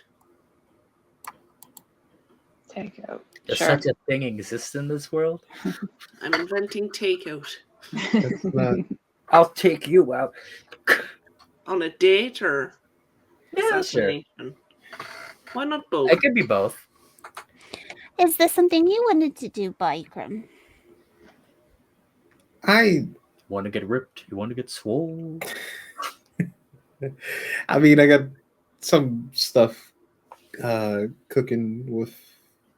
Takeout. Does Sure. such a thing exist in this world? I'm inventing takeout. That's not. I'll take you out. On a date or Yeah, sure. assassination? Why not both? It could be both. Is this something you wanted to do, Bikram? I Want to get ripped? You want to get swole? I mean, I got some stuff cooking with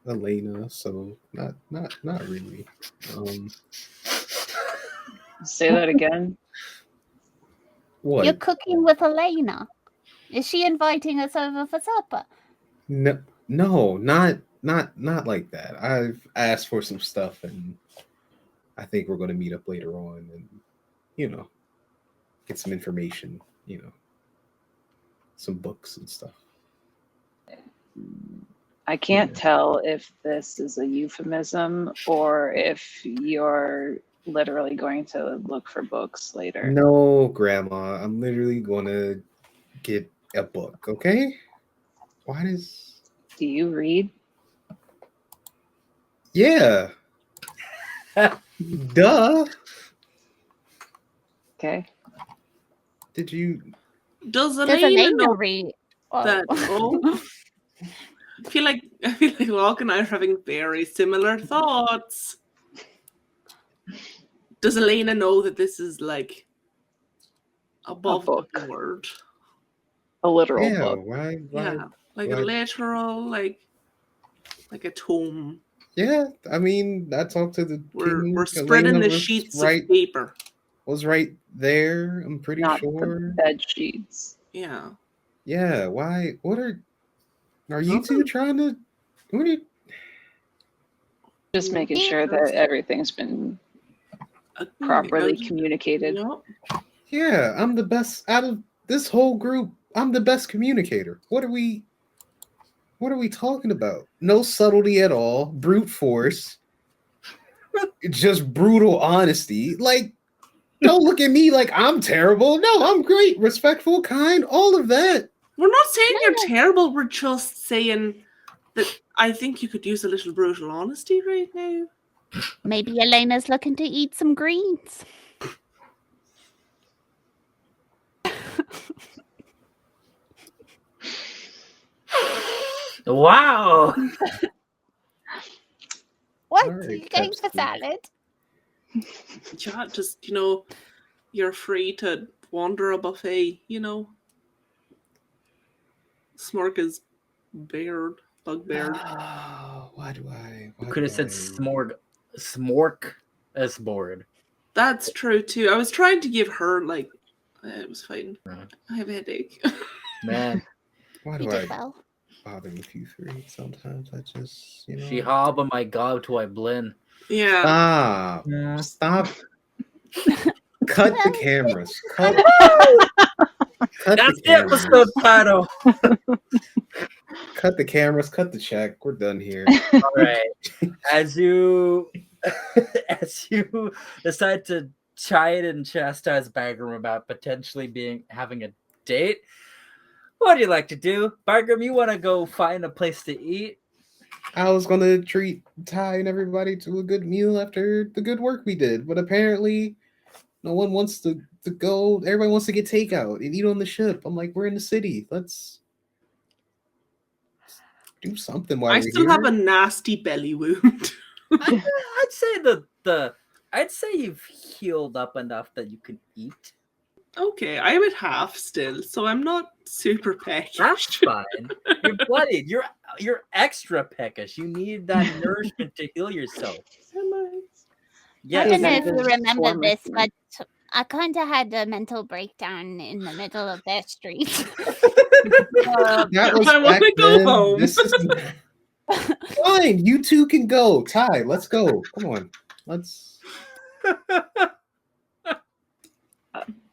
Elena, so not really. Say that again. What? You're cooking with Elena. Is she inviting us over for supper? No, not like that. I've asked for some stuff, and I think we're going to meet up later on, and get some information. Some books and stuff. I can't tell if this is a euphemism or if you're literally going to look for books later. No, Grandma, I'm literally going to get a book. Okay? Why does? Do you read? Yeah. Duh. Okay. Did you? Does Does Elena Elena know read? that? Oh, I feel like Locke and I are having very similar thoughts. Does Elena know that this is like above book. the board? A literal Yeah. book. Why? Yeah, like why- a literal, like a tome. Yeah. I mean, I talked to the We're king. spreading Elena the was sheets right. of paper. Was right there. I'm pretty Not sure. the bed sheets. Yeah. Yeah. Why? What are you two trying to? What are you? Just making sure that everything's been properly communicated. Yep. Yeah, I'm the best out of this whole group. I'm the best communicator. What are we talking about? No subtlety at all. Brute force. Just brutal honesty. Like, don't look at me like I'm terrible. No, I'm great, respectful, kind, all of that. We're not saying you're terrible. We're just saying that I think you could use a little brutal honesty right now. Maybe Elena's looking to eat some greens. Wow. What? All Are right, you going for Pepsi. salad? Yeah, just you're free to wander a buffet. Smork is bugbeared. Oh, why do I? Could have said smork as bored. That's true too. I was trying to give her it was fine. I have a headache. Man, Why You do did I well. bother with you three? Sometimes I just, she hob on my gob to I blin. Yeah. Stop. Yeah. Stop. Cut the cameras. Cut That's the the cameras. episode title. Cut the cameras. Cut the check. We're done here. All right. As you decide to chide and chastise Bagram about potentially having a date, what do you like to do? Bagram, you want to go find a place to eat? I was gonna treat Ty and everybody to a good meal after the good work we did, but apparently no one wants to go. Everybody wants to get takeout and eat on the ship. I'm like, we're in the city. Let's do something while I we're still here. have a nasty belly wound. I'd say you've healed up enough that you can eat. Okay, I'm at half still, so I'm not super peckish. That's fine. You're bloodied. You're extra peckish. You need that nourishment to heal yourself. I don't know if Yes. you remember Former this, human. but I kind of had a mental breakdown in the middle of their street. That was I wanna back go then. home. This is fine. You two can go. Ty, let's go. Come on.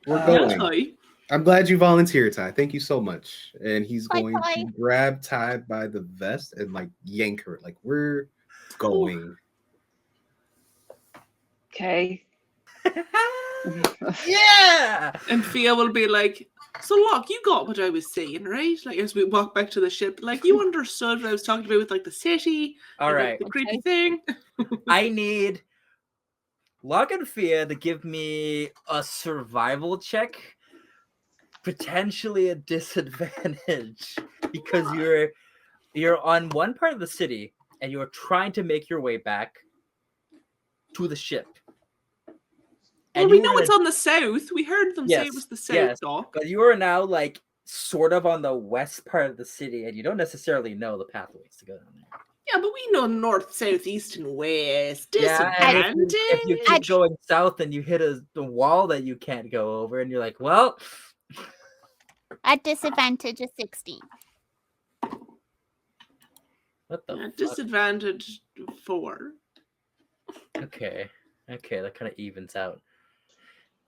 We're going. Hi. I'm glad you volunteered, Ty. Thank you so much. And he's Bye, going Ty. to grab Ty by the vest and yank her. We're going. Okay. Yeah. And Fia will be like, so look, you got what I was saying, right? Like as we walk back to the ship, like you understood what I was talking about with like the city, All and, right. like, the creepy Okay. thing. I need Locke and Fia to give me a survival check, potentially a disadvantage, because you're on one part of the city and you're trying to make your way back to the ship. Well, And we you know were it's on the south. We heard them say it was the south, yes, Doc. but you are now like sort of on the west part of the city, and you don't necessarily know the pathways to go down there. Yeah, but we know north, south, east, and west. Yeah, and if you keep Disadvantage. going south and you hit the wall that you can't go over, and you're like, well, At disadvantage of 16. what the Yeah, fuck? disadvantage 4. Okay, that kind of evens out.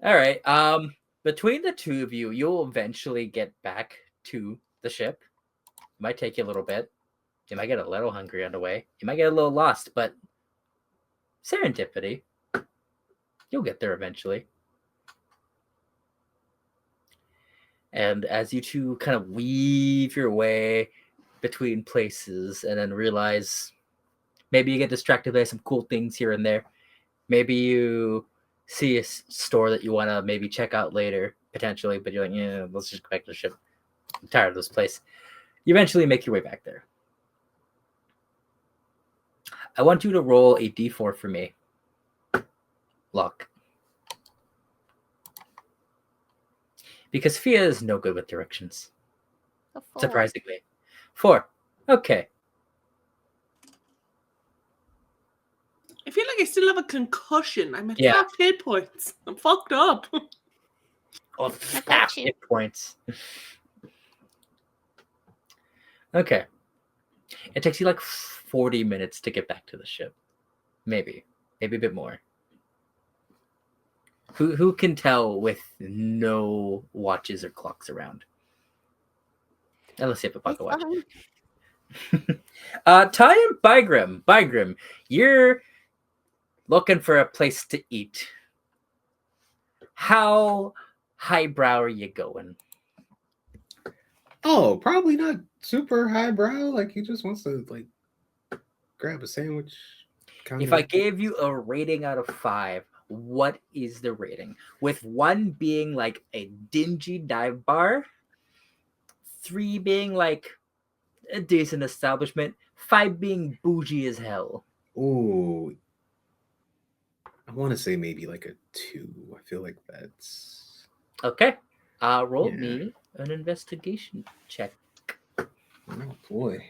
All right, between the two of you, you'll eventually get back to the ship. It might take you a little bit. You might get a little hungry on the way. You might get a little lost, but serendipity. You'll get there eventually. And as you two kind of weave your way between places and then realize maybe you get distracted by some cool things here and there. Maybe you see a store that you want to maybe check out later, potentially, but you're like, yeah, let's just go back to the ship. I'm tired of this place. You eventually make your way back there. I want you to roll a d4 for me. Luck. Because Fia is no good with directions. A 4. Surprisingly. 4. Okay. I feel like I still have a concussion. I'm at Yeah. half hit points. I'm fucked up. Oh, I got half you. hit points. Okay. It takes you like 40 minutes to get back to the ship. Maybe a bit more. Who can tell with no watches or clocks around? Unless you have a pocket watch. Ty and Bygrim, you're looking for a place to eat. How highbrow are you going? Oh, probably not super highbrow. Like he just wants to like grab a sandwich. If I gave you a rating out of 5, what is the rating? With 1 being like a dingy dive bar, 3 being like a decent establishment, 5 being bougie as hell. Ooh, I want to say maybe like a 2. I feel like that's Okay. Roll Yeah. me an investigation check. oh boy.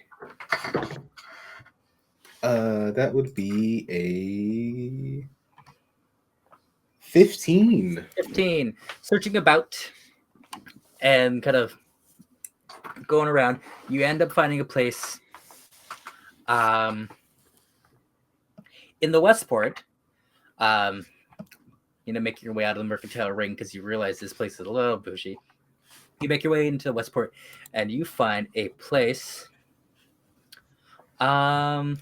That would be a 15. 15. Searching about and kind of going around, you end up finding a place in the Westport. Making your way out of the Mercantile Ring because you realize this place is a little bougie. You make your way into Westport and you find a place. Roll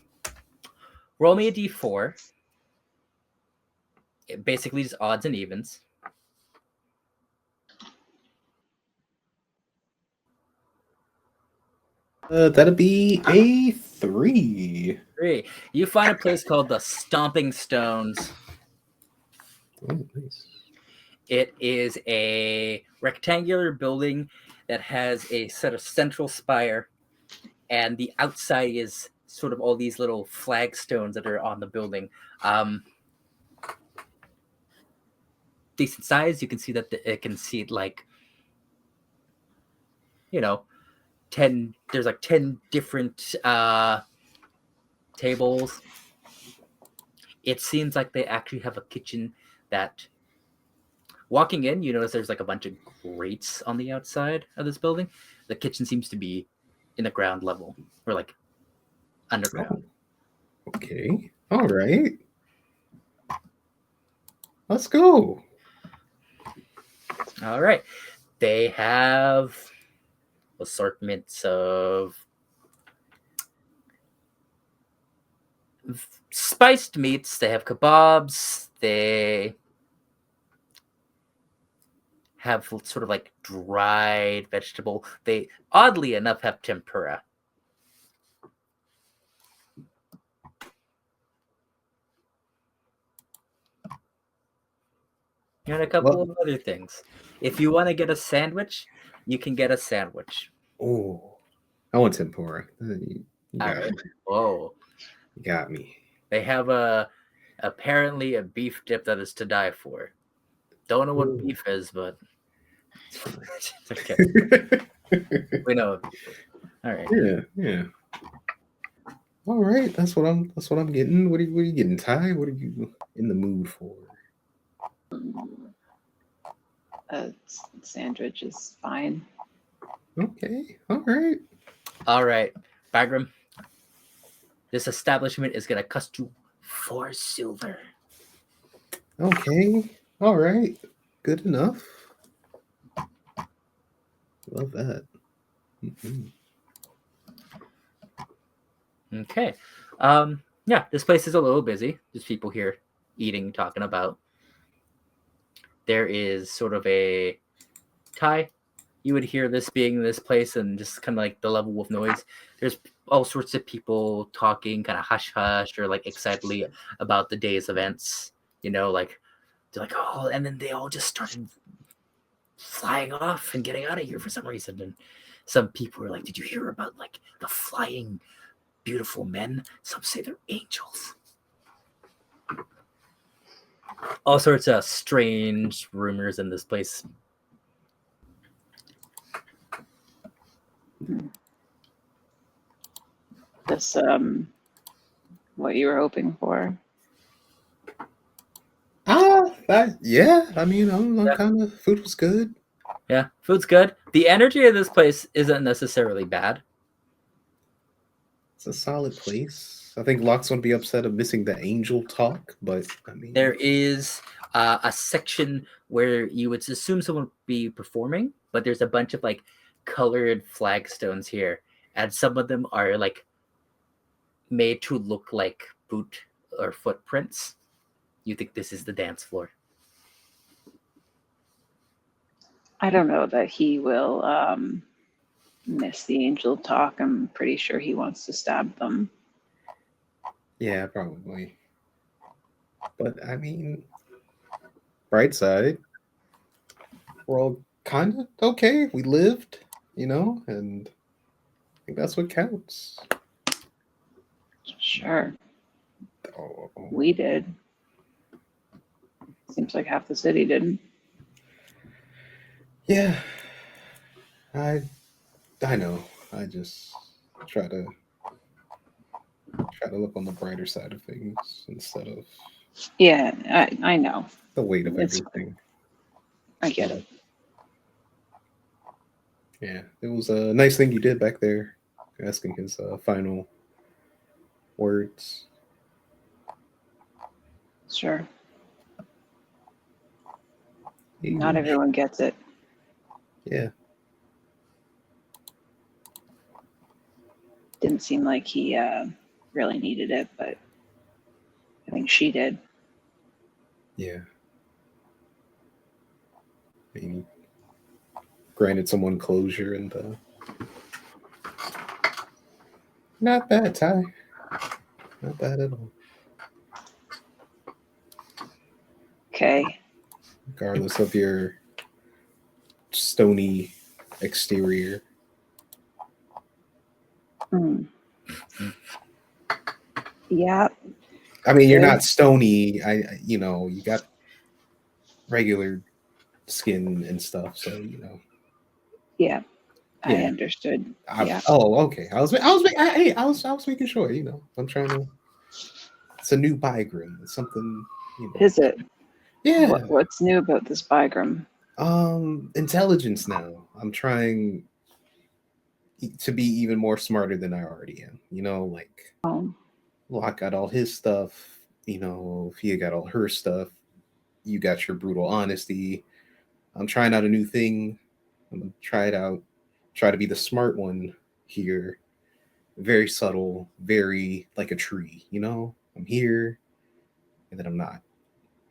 me a d4. Basically just odds and evens. That'd be a 3. 3. You find a place called the Stomping Stones. Oh, nice. It is a rectangular building that has a sort of central spire, and the outside is sort of all these little flagstones that are on the building. Decent size. You can see that it can seat like, 10. There's like 10 different tables. It seems like they actually have a kitchen that. Walking in, you notice there's like a bunch of grates on the outside of this building. The kitchen seems to be in the ground level or like underground. Oh, okay. All right. Let's go. All right. They have assortments of spiced meats. They have kebabs. They have sort of like dried vegetable. They oddly enough have tempura. And a couple of other things. If you want to get a sandwich, you can get a sandwich. Oh, I want tempura. You All got right. me. Whoa. You got me. They have apparently a beef dip that is to die for. Don't know what beef is, but okay. We know. All right. Yeah. All right, that's what I'm getting. What are you getting, Ty? What are you in the mood for? A sandwich is fine. Okay. All right. All right, Bagram. This establishment is gonna cost you 4 silver. Okay. All right. Good enough. Love that. Mm-hmm. Okay. Yeah, this place is a little busy. There's people here eating, talking about. There is sort of a Ty. You would hear this being in this place and just kind of like the level of noise. There's all sorts of people talking kind of hush hush or like excitedly about the day's events. You know, like they're like, oh, and then they all just started flying off and getting out of here for some reason. And some people were like, did you hear about like the flying beautiful men? Some say they're angels. All sorts of strange rumors in this place. This what you were hoping for. Yeah. I mean, I'm kind of food was good. Yeah, food's good. The energy of this place isn't necessarily bad. It's a solid place. I think Locke's gonna be upset of missing the angel talk, but I mean, There is a section where you would assume someone would be performing, but there's a bunch of like colored flagstones here, and some of them are like made to look like boot or footprints. You think this is the dance floor? I don't know that he will miss the angel talk. I'm pretty sure he wants to stab them. yeah, probably. But I mean, bright side, we're all kind of okay. We lived, and I think that's what counts. Sure. Oh. We did. Seems like half the city didn't. Yeah, I know. I just try to look on the brighter side of things instead of I know. the weight of It's- everything. I get it. Yeah, it was a nice thing you did back there, asking his final words. Sure. Not everyone gets it. Yeah. Didn't seem like he really needed it, but I think she did. Yeah. I mean, granted someone closure and not bad, Ty. Not bad at all. Okay. Regardless of your stony exterior. Yeah. I mean, you're not stony. You got regular skin and stuff, so Yeah. I understood. Yeah. Oh, okay. I was making sure. I'm trying to. It's a new Bygram. It's something. Is it? Yeah. What's new about this Bygram? Intelligence now. I'm trying to be even more smarter than I already am. Like Locke got all his stuff. Fia got all her stuff. You got your brutal honesty. I'm trying out a new thing. I'm gonna try it out. Try to be the smart one here. Very subtle, very like a tree. I'm here, and then I'm not.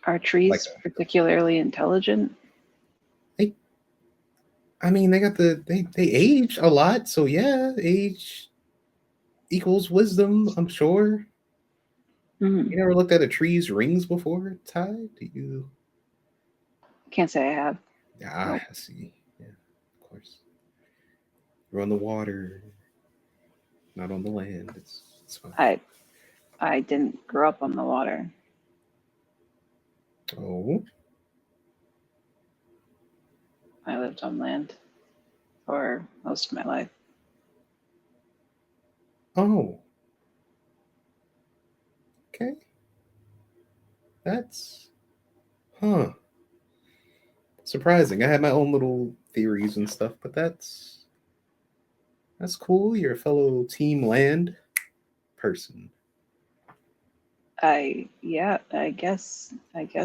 Are trees particularly intelligent? I mean, they got they age a lot, so yeah, age equals wisdom, I'm sure. Mhm. You never looked at a tree's rings before, Ty? Do you? Can't say I have. Ah, Nope. I see. Yeah, of course. You're on the water, not on the land. It's fine. I didn't grow up on the water. Oh, I lived on land for most of my life. oh, okay. That's surprising. I had my own little theories and stuff, but that's cool. You're a fellow Team Land person. I guess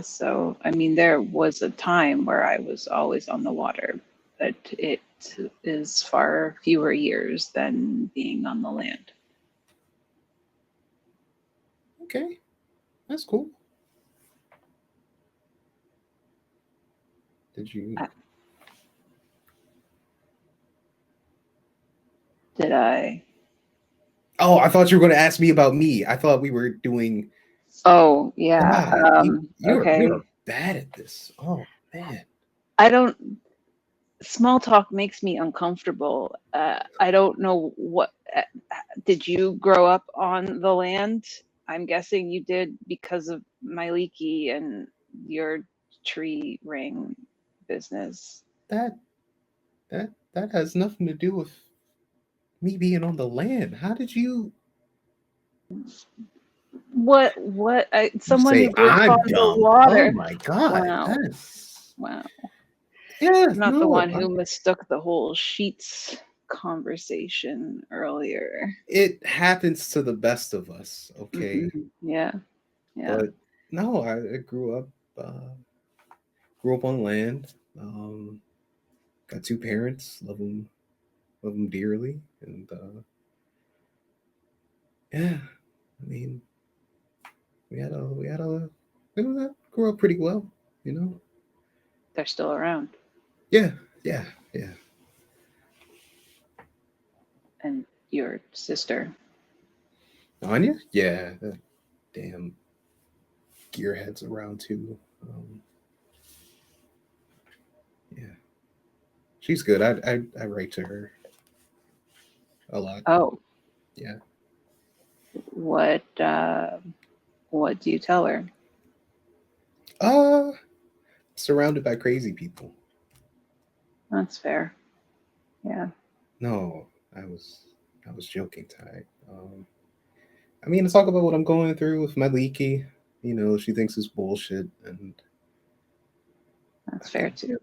so. I mean, there was a time where I was always on the water, but it is far fewer years than being on the land. Okay, that's cool. Did you? Did I? Oh, I thought you were going to ask me about me. I thought we were doing. Oh, yeah. God, Okay. you're bad at this. Oh man. I don't. Small talk makes me uncomfortable. I don't know what. Did you grow up on the land? I'm guessing you did because of my leaky and your tree ring business. That has nothing to do with me being on the land. How did you What? Someone say who grew up I'm on the dumb? Oh water. my god. Wow. That is Wow. yeah, I'm not the no. one who mistook the whole sheets conversation earlier. It happens to the best of us, okay? Yeah. Yeah. But no, I grew up on land. Got two parents, love them dearly, and yeah, I mean, we grew up pretty well, you know. They're still around. Yeah. And your sister. Anya, yeah, that damn gearhead's around too. Yeah, she's good. I write to her a lot. Oh. Yeah. What do you tell her? Surrounded by crazy people. That's fair. Yeah. No, I was joking, Ty. I mean, to talk about what I'm going through with my leaky. You know, she thinks it's bullshit, and that's fair too.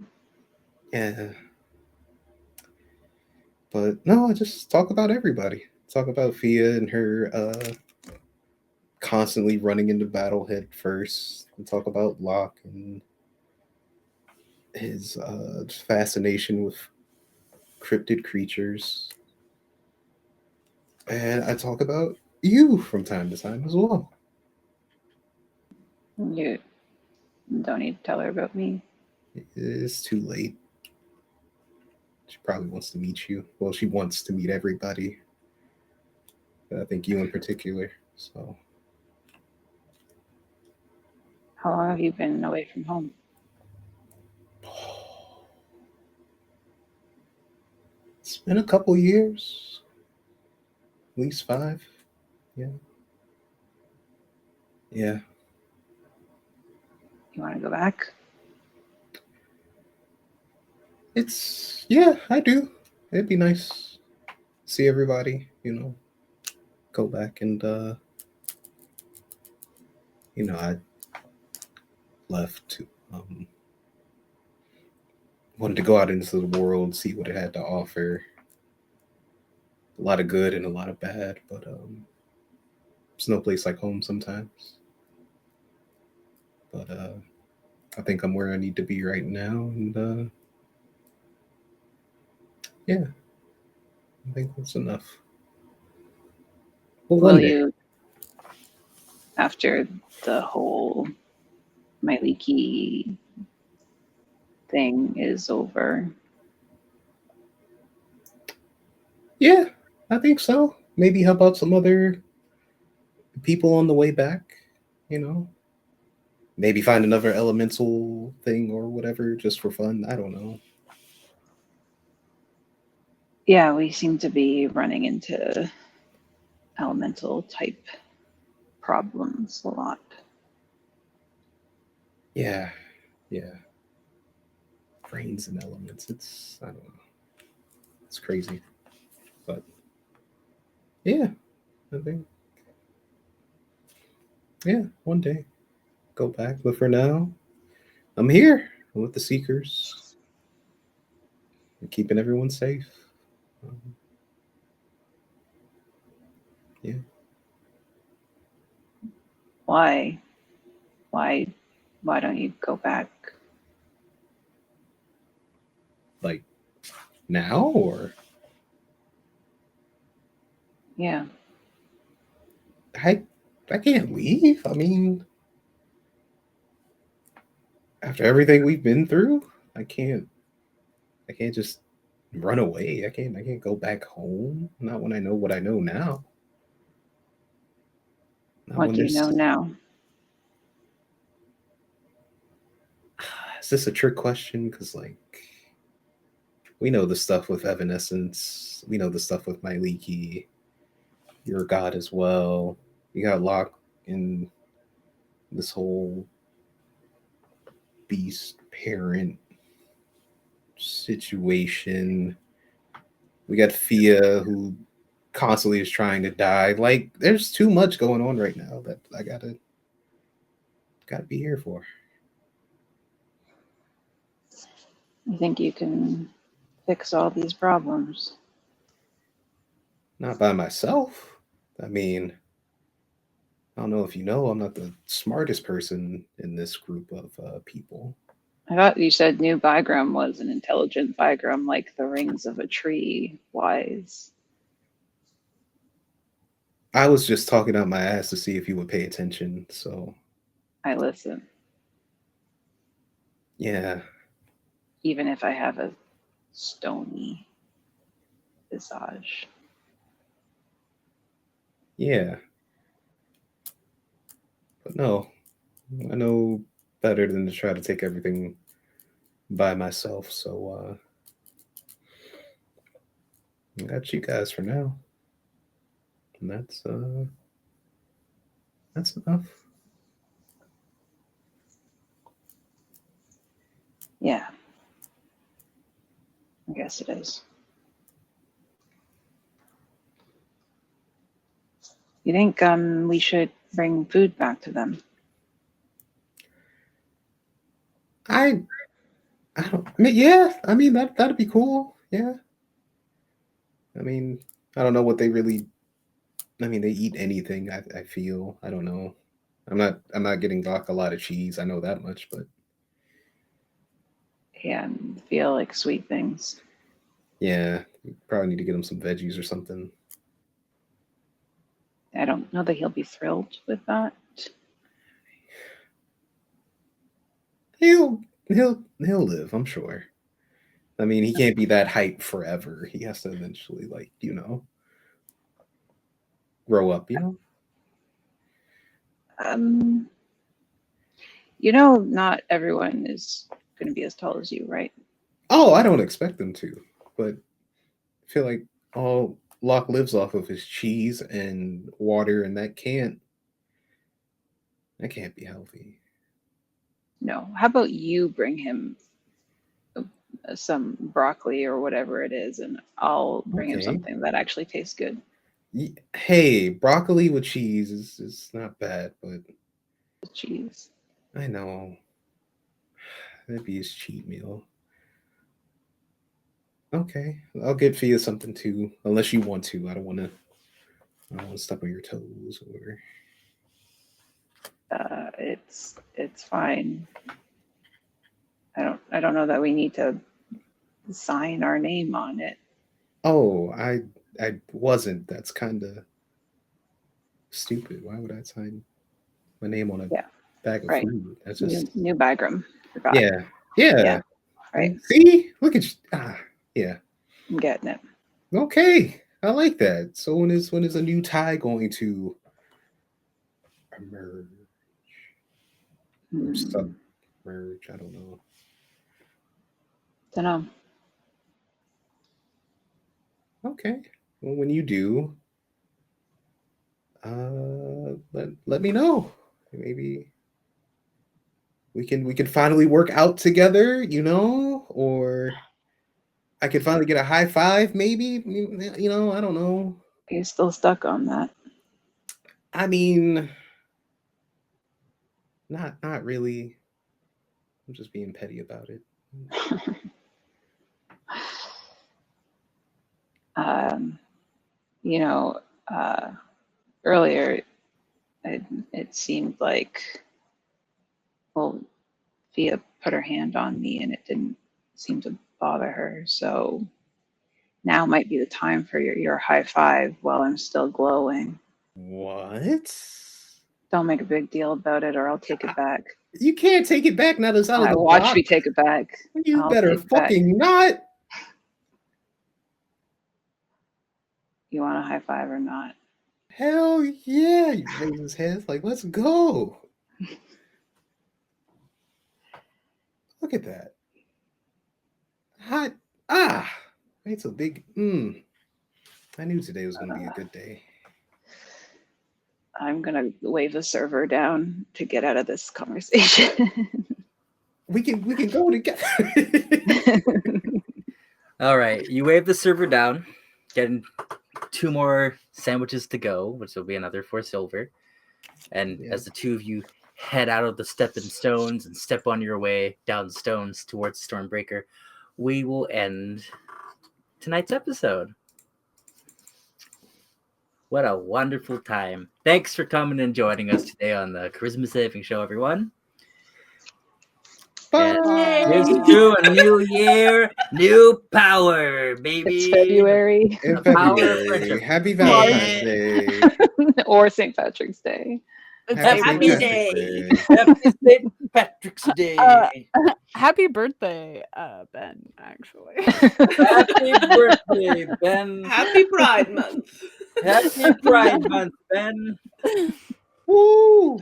Yeah. But no, I just talk about everybody. Talk about Fia and her constantly running into battle head first. And talk about Locke and his fascination with cryptid creatures. And I talk about you from time to time as well. You don't need to tell her about me. It's too late. She probably wants to meet you. Well, she wants to meet everybody. But I think you in particular. So. How long have you been away from home? It's been a couple years. At least 5. Yeah. Yeah. You want to go back? Yeah, I do. It'd be nice to see everybody, you know. Go back and I left to wanted to go out into the world, see what it had to offer. A lot of good and a lot of bad, but it's no place like home sometimes. But I think I'm where I need to be right now, and yeah, I think that's enough. Well, Will you, after the whole my leaky thing is over, Yeah, I think so. Maybe help out some other people on the way back, you know? Maybe find another elemental thing or whatever just for fun. I don't know. Yeah, we seem to be running into elemental type problems a lot. Yeah, yeah. Brains and elements. I don't know. It's crazy. But yeah, I think, yeah, one day go back. But for now, I'm here. I'm with the Seekers. I'm keeping everyone safe. Um, yeah. Why? Why don't you go back? Like now or Yeah. I I can't leave. I mean, after everything we've been through, I can't just run away. I can't go back home. Not when I know what I know now. Not What when do you know there's now? Is this a trick question? Because like we know the stuff with Evanescence. We know the stuff with Myliki. You're a god as well. You got locked in this whole beast parent situation. We got Fia who constantly is trying to die. Like there's too much going on right now that I gotta be here for. You think you can fix all these problems? Not by myself. I mean, I don't know if you know, I'm not the smartest person in this group of people. I thought you said New Bygram was an intelligent Bygram, like the rings of a tree, wise. I was just talking out my ass to see if you would pay attention. So, I listen, yeah. even if I have a stony visage. Yeah. But no, I know better than to try to take everything by myself. So, I got you guys for now. And that's enough. Yeah, I guess it is. You think we should bring food back to them? I don't. I mean, yeah. I mean that'd be cool. Yeah. I mean, I don't know what they really. I mean, they eat anything. I feel. I don't know. I'm not getting like a lot of cheese. I know that much, but And feel like sweet things. yeah, you probably need to get them some veggies or something. I don't know that he'll be thrilled with that. He'll live. I'm sure. I mean, he can't be that hype forever. He has to eventually, like, grow up. Not everyone is going to be as tall as you, right? Oh, I don't expect them to, but I feel like all Locke lives off of his cheese and water, and that can't be healthy. No. How about you bring him some broccoli or whatever it is, and I'll bring him Okay. something that actually tastes good. Hey, broccoli with cheese is not bad, but Cheese. I know that'd be his cheat meal. Okay, I'll get Fia something too, unless you want to. I don't want to step on your toes or. It's fine. I don't know that we need to sign our name on it. Oh, I wasn't. That's kind of stupid. Why would I sign my name on a bag of food? That's just New Bygram. Forgot. Yeah. Right. See, look at you. Yeah. I'm getting it. Okay. I like that. So when is a new tie going to emerge or submerge? I don't know. Don't know. Okay. Well, when you do, let me know. Maybe we can finally work out together, or I could finally get a high five, maybe. I don't know. You're still stuck on that. I mean, not really. I'm just being petty about it. You know, earlier it seemed like, well, Fia put her hand on me and it didn't seem to bother her. So now might be the time for your high five while I'm still glowing. What? Don't make a big deal about it or I'll take it back. You can't take it back now. That's out of the Watch box. me take it back. You I'll better take it back. fucking not. You want a high five or not? Hell yeah. He raises his hands like, let's go. Look at that. Hot. It's a big. I knew today was going to be a good day. I'm going to wave the server down to get out of this conversation. We can go together. All right, you wave the server down, getting 2 more sandwiches to go, which will be another 4 silver. And as the 2 of you head out of the stepping stones and step on your way down the stones towards Stormbreaker, we will end tonight's episode. What a wonderful time. Thanks for coming and joining us today on the Charisma Saving Show, everyone. And here's to a new year, new power, baby. It's February. In February. Happy Valentine's Day. Or St. Patrick's Day. Happy day. Happy St. Patrick's Day. Happy birthday, Ben, actually. Happy birthday, Ben. Happy Pride Month. Happy Pride Month, Ben. Woo!